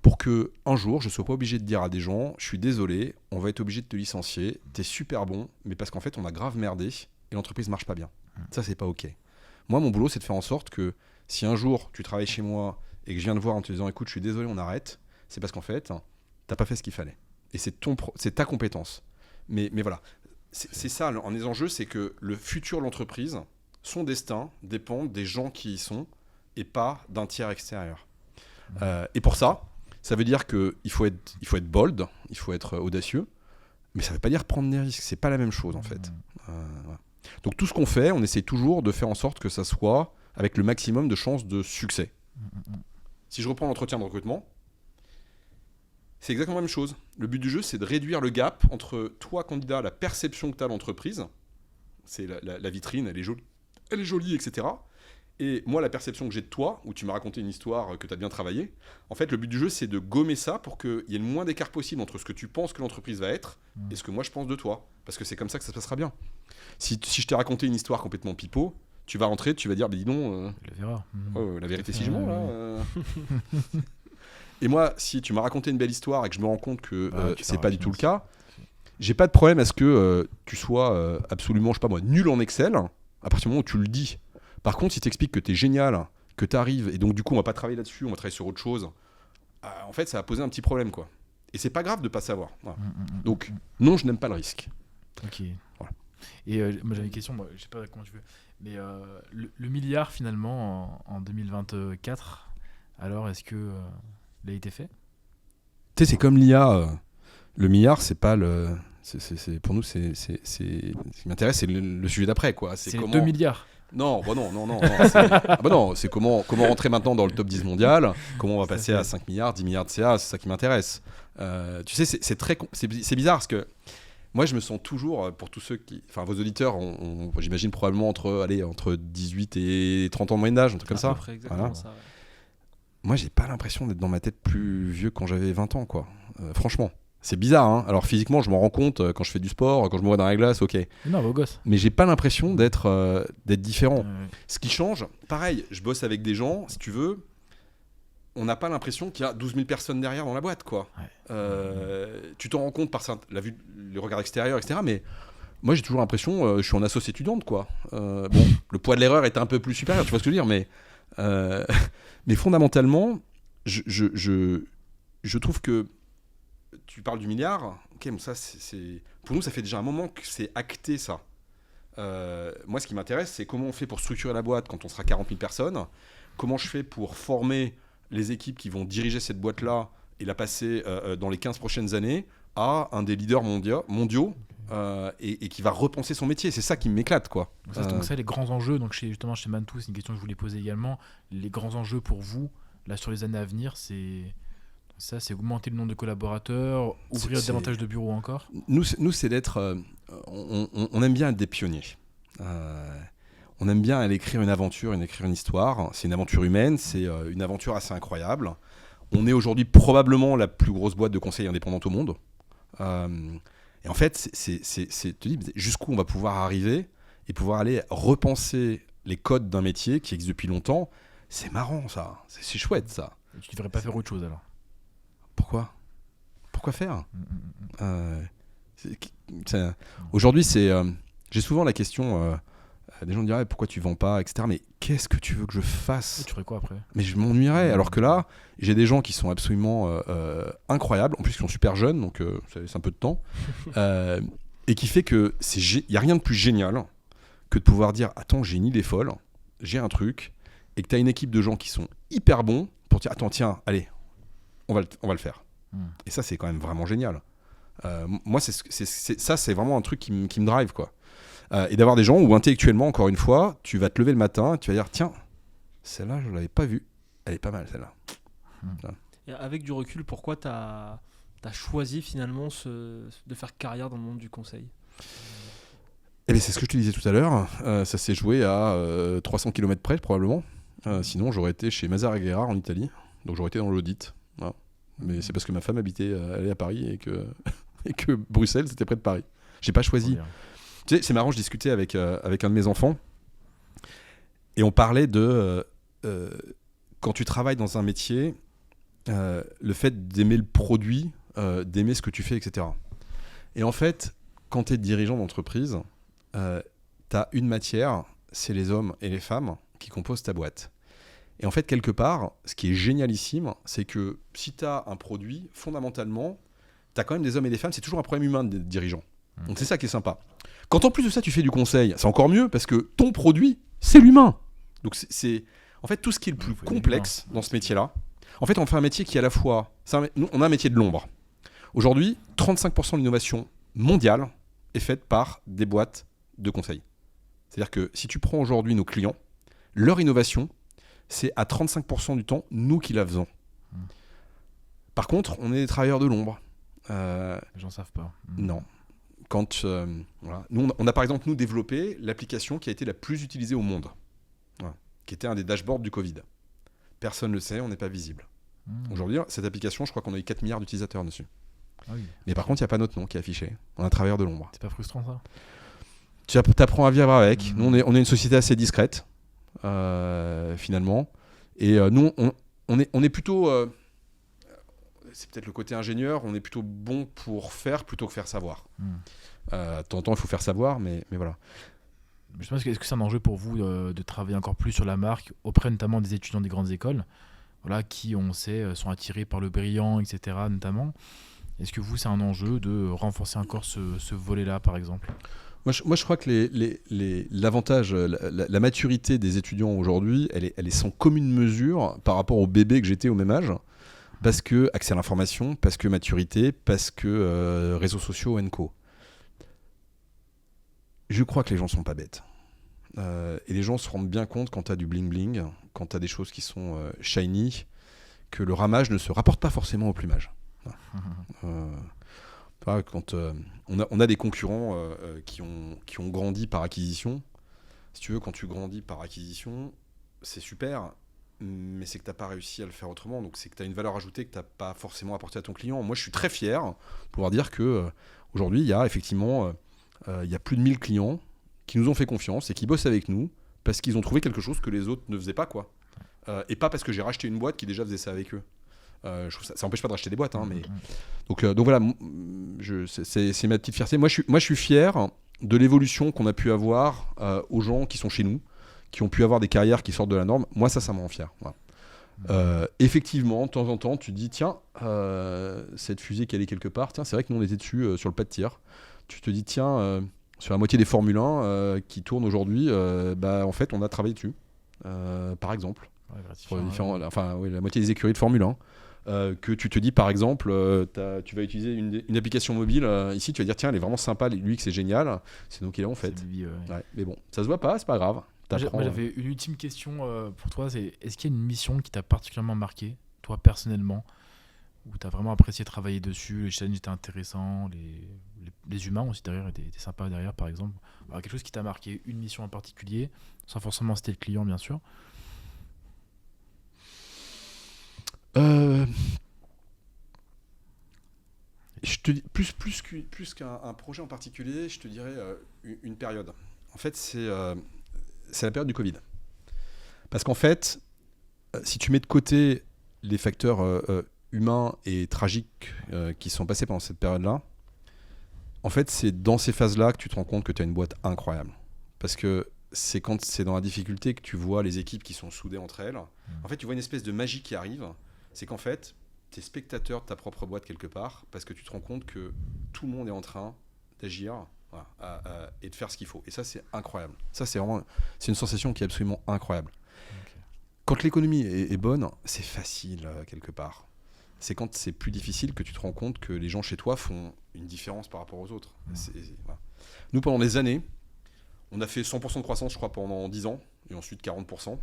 Pour que un jour, je ne sois pas obligé de dire à des gens, je suis désolé, on va être obligé de te licencier, t'es super bon, mais parce qu'en fait, on a grave merdé et l'entreprise marche pas bien. Ça, c'est pas ok. Moi, mon boulot, c'est de faire en sorte que si un jour tu travailles chez moi et que je viens te voir en te disant écoute, je suis désolé, on arrête, c'est parce qu'en fait, t'as pas fait ce qu'il fallait. Et c'est ta compétence. Mais voilà, c'est ça, un des enjeux, c'est que le futur de l'entreprise, son destin dépend des gens qui y sont et pas d'un tiers extérieur. Et pour ça veut dire qu'il faut être bold, il faut être audacieux, mais ça veut pas dire prendre des risques, c'est pas la même chose en fait. Voilà. Donc tout ce qu'on fait, on essaie toujours de faire en sorte que ça soit avec le maximum de chances de succès. Si je reprends l'entretien de recrutement, c'est exactement la même chose. Le but du jeu, c'est de réduire le gap entre toi, candidat, la perception que tu as de l'entreprise, c'est la vitrine, elle est jolie, etc. Et moi, la perception que j'ai de toi, où tu m'as raconté une histoire que tu as bien travaillée, en fait, le but du jeu, c'est de gommer ça pour qu'il y ait le moins d'écart possible entre ce que tu penses que l'entreprise va être et ce que moi, je pense de toi. Parce que c'est comme ça que ça se passera bien. Si je t'ai raconté une histoire complètement pipeau, tu vas rentrer, tu vas dire, dis donc... la vérité la vérité si je mens, là. Et moi, si tu m'as raconté une belle histoire et que je me rends compte que c'est pars pas à du tout le finance. cas, j'ai pas de problème à ce que tu sois absolument, je sais pas moi, nul en Excel à partir du moment où tu le dis. Par contre, si tu expliques que tu es génial, que tu arrives, et donc du coup, on va pas travailler là-dessus, on va travailler sur autre chose, en fait, ça va poser un petit problème, quoi. Et c'est pas grave de pas savoir. Voilà. Donc, non, je n'aime pas le risque. Ok. Voilà. Et moi j'avais une question, moi, je sais pas comment tu veux, mais le milliard finalement en 2024, alors est-ce que il a été fait? Tu sais, c'est comme l'IA. Le milliard, c'est pas le. Pour nous, ce qui m'intéresse, c'est le sujet d'après, quoi. C'est comment... 2 milliards. Non, bah non. C'est comment rentrer maintenant dans le top 10 mondial, comment on va passer à 5 milliards, 10 milliards de CA, c'est ça qui m'intéresse. Tu sais, c'est bizarre parce que moi, je me sens toujours, pour tous ceux qui. Enfin, vos auditeurs, j'imagine probablement entre 18 et 30 ans de moyenne d'âge, un truc comme À ça. peu près exactement Voilà. ça. Ouais. Moi, j'ai pas l'impression d'être dans ma tête plus vieux que quand j'avais 20 ans, quoi. Franchement. C'est bizarre, hein. Alors physiquement, je m'en rends compte quand je fais du sport, quand je me vois dans la glace, ok. Non, beau gosse. Mais j'ai pas l'impression d'être différent. Ouais. Ce qui change, pareil, je bosse avec des gens, si tu veux, on n'a pas l'impression qu'il y a 12 000 personnes derrière dans la boîte, quoi. Ouais. Tu t'en rends compte par la vue, le regard extérieur, etc. Mais moi, j'ai toujours l'impression, je suis en assoce étudiante, quoi. Bon, le poids de l'erreur est un peu plus supérieur, tu vois ce que je veux dire, mais fondamentalement, je trouve que tu parles du milliard, ok, bon, ça, pour nous, ça fait déjà un moment que c'est acté, ça. Moi, ce qui m'intéresse, c'est comment on fait pour structurer la boîte quand on sera 40 000 personnes, comment je fais pour former les équipes qui vont diriger cette boîte-là et la passer dans les 15 prochaines années à un des leaders mondiaux et qui va repenser son métier. C'est ça qui m'éclate, quoi. Donc ça, les grands enjeux, donc justement chez Mantou, c'est une question que je voulais poser également. Les grands enjeux pour vous, là, sur les années à venir, c'est augmenter le nombre de collaborateurs, ouvrir davantage de bureaux encore. Nous, c'est d'être... on aime bien être des pionniers. On aime bien aller écrire une aventure, écrire une histoire. C'est une aventure humaine, c'est une aventure assez incroyable. On est aujourd'hui probablement la plus grosse boîte de conseil indépendante au monde. Et en fait, c'est te dis jusqu'où on va pouvoir arriver et pouvoir aller repenser les codes d'un métier qui existe depuis longtemps. C'est marrant, ça. C'est chouette, ça. Et tu devrais pas faire autre chose alors. Pourquoi faire Aujourd'hui, j'ai souvent la question. Des gens me diraient pourquoi tu vends pas, etc. Mais qu'est-ce que tu veux que je fasse? Et tu ferais quoi après? Mais je m'ennuierais. Alors que là, j'ai des gens qui sont absolument incroyables. En plus, ils sont super jeunes, donc c'est un peu de temps. Et qui fait que il n'y a rien de plus génial que de pouvoir dire attends, j'ai une idée folle, j'ai un truc, et que tu as une équipe de gens qui sont hyper bons pour dire attends, tiens, allez, on va le faire. Et ça, c'est quand même vraiment génial. Moi, c'est vraiment un truc qui me drive, quoi. Et d'avoir des gens où intellectuellement, encore une fois, tu vas te lever le matin et tu vas dire tiens, celle-là, je ne l'avais pas vue. Elle est pas mal, celle-là. Et avec du recul, pourquoi tu as choisi finalement de faire carrière dans le monde du conseil? Eh bien, c'est ce que je te disais tout à l'heure. Ça s'est joué à 300 km près, probablement. Sinon, j'aurais été chez Mazars et Guérard en Italie. Donc, j'aurais été dans l'audit. Voilà. Mais c'est parce que ma femme habitait elle est à Paris et que Bruxelles, c'était près de Paris. J'ai pas choisi. Tu sais, c'est marrant, je discutais avec un de mes enfants et on parlait de quand tu travailles dans un métier, le fait d'aimer le produit, d'aimer ce que tu fais, etc. Et en fait, quand tu es dirigeant d'entreprise, tu as une matière, c'est les hommes et les femmes qui composent ta boîte. Et en fait, quelque part, ce qui est génialissime, c'est que si tu as un produit, fondamentalement, tu as quand même des hommes et des femmes, c'est toujours un problème humain d'être dirigeant. Donc c'est ça qui est sympa. Quand en plus de ça, tu fais du conseil, c'est encore mieux parce que ton produit, c'est l'humain. Donc c'est en fait tout ce qui est le plus complexe dans ce métier-là. En fait, on fait un métier qui est à la fois... Nous, on a un métier de l'ombre. Aujourd'hui, 35% de l'innovation mondiale est faite par des boîtes de conseil. C'est-à-dire que si tu prends aujourd'hui nos clients, leur innovation, c'est à 35% du temps, nous qui la faisons. Par contre, on est des travailleurs de l'ombre. Les gens savent pas. Non. Quand, voilà. Nous, on a par exemple nous développé l'application qui a été la plus utilisée au monde, voilà, qui était un des dashboards du Covid. Personne ne le sait, on n'est pas visible. Aujourd'hui, cette application, je crois qu'on a eu 4 milliards d'utilisateurs dessus. Ah oui. Mais par contre, il n'y a pas notre nom qui est affiché. On est un travailleur de l'ombre. C'est pas frustrant ça? Tu apprends à vivre avec. Nous, on est une société assez discrète, finalement. Et nous, on est plutôt... c'est peut-être le côté ingénieur, on est plutôt bon pour faire plutôt que faire savoir. De temps en temps, il faut faire savoir, mais voilà. Je pense est-ce que c'est un enjeu pour vous de travailler encore plus sur la marque auprès notamment des étudiants des grandes écoles, voilà, qui on sait sont attirés par le brillant, etc. notamment. Est-ce que vous, c'est un enjeu de renforcer encore ce volet-là, par exemple ? Moi, je crois que l'avantage, la maturité des étudiants aujourd'hui, elle est sans commune mesure par rapport au bébé que j'étais au même âge, parce que accès à l'information, parce que maturité, parce que réseaux sociaux, &co. Je crois que les gens sont pas bêtes. Et les gens se rendent bien compte quand tu as du bling-bling, quand tu as des choses qui sont shiny, que le ramage ne se rapporte pas forcément au plumage. Quand on a des concurrents qui ont grandi par acquisition. Si tu veux, quand tu grandis par acquisition, c'est super, mais c'est que tu n'as pas réussi à le faire autrement. Donc c'est que tu as une valeur ajoutée que tu n'as pas forcément apportée à ton client. Moi, je suis très fier de pouvoir dire qu'aujourd'hui, il y a effectivement il y a plus de 1000 clients qui nous ont fait confiance et qui bossent avec nous parce qu'ils ont trouvé quelque chose que les autres ne faisaient pas, quoi. Et pas parce que j'ai racheté une boîte qui déjà faisait ça avec eux. Je trouve ça n'empêche pas de racheter des boîtes, hein, mais donc voilà, c'est ma petite fierté. Moi je suis fier de l'évolution qu'on a pu avoir aux gens qui sont chez nous, qui ont pu avoir des carrières qui sortent de la norme. Moi ça me rend fier. Voilà. Effectivement, de temps en temps, tu te dis tiens, cette fusée qui allait quelque part, tiens, c'est vrai que nous on était dessus sur le pas de tir. Tu te dis tiens, sur la moitié des Formule 1 qui tournent aujourd'hui, en fait on a travaillé dessus, par exemple. Pour les différents, la moitié des écuries de Formule 1. Que tu te dis par exemple tu vas utiliser une application mobile ici, tu vas dire tiens elle est vraiment sympa, l'UX c'est génial, c'est nous qui l'avons faite. Ouais, mais bon, ça se voit pas, c'est pas grave. Moi j'avais une ultime question pour toi, c'est est-ce qu'il y a une mission qui t'a particulièrement marqué, toi personnellement, où tu as vraiment apprécié travailler dessus, les challenges étaient intéressants, les humains aussi derrière étaient sympas derrière par exemple. Alors, quelque chose qui t'a marqué, une mission en particulier, sans forcément citer le client bien sûr. Je te dis plus qu'un projet en particulier, je te dirais une période. En fait, c'est la période du Covid. Parce qu'en fait, si tu mets de côté les facteurs humains et tragiques qui sont passés pendant cette période-là, en fait, c'est dans ces phases-là que tu te rends compte que tu as une boîte incroyable. Parce que c'est quand c'est dans la difficulté que tu vois les équipes qui sont soudées entre elles. En fait, tu vois une espèce de magie qui arrive. C'est qu'en fait, tu es spectateur de ta propre boîte quelque part parce que tu te rends compte que tout le monde est en train d'agir et de faire ce qu'il faut. Et ça, c'est incroyable. Ça, c'est une sensation qui est absolument incroyable. Okay. Quand l'économie est bonne, c'est facile quelque part. C'est quand c'est plus difficile que tu te rends compte que les gens chez toi font une différence par rapport aux autres. Voilà. Nous, pendant des années, on a fait 100% de croissance, je crois, pendant 10 ans, et ensuite 40%.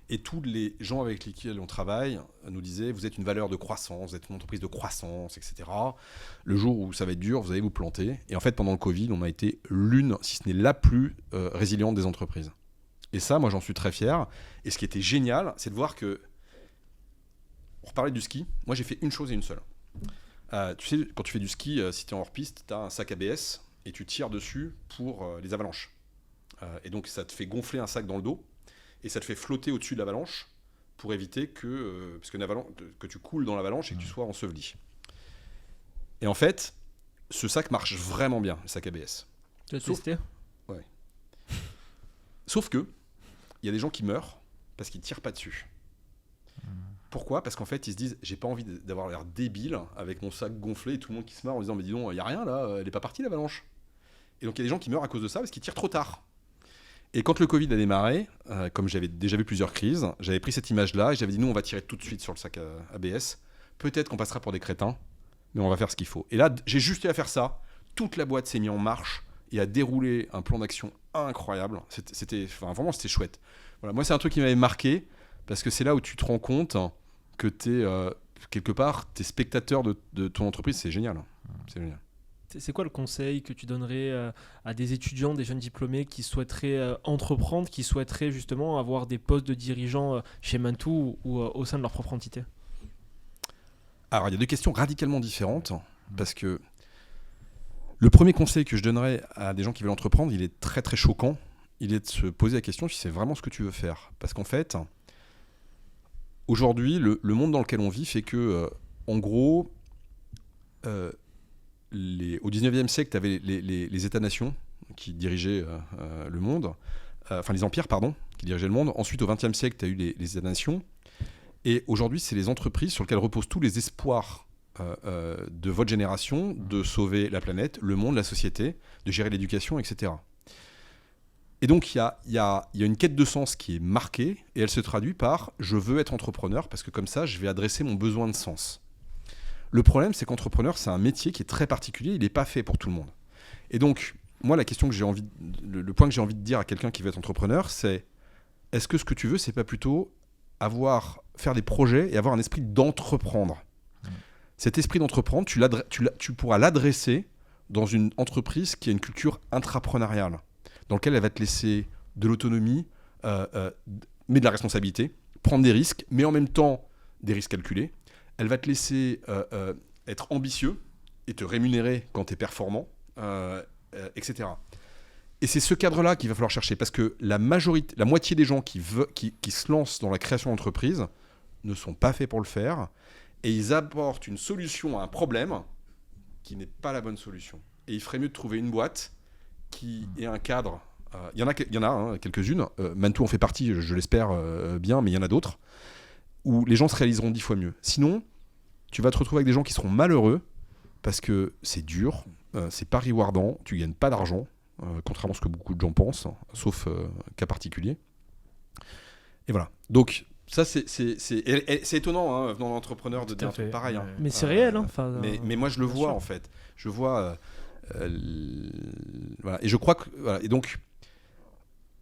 Et tous les gens avec lesquels on travaille nous disaient « Vous êtes une valeur de croissance, vous êtes une entreprise de croissance, etc. Le jour où ça va être dur, vous allez vous planter. » Et en fait, pendant le Covid, on a été l'une, si ce n'est la plus résiliente des entreprises. Et ça, moi, j'en suis très fier. Et ce qui était génial, c'est de voir que... On reparlait du ski. Moi, j'ai fait une chose et une seule. Tu sais, quand tu fais du ski, si tu es en hors-piste, tu as un sac ABS et tu tires dessus pour les avalanches. Et donc, ça te fait gonfler un sac dans le dos. Et ça te fait flotter au-dessus de l'avalanche pour éviter que tu coules dans l'avalanche et que tu sois enseveli. Et en fait, ce sac marche vraiment bien, le sac ABS. Tu l'as testé ? Ouais. Sauf que, il y a des gens qui meurent parce qu'ils ne tirent pas dessus. Pourquoi ? Parce qu'en fait, ils se disent, j'ai pas envie d'avoir l'air débile avec mon sac gonflé et tout le monde qui se marre en disant, mais dis donc, il n'y a rien là, elle n'est pas partie l'avalanche. Et donc, il y a des gens qui meurent à cause de ça parce qu'ils tirent trop tard. Et quand le Covid a démarré, comme j'avais déjà vu plusieurs crises, j'avais pris cette image-là et j'avais dit, nous, on va tirer tout de suite sur le sac ABS. Peut-être qu'on passera pour des crétins, mais on va faire ce qu'il faut. Et là, j'ai juste eu à faire ça. Toute la boîte s'est mise en marche et a déroulé un plan d'action incroyable. Vraiment, c'était chouette. Voilà, moi, c'est un truc qui m'avait marqué parce que c'est là où tu te rends compte que quelque part, tu es spectateur de ton entreprise. C'est génial. C'est génial. C'est quoi le conseil que tu donnerais à des étudiants, des jeunes diplômés qui souhaiteraient entreprendre, qui souhaiteraient justement avoir des postes de dirigeants chez Mantoux ou au sein de leur propre entité ? Alors, il y a deux questions radicalement différentes parce que le premier conseil que je donnerais à des gens qui veulent entreprendre, il est très très choquant. Il est de se poser la question si c'est vraiment ce que tu veux faire. Parce qu'en fait, aujourd'hui, le monde dans lequel on vit fait que en gros, au 19e siècle, tu avais les États-nations qui dirigeaient le monde, enfin les empires, pardon, qui dirigeaient le monde. Ensuite, au 20e siècle, tu as eu les États-nations. Et aujourd'hui, c'est les entreprises sur lesquelles reposent tous les espoirs de votre génération de sauver la planète, le monde, la société, de gérer l'éducation, etc. Et donc, il y a une quête de sens qui est marquée et elle se traduit par « je veux être entrepreneur parce que comme ça, je vais adresser mon besoin de sens ». Le problème, c'est qu'entrepreneur, c'est un métier qui est très particulier, il n'est pas fait pour tout le monde. Et donc, moi, la question que le point que j'ai envie de dire à quelqu'un qui veut être entrepreneur, c'est est-ce que ce que tu veux, c'est pas plutôt faire des projets et avoir un esprit d'entreprendre. Cet esprit d'entreprendre, tu pourras l'adresser dans une entreprise qui a une culture intrapreneuriale, dans laquelle elle va te laisser de l'autonomie, mais de la responsabilité, prendre des risques, mais en même temps des risques calculés. Elle va te laisser être ambitieux et te rémunérer quand tu es performant, etc. Et c'est ce cadre-là qu'il va falloir chercher, parce que la moitié des gens qui se lancent dans la création d'entreprise ne sont pas faits pour le faire, et ils apportent une solution à un problème qui n'est pas la bonne solution. Et il ferait mieux de trouver une boîte qui ait un cadre. Il y en a quelques-unes. Mantou en fait partie, je l'espère bien, mais il y en a d'autres, où les gens se réaliseront 10 fois mieux. Sinon, tu vas te retrouver avec des gens qui seront malheureux, parce que c'est dur, c'est pas rewardant, tu gagnes pas d'argent, contrairement à ce que beaucoup de gens pensent, sauf cas particulier. Et voilà. Donc, ça, c'est étonnant, venant d'entrepreneur, de dire un truc pareil. Mais c'est réel. Mais moi, je le vois, en fait. Je vois... voilà. Et je crois que... Voilà. Et donc,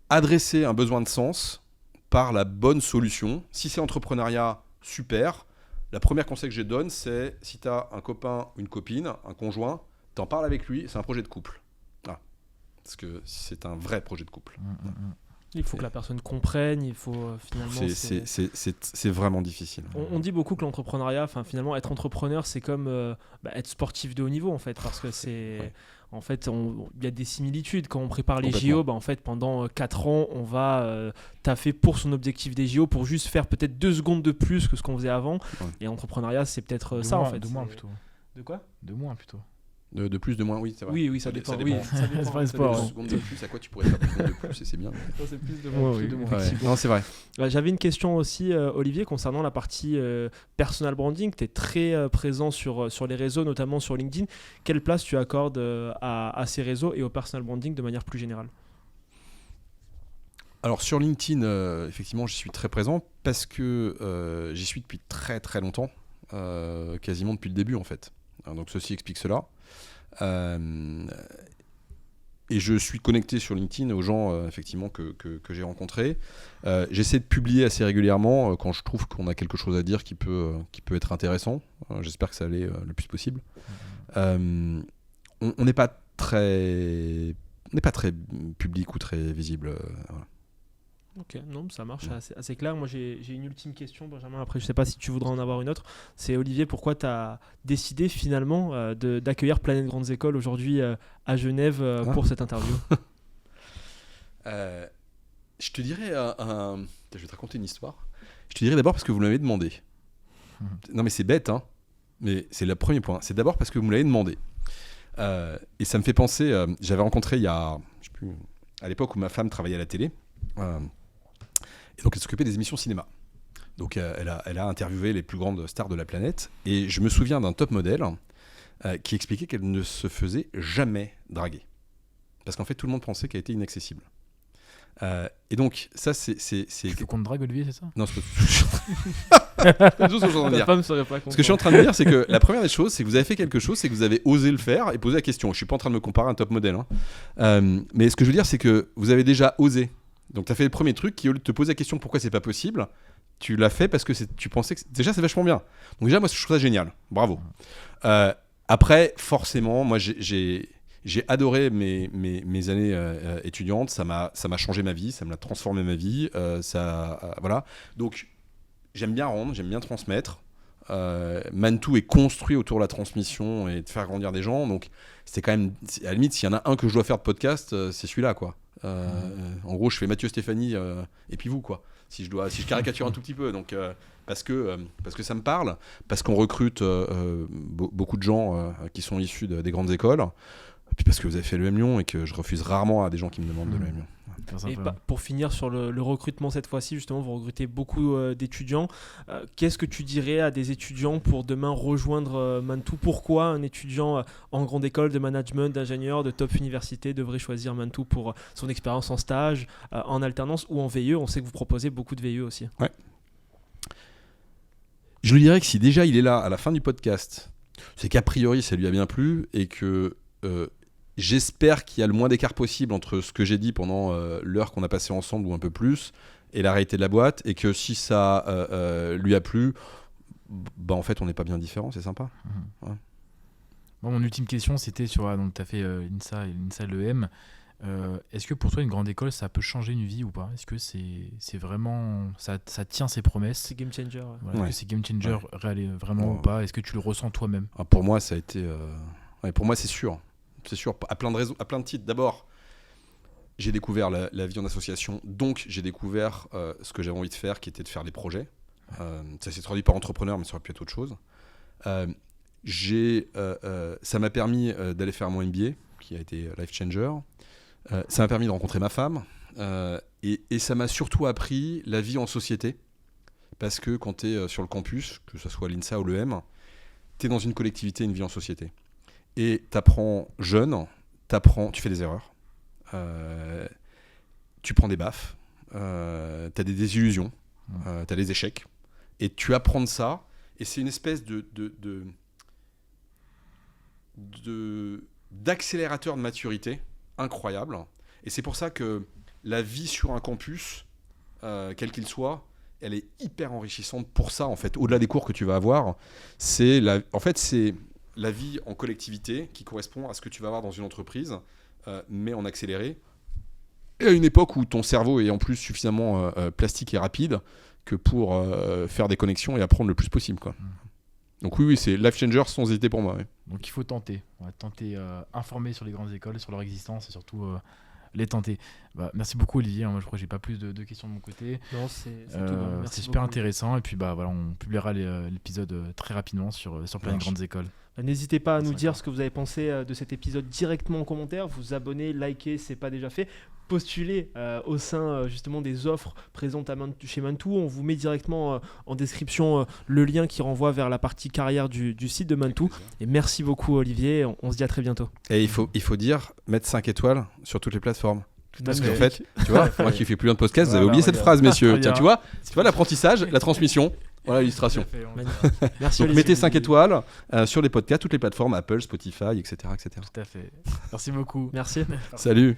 adresser un besoin de sens par la bonne solution. Si c'est entrepreneuriat, super. La première conseil que je donne, c'est si tu as un copain ou une copine, un conjoint, t'en parles avec lui, c'est un projet de couple. Voilà. Parce que c'est un vrai projet de couple. Il faut que la personne comprenne, il faut finalement... C'est vraiment difficile. On dit beaucoup que l'entrepreneuriat, finalement, être entrepreneur, c'est comme être sportif de haut niveau, en fait, parce que c'est... Ouais. En fait, il y a des similitudes. Quand on prépare les JO, en fait, pendant 4 ans, on va taffer pour son objectif des JO, pour juste faire peut-être 2 secondes de plus que ce qu'on faisait avant. Ouais. Et l'entrepreneuriat, c'est peut-être ça, en fait. De moins, plutôt. De quoi ? De moins, plutôt. De plus, de moins, oui, c'est vrai. Oui, ça dépend. Ça dépend. C'est pas un sport. 2 secondes de plus, à quoi tu pourrais faire 2 secondes de plus, et c'est bien. Non, c'est plus de moins. Oui. Non, c'est vrai. J'avais une question aussi, Olivier, concernant la partie personal branding. Tu es très présent sur les réseaux, notamment sur LinkedIn. Quelle place tu accordes à ces réseaux et au personal branding de manière plus générale ? Alors sur LinkedIn, effectivement, j'y suis très présent parce que j'y suis depuis très très longtemps, quasiment depuis le début en fait. Donc ceci explique cela. Et je suis connecté sur LinkedIn aux gens effectivement que j'ai rencontrés. J'essaie de publier assez régulièrement quand je trouve qu'on a quelque chose à dire qui peut être intéressant. J'espère que ça l'est le plus possible. On n'est pas très public ou très visible. Voilà. Ok, non, ça marche, assez clair. Moi, j'ai une ultime question, Benjamin. Après, je ne sais pas si tu voudrais en avoir une autre. C'est Olivier, pourquoi tu as décidé finalement d'accueillir Planète Grandes Écoles aujourd'hui à Genève pour cette interview ? Je te dirais, je vais te raconter une histoire. Je te dirais d'abord parce que vous l'avez demandé. Non, mais c'est bête, hein. Mais c'est le premier point. C'est d'abord parce que vous me l'avez demandé. Et ça me fait penser, j'avais rencontré il y a, je sais plus, à l'époque où ma femme travaillait à la télé. Et donc elle s'occupait des émissions cinéma. Donc elle a interviewé les plus grandes stars de la planète. Et je me souviens d'un top modèle qui expliquait qu'elle ne se faisait jamais draguer. Parce qu'en fait tout le monde pensait qu'elle était inaccessible. Et donc ça c'est... Tu veux qu'on te drague, Olivier, c'est ça ? Non, c'est pas tout ce que je suis en train de dire. Ta femme serait pas contente. Ce que je suis en train de dire, c'est que la première des choses, c'est que vous avez fait quelque chose, c'est que vous avez osé le faire et poser la question. Je suis pas en train de me comparer à un top modèle. Mais ce que je veux dire, c'est que vous avez déjà osé. Donc tu as fait le premier truc qui, au lieu de te poser la question pourquoi c'est pas possible, tu l'as fait parce que tu pensais que déjà c'est vachement bien. Donc déjà moi je trouve ça génial, bravo. Après forcément moi j'ai adoré mes années étudiantes, ça m'a changé ma vie, ça m'a transformé ma vie, voilà. Donc j'aime bien rendre, j'aime bien transmettre. Mantou est construit autour de la transmission et de faire grandir des gens, donc c'était quand même, à la limite s'il y en a un que je dois faire de podcast, c'est celui-là quoi. En gros je fais Mathieu Stéphanie et puis vous quoi. si je caricature un tout petit peu. Donc, parce que ça me parle, parce qu'on recrute beaucoup de gens qui sont issus des grandes écoles, et puis parce que vous avez fait l'EM Lyon et que je refuse rarement à des gens qui me demandent de l'EM Lyon. Et pour finir sur le recrutement cette fois-ci, justement, vous recrutez beaucoup d'étudiants. Qu'est-ce que tu dirais à des étudiants pour demain rejoindre Mantoue ? Pourquoi un étudiant en grande école de management, d'ingénieur, de top université devrait choisir Mantoue pour son expérience en stage, en alternance ou en VIE ? On sait que vous proposez beaucoup de VIE aussi. Ouais. Je lui dirais que si déjà il est là à la fin du podcast, c'est qu'a priori ça lui a bien plu et que j'espère qu'il y a le moins d'écart possible entre ce que j'ai dit pendant l'heure qu'on a passé ensemble ou un peu plus et la réalité de la boîte, et que si ça lui a plu, en fait on n'est pas bien différents, c'est sympa. Ouais. Bon, mon ultime question c'était sur, donc tu as fait l'INSA et l'INSA l'EM. Est-ce que pour toi une grande école ça peut changer une vie ou pas ? Est-ce que c'est vraiment ça tient ses promesses ? C'est game changer. Voilà, est-ce que c'est game changer vraiment ou pas ? Est-ce que tu le ressens toi-même ? Pour moi ça a été pour moi c'est sûr, à plein de raisons, à plein de titres. D'abord, j'ai découvert la vie en association, donc j'ai découvert ce que j'avais envie de faire, qui était de faire des projets. Ça s'est traduit par entrepreneur, mais ça aurait pu être autre chose. Ça m'a permis d'aller faire mon MBA, qui a été life changer. Ça m'a permis de rencontrer ma femme, et ça m'a surtout appris la vie en société, parce que quand tu es sur le campus, que ce soit l'INSA ou l'EM, tu es dans une collectivité, une vie en société. Et tu apprends jeune, tu fais des erreurs, tu prends des baffes, tu as des désillusions, tu as des échecs, et tu apprends de ça, et c'est une espèce d'accélérateur de maturité incroyable. Et c'est pour ça que la vie sur un campus, quel qu'il soit, elle est hyper enrichissante pour ça, en fait. Au-delà des cours que tu vas avoir, c'est la vie en collectivité qui correspond à ce que tu vas avoir dans une entreprise, mais en accéléré. Et à une époque où ton cerveau est en plus suffisamment plastique et rapide que pour faire des connexions et apprendre le plus possible, quoi. Donc oui, c'est life changer sans hésiter pour moi. Oui. Donc il faut tenter. On va tenter, informer sur les grandes écoles, sur leur existence et surtout les tenter. Merci beaucoup Olivier. Moi je crois que j'ai pas plus de questions de mon côté. Non, c'est tout bon. Merci super beaucoup. Intéressant. Et puis on publiera l'épisode très rapidement sur plein de grandes écoles. N'hésitez pas à nous dire ce que vous avez pensé de cet épisode directement en commentaire. Vous abonner, liker, c'est pas déjà fait. Postuler au sein justement des offres présentes chez Mantoue. On vous met directement en description le lien qui renvoie vers la partie carrière du site de Mantoue. Et merci beaucoup Olivier, on se dit à très bientôt. Et il faut dire, mettre 5 étoiles sur toutes les plateformes. Parce qu'en Magnifique. fait, tu vois, moi qui fais plus loin de podcast, vous avez oublié cette phrase, messieurs. Tiens, tu vois l'apprentissage, la transmission. Voilà l'illustration. Merci Donc Olivier. mettez 5 étoiles sur les podcasts, toutes les plateformes, Apple, Spotify, etc. Tout à fait. Merci beaucoup. Merci. Salut.